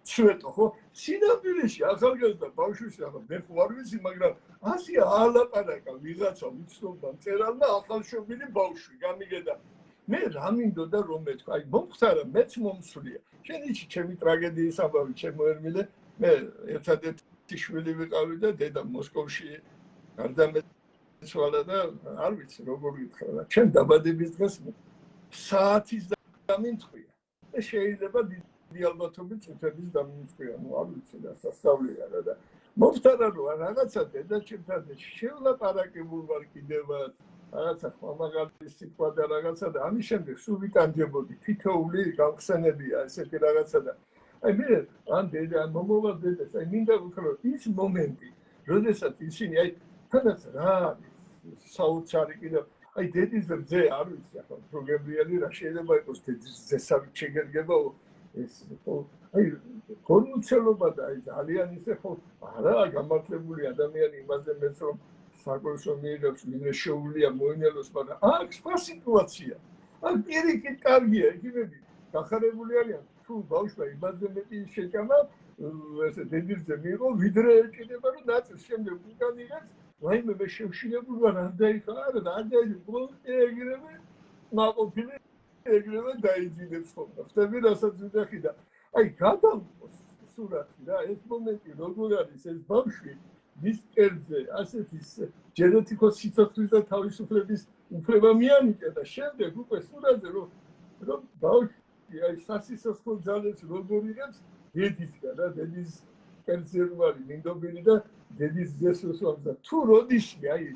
ცვეტო ხო სინამდვილეში ახალგაზრდა ბავშვი ახლა მე ხო არ ვიცი მაგრამ ასე ალაპარაკა ვიღაცა უცნობა მწერალმა ახალშობილი ბავშვი გამიგედა მე რა მინდოდა რომ მეთქვა აი მომხსარა მეც მომსვლია შენ იცი ჩემი ტრაგედიის ამბავი შემოერმილე მე ერთადერთი შვილი ვიყავი და დედა მოსკოვში გარდამეცვალა და არ ვიცი როგორ გითხრა და ჩემ დაბადების დღეს საათის დამიმტყვია და შეიძლება ალბათობით წუთების დამიმტყვია ნუ არ ვიცი და სასწავლია და მომხდარა რომ რაღაცა დედაჩემთან შევლაპარაკებულ ვარ კიდევაც რაღაცა ხმამაღალი სიტყვა და რაღაცა და ამის შემდეგ სულ ვიტანჯებოდი თითოეული გავხსენებია ესეთი რაღაცა და აი მე ან დედა მომავალ დედას აი მინდა ვქრო ის მომენტი როდესაც ისინი აი თანაც რა საოცარი კიდევ აი დედის რძე არ ვიცი ახლა პროგრამიერი რა შეიძლება იყოს დედის რძესავით შეგერგება ეს ხო აი კონუცელობა და აი ძალიან ისე ხო არა გამართლებული ადამიანი იმაზე მეც რომ საკოლშო მიიღებს ვინმე შეუულია მოინელოს მაგრამ აქ სხვა სიტუაცია აქ პირიქით კარგია იგივე გახარებული არიან თუ ბავშვი იმაზე მეტი შეჭამა ესე დედის რძე მიიღო ვიდრე ეჭიდება რომ ნაწილს შემდეგ უკან იღებს რაიმე მე შევშინებული ვარ არ დაიხარა და არ დაიწყო ეგრევე მაყოფილი ეგრევე დაიძინებს ხოლმე ხტები რასაც ვიძახი და აი გადავყოს სურათი რა ეს მომენტი როგორ არის ეს ბავშვი მის კერძზე ასეთი ჯენეტიკოს სიცოცხლის და თავისუფლების უფლება მიანიჭა და შემდეგ უკვე სურათზე რომ ბავშვი აი სასიცოცხლო ძალებს როგორ იღებს დედისგან რა დედის კერძზე რომ არის მინდობილი და დედის ძესოსვამს და თუ როდისმე აი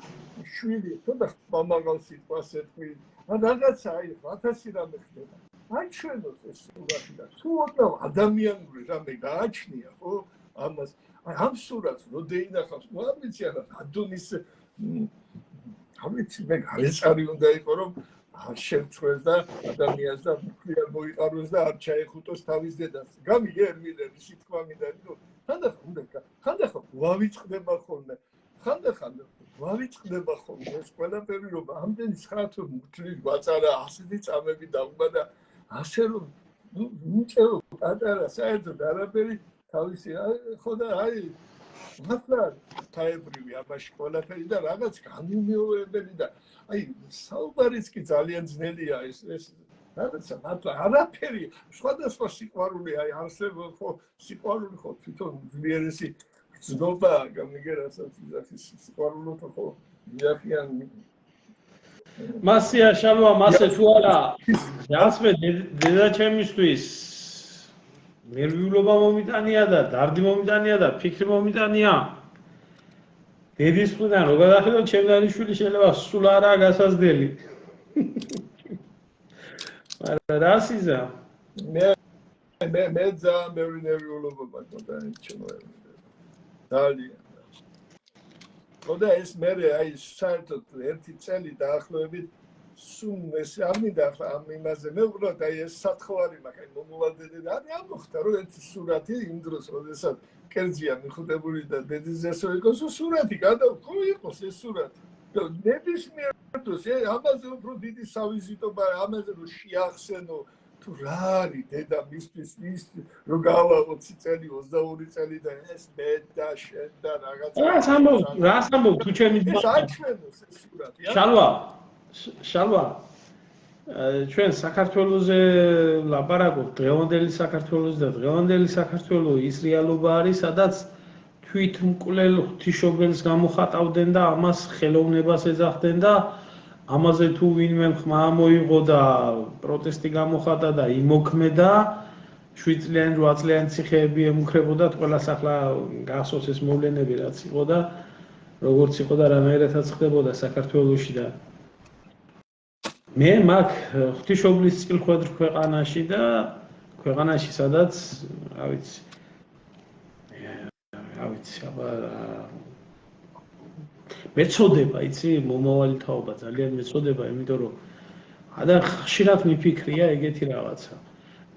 შვილი თუნდა მამაღალ სიტყვას ეთქვი ან რაღაცა აი 1000 რამე ხდება აჩვენოს ეს სურათი და თუ უნდა ადამიანური რამე გააჩნია ხო ამას აი ამ სურათს რო დაინახავს ნუ არ ვიცი არა ადონის არ ვიცი მე გარეწარი უნდა იყო რომ არ შეცვლეს და ადამიანს და მკვლიარ მოიყაროს და არ ჩაეხუტოს თავის დედას. გამიგე ερμილერი სიტყვა მინდა, რომ ხანდახან ვავიწყდება ხოლმე. ხანდახან ვავიწყდება ხოლმე ეს ყველაფერი რომ ამდენი ცხადო მუქლის ვაწარა ასეთი წამები დაგვა და ასე რომ ნუ პატარა საერთოდ არაფერი თავისი ხო და აი მართლა თაებრივი ამაში ყველაფერი და რაღაც განუმეორებელი და აი საუბარიც კი ძალიან ძნელია ეს რაღაცა მართლა არაფერი სხვადასხვა სიყვარული აი არსებობს ხო სიყვარული ხო თვითონ ძლიერესი ზნობა გამიგერასაც ის სიყვარულოთა ხო იახიან მასია შალვა მასე თუ არა გასმე დედაჩემისთვის ნერვიულობა მომიტანია და დარდი მომიტანია და ფიქრი მომიტანია დედის მხრიდან რო გადახედოთ ჩემდანიშვილი შეიძლება სულ არაა გასაზრდელი მაგრამ რა სიზა მე ძალიან ბევრი ნერვიულობა მაქონდა ჩემო ძალიან ხოდა ეს მე აი საერთოდ ერთი წელი დაახლოებით სულ ეს არ მინდა ახლა ამ იმაზე მე უბრალოდ აი ეს სათხოვარი მაქვს აი მომოვალდედი და არ მოხდა რომ ერთი სურათი იმ დროს როდესაც კერძია მიხუტებული და დედის ესო იყოს სურათი ხო იყოს ეს სურათი და ნებისმიერ დროს ამაზე უფრო დიდი სავიზიტობა ამაზე რომ შეახსენო თუ რა არის დედა მისთვის რომ გავა 20 წელი 22 წელი და ეს მე და შენ და რაღაცა რას ამბობ თუ ჩემი ეს აჩვენოს ეს სურათი შალვა ჩვენ საქართველოზე ლაპარაკობ დღევანდელი საქართველოს და დღევანდელი საქართველო ის რეალობა არის სადაც თვითმკვლელ ღვთისმშობელს გამოხატავდნენ და ამას ხელოვნებას ეძახდნენ და ამაზე თუ ვინმე ხმა მოიღო და პროტესტი გამოხატა და იმოქმედა 7 წლიანი 8 წლიანი ციხეები ემუქრებოდათ ყველას ახლა გახსოვს ეს მოვლენები რაც იყო და როგორც იყო და რამეერათაც ხდებოდა საქართველოში და მე მაგ ღვთისმშობლის წილხვედრ ქვეყანაში და ქვეყანაში სადაც რა ვიცი აბა მეწოდება იცი მომავალი თაობა ძალიან მეწოდება იმიტომ რომ ადა ხშირად მიფიქრია ეგეთი რაღაცა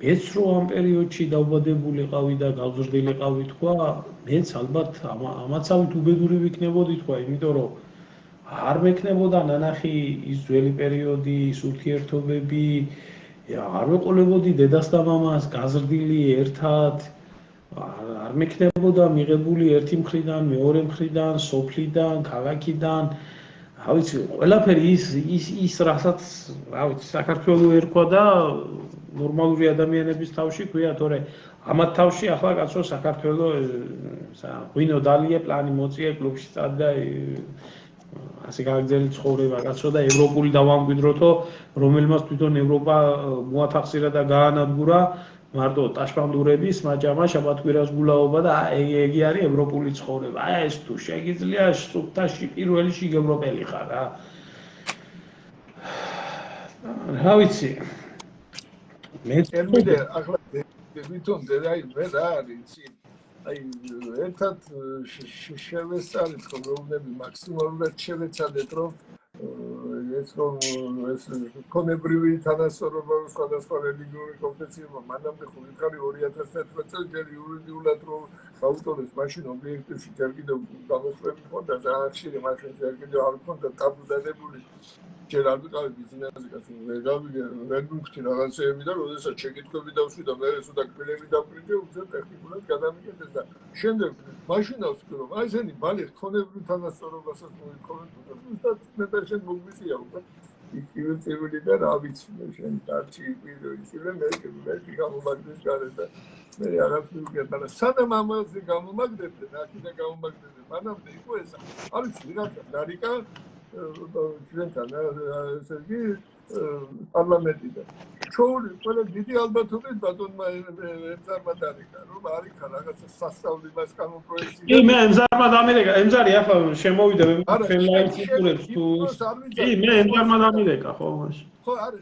მეც რო ამ პერიოდში დაუბადებულიყავი და გავზრდილიყავი თქვა მეც ალბათ ამაცავით უბედური ვიქნებოდი თქვა იმიტომ რომ არ მექნებოდა ნანახი ის ძველი პერიოდი ის ურთიერთობები არ მეყოლებოდი დედას და მამას გაზრდილი ერთად არ მექნებოდა მიღებული ერთი მხრიდან მეორე მხრიდან სოფლიდან ქალაქიდან რა ვიცი ყველაფერი ის რასაც რა ვიცი საქართველოს ერქვა და ნორმალური ადამიანების თავში ქვია თორე ამათ თავში ახლა კაცო საქართველოს ღვინო დალიე პლანი მოწიე კლუბში წადა ასე გაგრძელი ცხოვრება კაცო და ევროპული დავამკვიდროთო რომელმაც თვითონ ევროპა მოათახსირა და გაანადგურა მარტო ტაშპანდურების მაჯამა შაბათკვირას გულაობა და ეგი არის ევროპული ცხოვრება აი ეს თუ შეგიძლია სუფთაში პირველი შიგევროპელი ხარ რა ვიცი მე ερμიდე ახლა თვითონ აი მე რა არის აი ერთად შევესწარით რომ რომლები მაქსიმალურად შევეცადეთ რომ ეს რომ ეს კონებრივი თანასწორობა სხვადასხვა რელიგიური კონფესიებმა მანამდე ხუთი 2011 წელს ჯერ იურიდიულად რომ აუტორებს მაშინ ობიექტივში ჯერ კიდევ გამოსვლები ხონდა ძალიან ხშირი მაშინ ჯერ კიდევ არ ხონდა ტაბუდადებული ჯერ არ ვიყავი ბიზნესზე კაცო ვერ მივხვდი რაღაცეები და როდესაც შეკითხვები დავსვი და მე ეს უდაკბილები დავკრიჭე უცებ ტექნიკურად გადამიკეთეს და შემდეგ მაშინაც რომ აი ესენი ბალი ხონებრივ თანასწორობასაც მოითხოვენ ზუსტად მე შენ მოგვიწია უკვე ივეცებული და რა ვიცი მე შენ დარჩი ისე მე გამომაგდეს გარეთ და მე რაღაც მივგება და სანამ ამაზე გამომაგდებდე ნახი და გამომაგდებდე მანამდე იყო ეს არის ვიღაცა დარიკა ჩვენთან ესე იგი პარლამენტიდან ჩოული ყველა დიდი ალბათობით ბატონმა ემზარმა დარიკა რომ არიქა რაღაცა სასწაული მას კანონპროექტი კი მე ემზარმა დამირეკა ემზარი ახლა შემოვიდა ჩვენ ლაიცურებს თუ კი მე ემზარმა დამირეკა ხო მაშინ ხო არა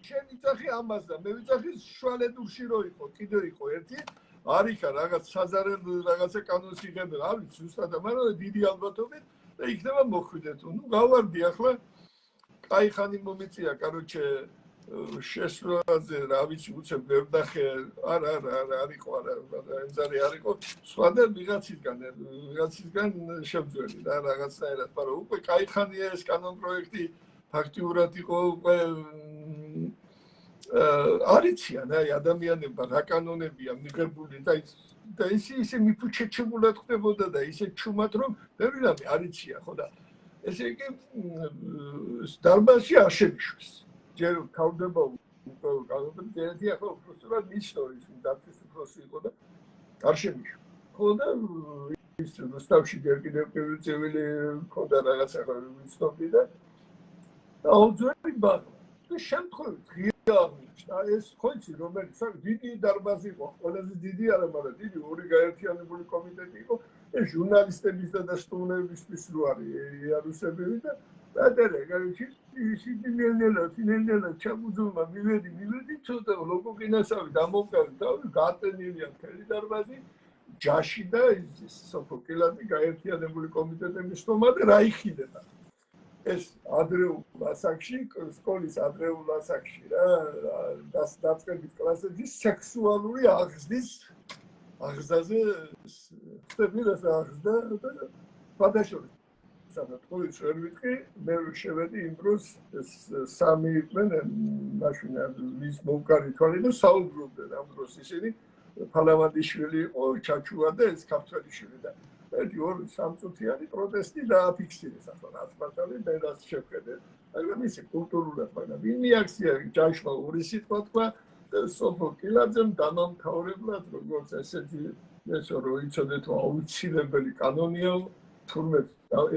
შენ იცახი ამას და მე ვიცახი შვალედურში რო იყო კიდე იყო ერთი არიქა რაღაც საზარელ რაღაცა კანონს იღებენ არის ზუსტად მაგრამ დიდი ალბათობით და იქნება მოხვიდეთ. ნუ გავარდი ახლა კაი ხანი მომიწია, короче, შესვლაზე, რა ვიცი, უცებ ვერ ნახე, არა, არისო, ემზარი არისო, სხვა და ვიღაცისგან შევძველი რა რაღაცნაირად, მაგრამ უკვე კაი ხანია ეს კანონ პროექტი ფაქტიურად იყო უკვე არიციან აი ადამიანებმა რა კანონებია მიღებული და ისე მიფუჩეჩებულად ხდებოდა და ისე ჩუმად რომ ბევრი არიცია ხო და ესე იგი დარბაზში არ შემიშვეს ჯერ თავდება უკვე კანონები ერთი ახლა უბრალოდ ისტორიის დაცვის უფროსი იყო და არ შემიშვა ხო და ის რუსთავში ჯერ კიდევ პირველი წევილი ქონდა რაღაცა ვიცნობდი და აუძველი ბაღი და შემთხვევით ღია აღმოჩნდა ეს ხო იცი რომელიც დიდი დარბაზი იყო ყველაზე დიდი არა მაგრამ დიდი ორი გაერთიანებული კომიტეტი იყო ეს ჟურნალისტების და სტუმრებისთვის რო არის იარუსებები და ბატონო გარჩი ისინი ნელ-ნელა ჩამუძულმა მივედი ცოტა ლოგოგინასავი დამოვკავი თავი გატენილია მთელი დარბაზი ჯაში და ის სოფოკილაძე გაერთიანებული კომიტეტების სტუმრა და რა იხიდება ეს ადრეულ ასაკში, სკოლის ადრეულ ასაკში რა, დაწყებით კლასებში სექსუალური აღზრდის აღზაზე ხდები რა აღზრდა და ფადაშორი. სადაც ვერ ვიტყვი, მე შევედი იმ დროს ეს სამი იყვნენ მაშინ ვის მოვკარი თვალი და საუბრობდნენ ამ დროს ისინი ფალავანდიშვილი იყო, ჩაჩუა და ეს ქართველიშვილი და ერთი ორი სამწუთიანი პროტესტი დააფიქსირეს ახლა რაც პატალი მე რაც შევხედე მაგრამ ისე კულტურულად მაგრამ ვინ მიაქცია ჯაშმა ორი სიტყვა თქვა სოფოკილაძემ დამამთავრებლად როგორც ესეთი ესო რო იცოდეთ აუცილებელი კანონია თურმე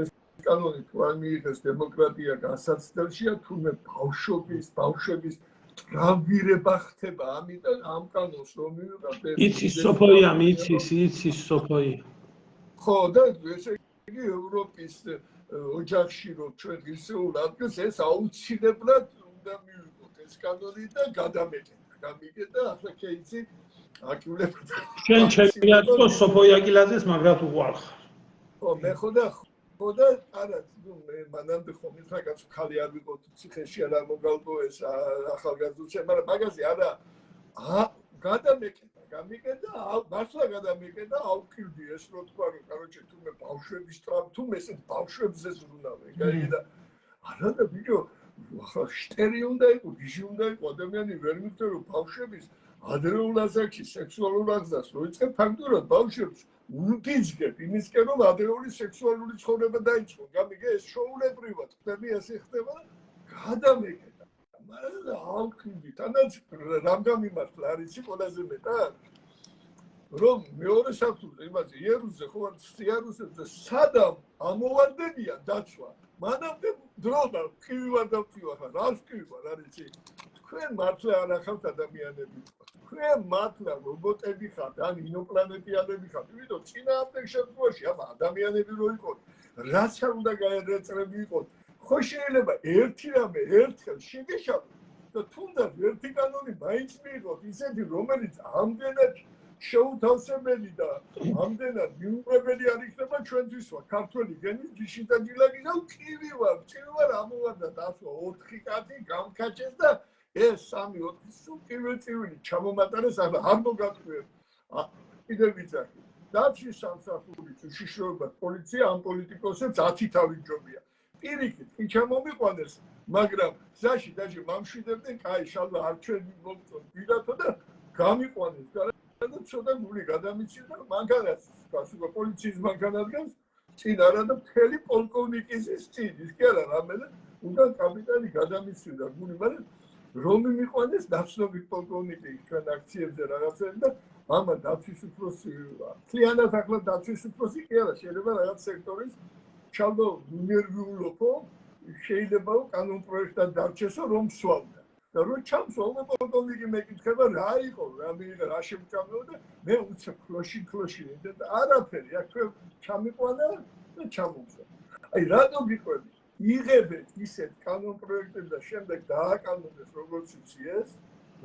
ეს კანონი თუ არ მიიღეს დემოკრატია გასაცდელშია თურმე ბავშვების ტრამვირება ხდება ამიტომ ამ კანონს რომ მივიღებთ იცის სოფოია იცის სოფოია ხო და ესე იგი ევროპის ოჯახში რომ ჩვენ ისეულ ადგილს ეს აუცილებლად უნდა მივიღოთ ეს კანონი და გამიგეთ ახლა კეიცი აკიულებთ ჩვენ ჩემია თქო სოფოია კილაძეს მაგრად უყარხარ ხო მე ხოდა არა მე მანამდე ხომ ითრაგაც ხალი არ ვიყოთ ციხეში არ მოგალბო ეს ახალგაზრდულს მაგრამ მაგაზე არა გამიგედა მართლა გადამიგედა ავკივდი ეს რო თქვა რომ короче თუმე ბავშვების თუმე ეს ბავშვებზე ზრუნავენ გაიგე არა და ბიჭო ახლა შტერი უნდა იყო გიჟი უნდა იყო ადამიანი ვერ მიგდე რომ ბავშვების ადრეულ ასაკში სექსუალურ აღზრდას რო იწყებ ფაქტურად ბავშვებს უდიძგებ იმისკენ რომ ადრეული სექსუალური ცხოვრება დაიწყო გამიგე ეს შოულებრივად ხდები ესე ხდება გადამიგედა მაგრამ ავკივდი თანაც რამ გამიმართლა არის ყველაზე მეტად რომ მეორე საფუძველი იმაზე იერუსზე ხო იერუსზე სადამ ამოვარდებიან დაცვა მანამდე დრომა კივი ვარ დავწივა ხა რას კივი ვარ არის თქვენ მართლა არ ახავთ ადამიანები თქვენ მართლა რობოტები ხართ ან ინოპლანეტიანები ხართ ვიდო წინააღმდეგ შემთხვევაში აბა ადამიანები რო იყოთ რაც არ უნდა გაერეწრები იყოთ ხო შეიძლება ერთი რამე ერთხელ შეგეშალოთ და თუნდაც ერთი კანონი მაინც მიიღოთ ისეთი რომელიც ამდენად შეუთავსებელი და ამდენად მიუღებელი არ იქნება ჩვენთვისვა ქართველი გენის გიშინ და დილაგი და კივი ვარ ამოვარდა დასვა 4 კაცი გამკაჩეს და ეს 3-4 სულ კივი ჩამომატარეს ახლა არ მოგატყვიე კიდევ ვიცახი დაცვის სამსახურით უშიშროება პოლიცია ამ პოლიტიკოსებს 10 თავი ჯობია პირიქით კი ჩამომიყვანეს მაგრამ ზაში დაჟე მამშვიდებდნენ კაი შალვა არ ჩვენ მოგწონთ ვიდათო და გამიყვანეს და ცოტა გული გადამიცილდა მანქანას გასულა პოლიციის მანქანადგანს წინ არა და მთელი პოლკოვნიკის წინ ის კი არა რამე უნდა კაპიტანი გადამიცილდა გული მაგრამ რომ მიყვანეს დაცნობით პოლკოვნიკი ჩვენ აქციებზე რაღაცები და ამა დაცვის უფროსი თლიანად ახლა დაცვის უფროსი კი არა შეიძლება რაღაც სექტორის ჩალდო ნერვიულობო შეიძლება კანონ პროექტად დარჩესო რომ სვავდა და რო ჩამსვავდა პოლკოვნიკი მეკითხება რა იყო რა მიიღე რა შემჭამეო და მე უცებ ქლოში და არაფერი აქ ჩვენ ჩამიყვანა და ჩამოვსვა აი რატო გიყვები იღებეთ ისეთ კანონ პროექტებს და შემდეგ დააკანონეს როგორც იცი ეს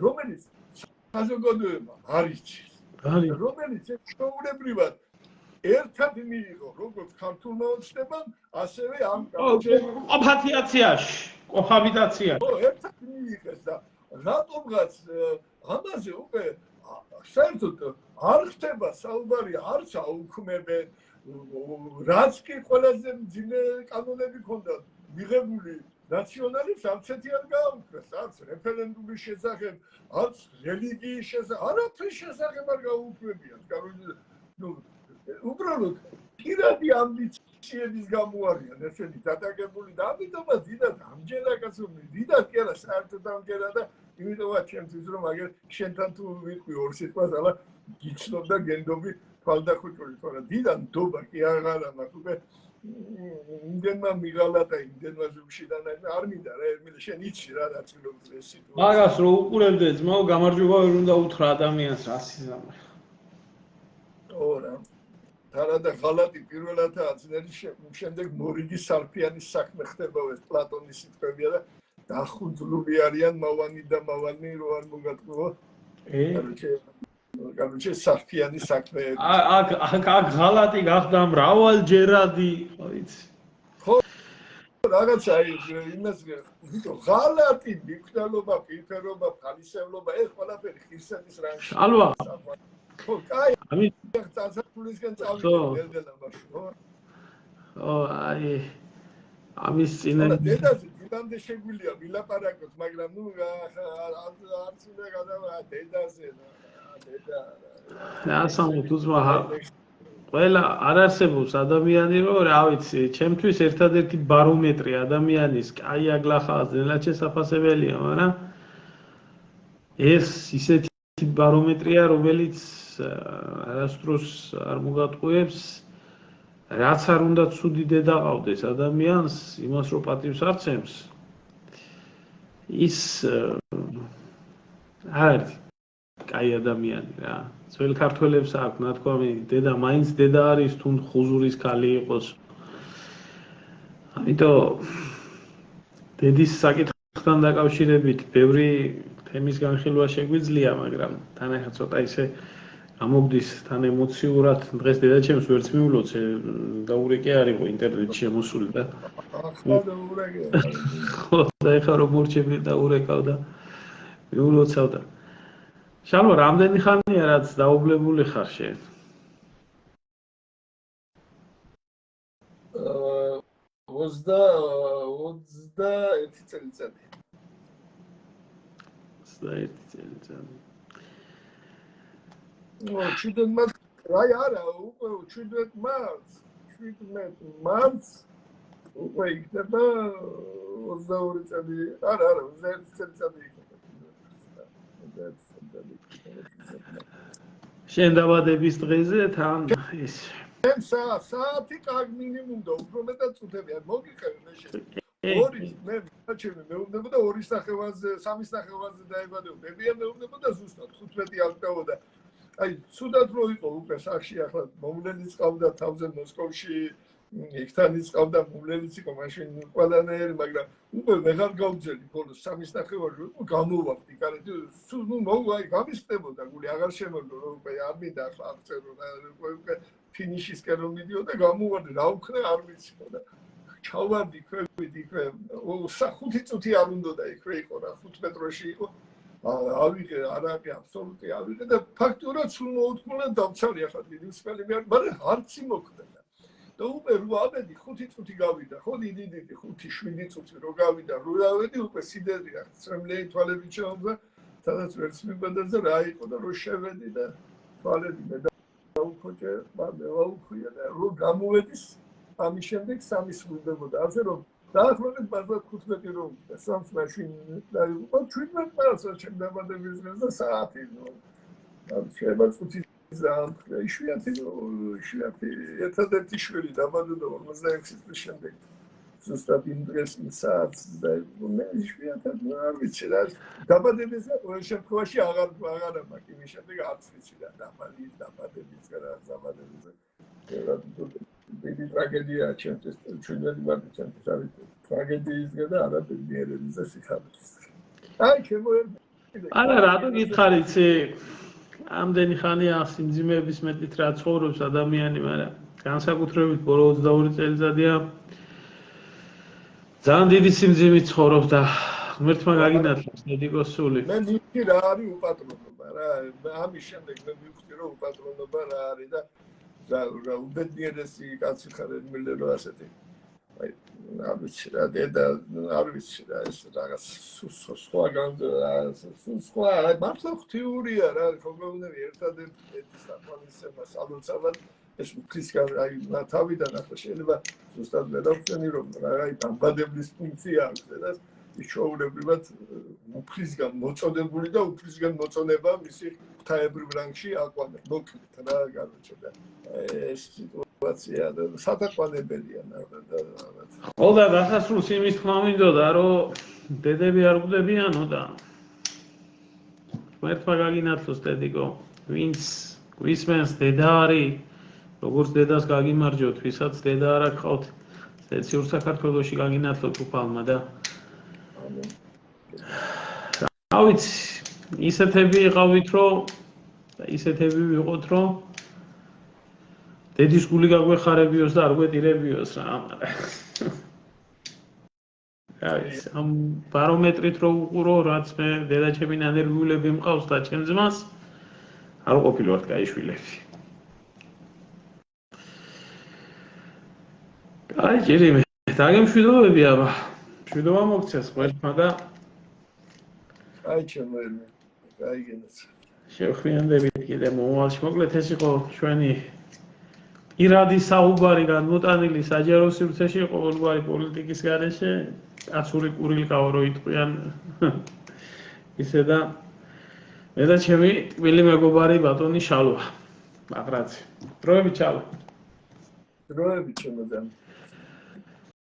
რომელიც საზოგადოება არ იცის რომელიც შეუულებრივად ერთად მიიღო როგორც ქართულმა ოცნებამ, ასევე ამ ყოფავიტაციაში. ერთად მიიღეს და რატომღაც ამაზე უკვე საერთოდ არ ხდება საუბარი, არც აუქმებენ, რაც კი ყველაზე მძიმე კანონები ჰქონდათ მიღებული ნაციონალებს არცეთი არ გააუქმეს, არც რეფერენდუმის შესახებ, არც რელიგიის შესახებ, არაფრის შესახებ არ გაუქმებიათ. უბრალოდ პირადი ამბიციების გამო არიან ესენი დადაგებული და ამიტომაც დიდად ამჯერა კაცობრიო, დიდად კი არა, საერთოდ ამჯერა და იმიტომაც ჩემთვის რომ აგერ შენთან თუ ვიტყვი ორ სიტყვას, αλλά გიცნობ და გენდობი თვალდახუჭული, თორემ დიდად ნდობა კი აღარა მაქვს უკვე იმდენმა მიღალა და იმდენმა ზუგშიდან არ მინდა რა, ემილე შენ იცი რა დაწილობთ ეს სიტუაცია. მაგას რო უყურებდე ძმაო, გამარჯვება ვერ უნდა უთხრა ადამიანს რა სიზამე. ორა არა და ღალატი პირველად აცნერი შემდეგ მორიგი სარფიანის საქმე ხდება ეს პლატონის სიტყვებია და დახუნძლული არიან მავანი და მავანი რო არ მოგატყუო. Короче, სარფიანის საქმე. აქ ღალატი გახდა მრავალჯერადი, ვიცი. ხო, რაღაცა იმას ღალატი, მიკვლელობა, პირფერობა, ფალისევლობა, ეს ყველაფერი ხირსების რანგში. ალვა. ხო, კაი. ამით დასასრულისგან წავიდე ბავშვი, ხო? ო, აი ამის წინე დედაზე დიდამდე შეგვიძლია ვილაპარაკოთ, მაგრამ ნუ არც უნდა გადავა დედაზე ასამო თუზმა ყველა არ არსებობს ადამიანი რო რა ვიცი ჩემთვის ერთადერთი ბარომეტრი ადამიანის კაი აგლახავს ნელად შესაძლებელია მაგრამ ეს ისეთი ბარომეტრია რომელიც არასდროს არ მოგატყუებს რაც არ უნდა ცუდი დედა ყავდეს ადამიანს იმას რო პატივს არცემს ის არის კაი ადამიანი რა. ძველ ქართველებს აქვს ნათქვამი, დედა მაინც დედა არის, თუ ხუზურის ქალი იყოს. ამიტომ დედის საკითხთან დაკავშირებით ბევრი თემის განხილვა შეგვიძლია, მაგრამ თანახა ცოტა ისე გამოგდის თან ემოციურად. დღეს დედაჩემს ვერც მიულოცე, დაურეკე არისო ინტერნეტში შემოსული და ახლა დაურეკე. ხო, და ეხლა რომ მორჩები დაურეკავ და მიულოცავ და შალვა, რამდენი ხანია რაც დაублებული ხარ შენ? 21 წელიწადი. 21 წელიწადი. ჩუდენმა რა არა, უკვე 17 მარტს უკვე იქნება 22 წელი. არა, 21 წელიწადი იქნება. შენ დაბადების დღეზე თან ის საათი კარგ მინიმუმ და უფრო მეტად წუთები არ მოგიყევი მე შენ. ორი მე მეუბნებოდა 3:30-ზე დაიბადე. ბებია მეუბნებოდა ზუსტად 15 აღწევოდა. აი, ცუდად რო იყო უკვე სახში ახლა მომლელიც ყავდა თავზე მოსკოვში. იქთანიც ყავდა მომლელიც იყო მაშინ ყველანაირი, მაგრამ უკვე ვეღარ გავძელი ბოლოს 3:30-ზე უკვე გამოვარდი კარეთი. ნუ მოვა, გამისკდებოდა გული აღარ შემოგვი რომ უკვე არ მინდა ახლა აღწერო და უკვე ფინიშისკენ რომ მიდიოდა გამოვარდი რა უქნა არ ვიცი და ჩავარდი ქვევით იქვე 5 წუთი არ უნდოდა იქვე იყო რა 5 მეტროში იყო ავიღე არაკი აბსოლუტი ავიღე და ფაქტურად სულ მოუთმონა დავცალე ახლა დიდი მსხვილი მე მაგრამ არც იმოქმედა და უკვე რო ავედი 5 წუთი გავიდა ხო დიდი 5-7 წუთი რო გავიდა რო ავედი უკვე სიდერია წემლეი თვალები ჩავდა სადაც ვერც მიგვედაზე რა იყო და რო შევედი და თვალები მე დაუხოჭე მოვუხია და რო გამოვედის ამის შემდეგ 3 სრულდებოდა ასე რომ დაახლოებით 15 რომ 3 მაშინ დაიღო 17 წელს ჩემ დაბადების დღეზე საათი შეიძლება წუთი ზამთრა იშვიათი ერთადერთი შვილი დაბადდა 46 წლის შემდეგ ზუსტად იმ დღეს იმ საათს დაიღო მე იშვიათად არ ვიცი რა დაბადების ყოველ შემთხვევაში აღარ მაქვს იმის შემდეგ არც ვიცი რა დაბადების რა დაბადების დიდი ტრაგედია ჩემთვის ჩვენი მარტო ჩემთვის არის ტრაგედიისგან და არა ბედნიერების და სიხარულის. აი ჩემო არა რატო გითხარ იცი ამდენი ხანია სიმძიმეების მეტით რა ცხოვრობს ადამიანი, მაგრამ განსაკუთრებით ბოლო 22 წელიწადია ძალიან დიდი სიმძიმით ცხოვრობს და ღმერთმა გაგინათლებს დედიკოს სული. მე მივხვდი რა არის უპატრონობა რა. ამის შემდეგ მე მივხვდი რომ უპატრონობა რა არის და რა უბედნიერესი კაცი ხარ ემილე რომ ასეთი. აი არ ვიცი რა დედა არ ვიცი რა ეს რაღაც სხვაგან სხვა მართლა ღვთიურია რა ხოგოვნები ერთადერთი საკმარისება სალოცავად ეს უფლისგან აი თავიდან ახლა შეიძლება ზუსტად მედავწენი რომ აი დამბადებლის ფუნქცია აქვს და ის ჩაულებრივად უფლისგან მოწოდებული და უფლისგან მოწონება მისი ღვთაებრივ რანგში აყვანებს მოკლედ რა განაჩნდა ეს სიტუაცია და სათაყვანებელია და ხოლმე დასასრულს იმის თქმა მინდოდა რომ დედები არ გვდებიანო და ღმერთმა გაგინათლოს დედიკო ვინც გვისმენს დედა არის როგორც დედას გაგიმარჯვოთ ვისაც დედა არ აქვს სეციურ საქართველოში გაგინათლოთ უფალმა და რა ვიცი ისეთები იყავით რომ და ისეთები ვიყოთ რომ დედის გული გაგვეხარებიოს და არ გვეტირებიოს რა ამ ბარომეტრით რო უყურო რაც მე დედაჩემი ნანერგულები მყავს და ჩემ ძმას არ ყოფილვართ გაიშვილები აი ჯერიმე დაგემშვიდობები აბა მშვიდობა მოგცეს ყველგან და აი ჩემერმე გაიგენაც შევხვიანდებით კიდე მომავალში მოკლედ ეს იყო ჩვენი ირადი საუბარი განმოტანილი საჯარო სივრცეში ყოველგვარი პოლიტიკის გარეშე კაცური კურილკაო რო იტყვიან ისე და მე და ჩემი ტკბილი მეგობარი ბატონი შალვა ბაღრაცი დროებით ჩალო დროებით ჩემოდან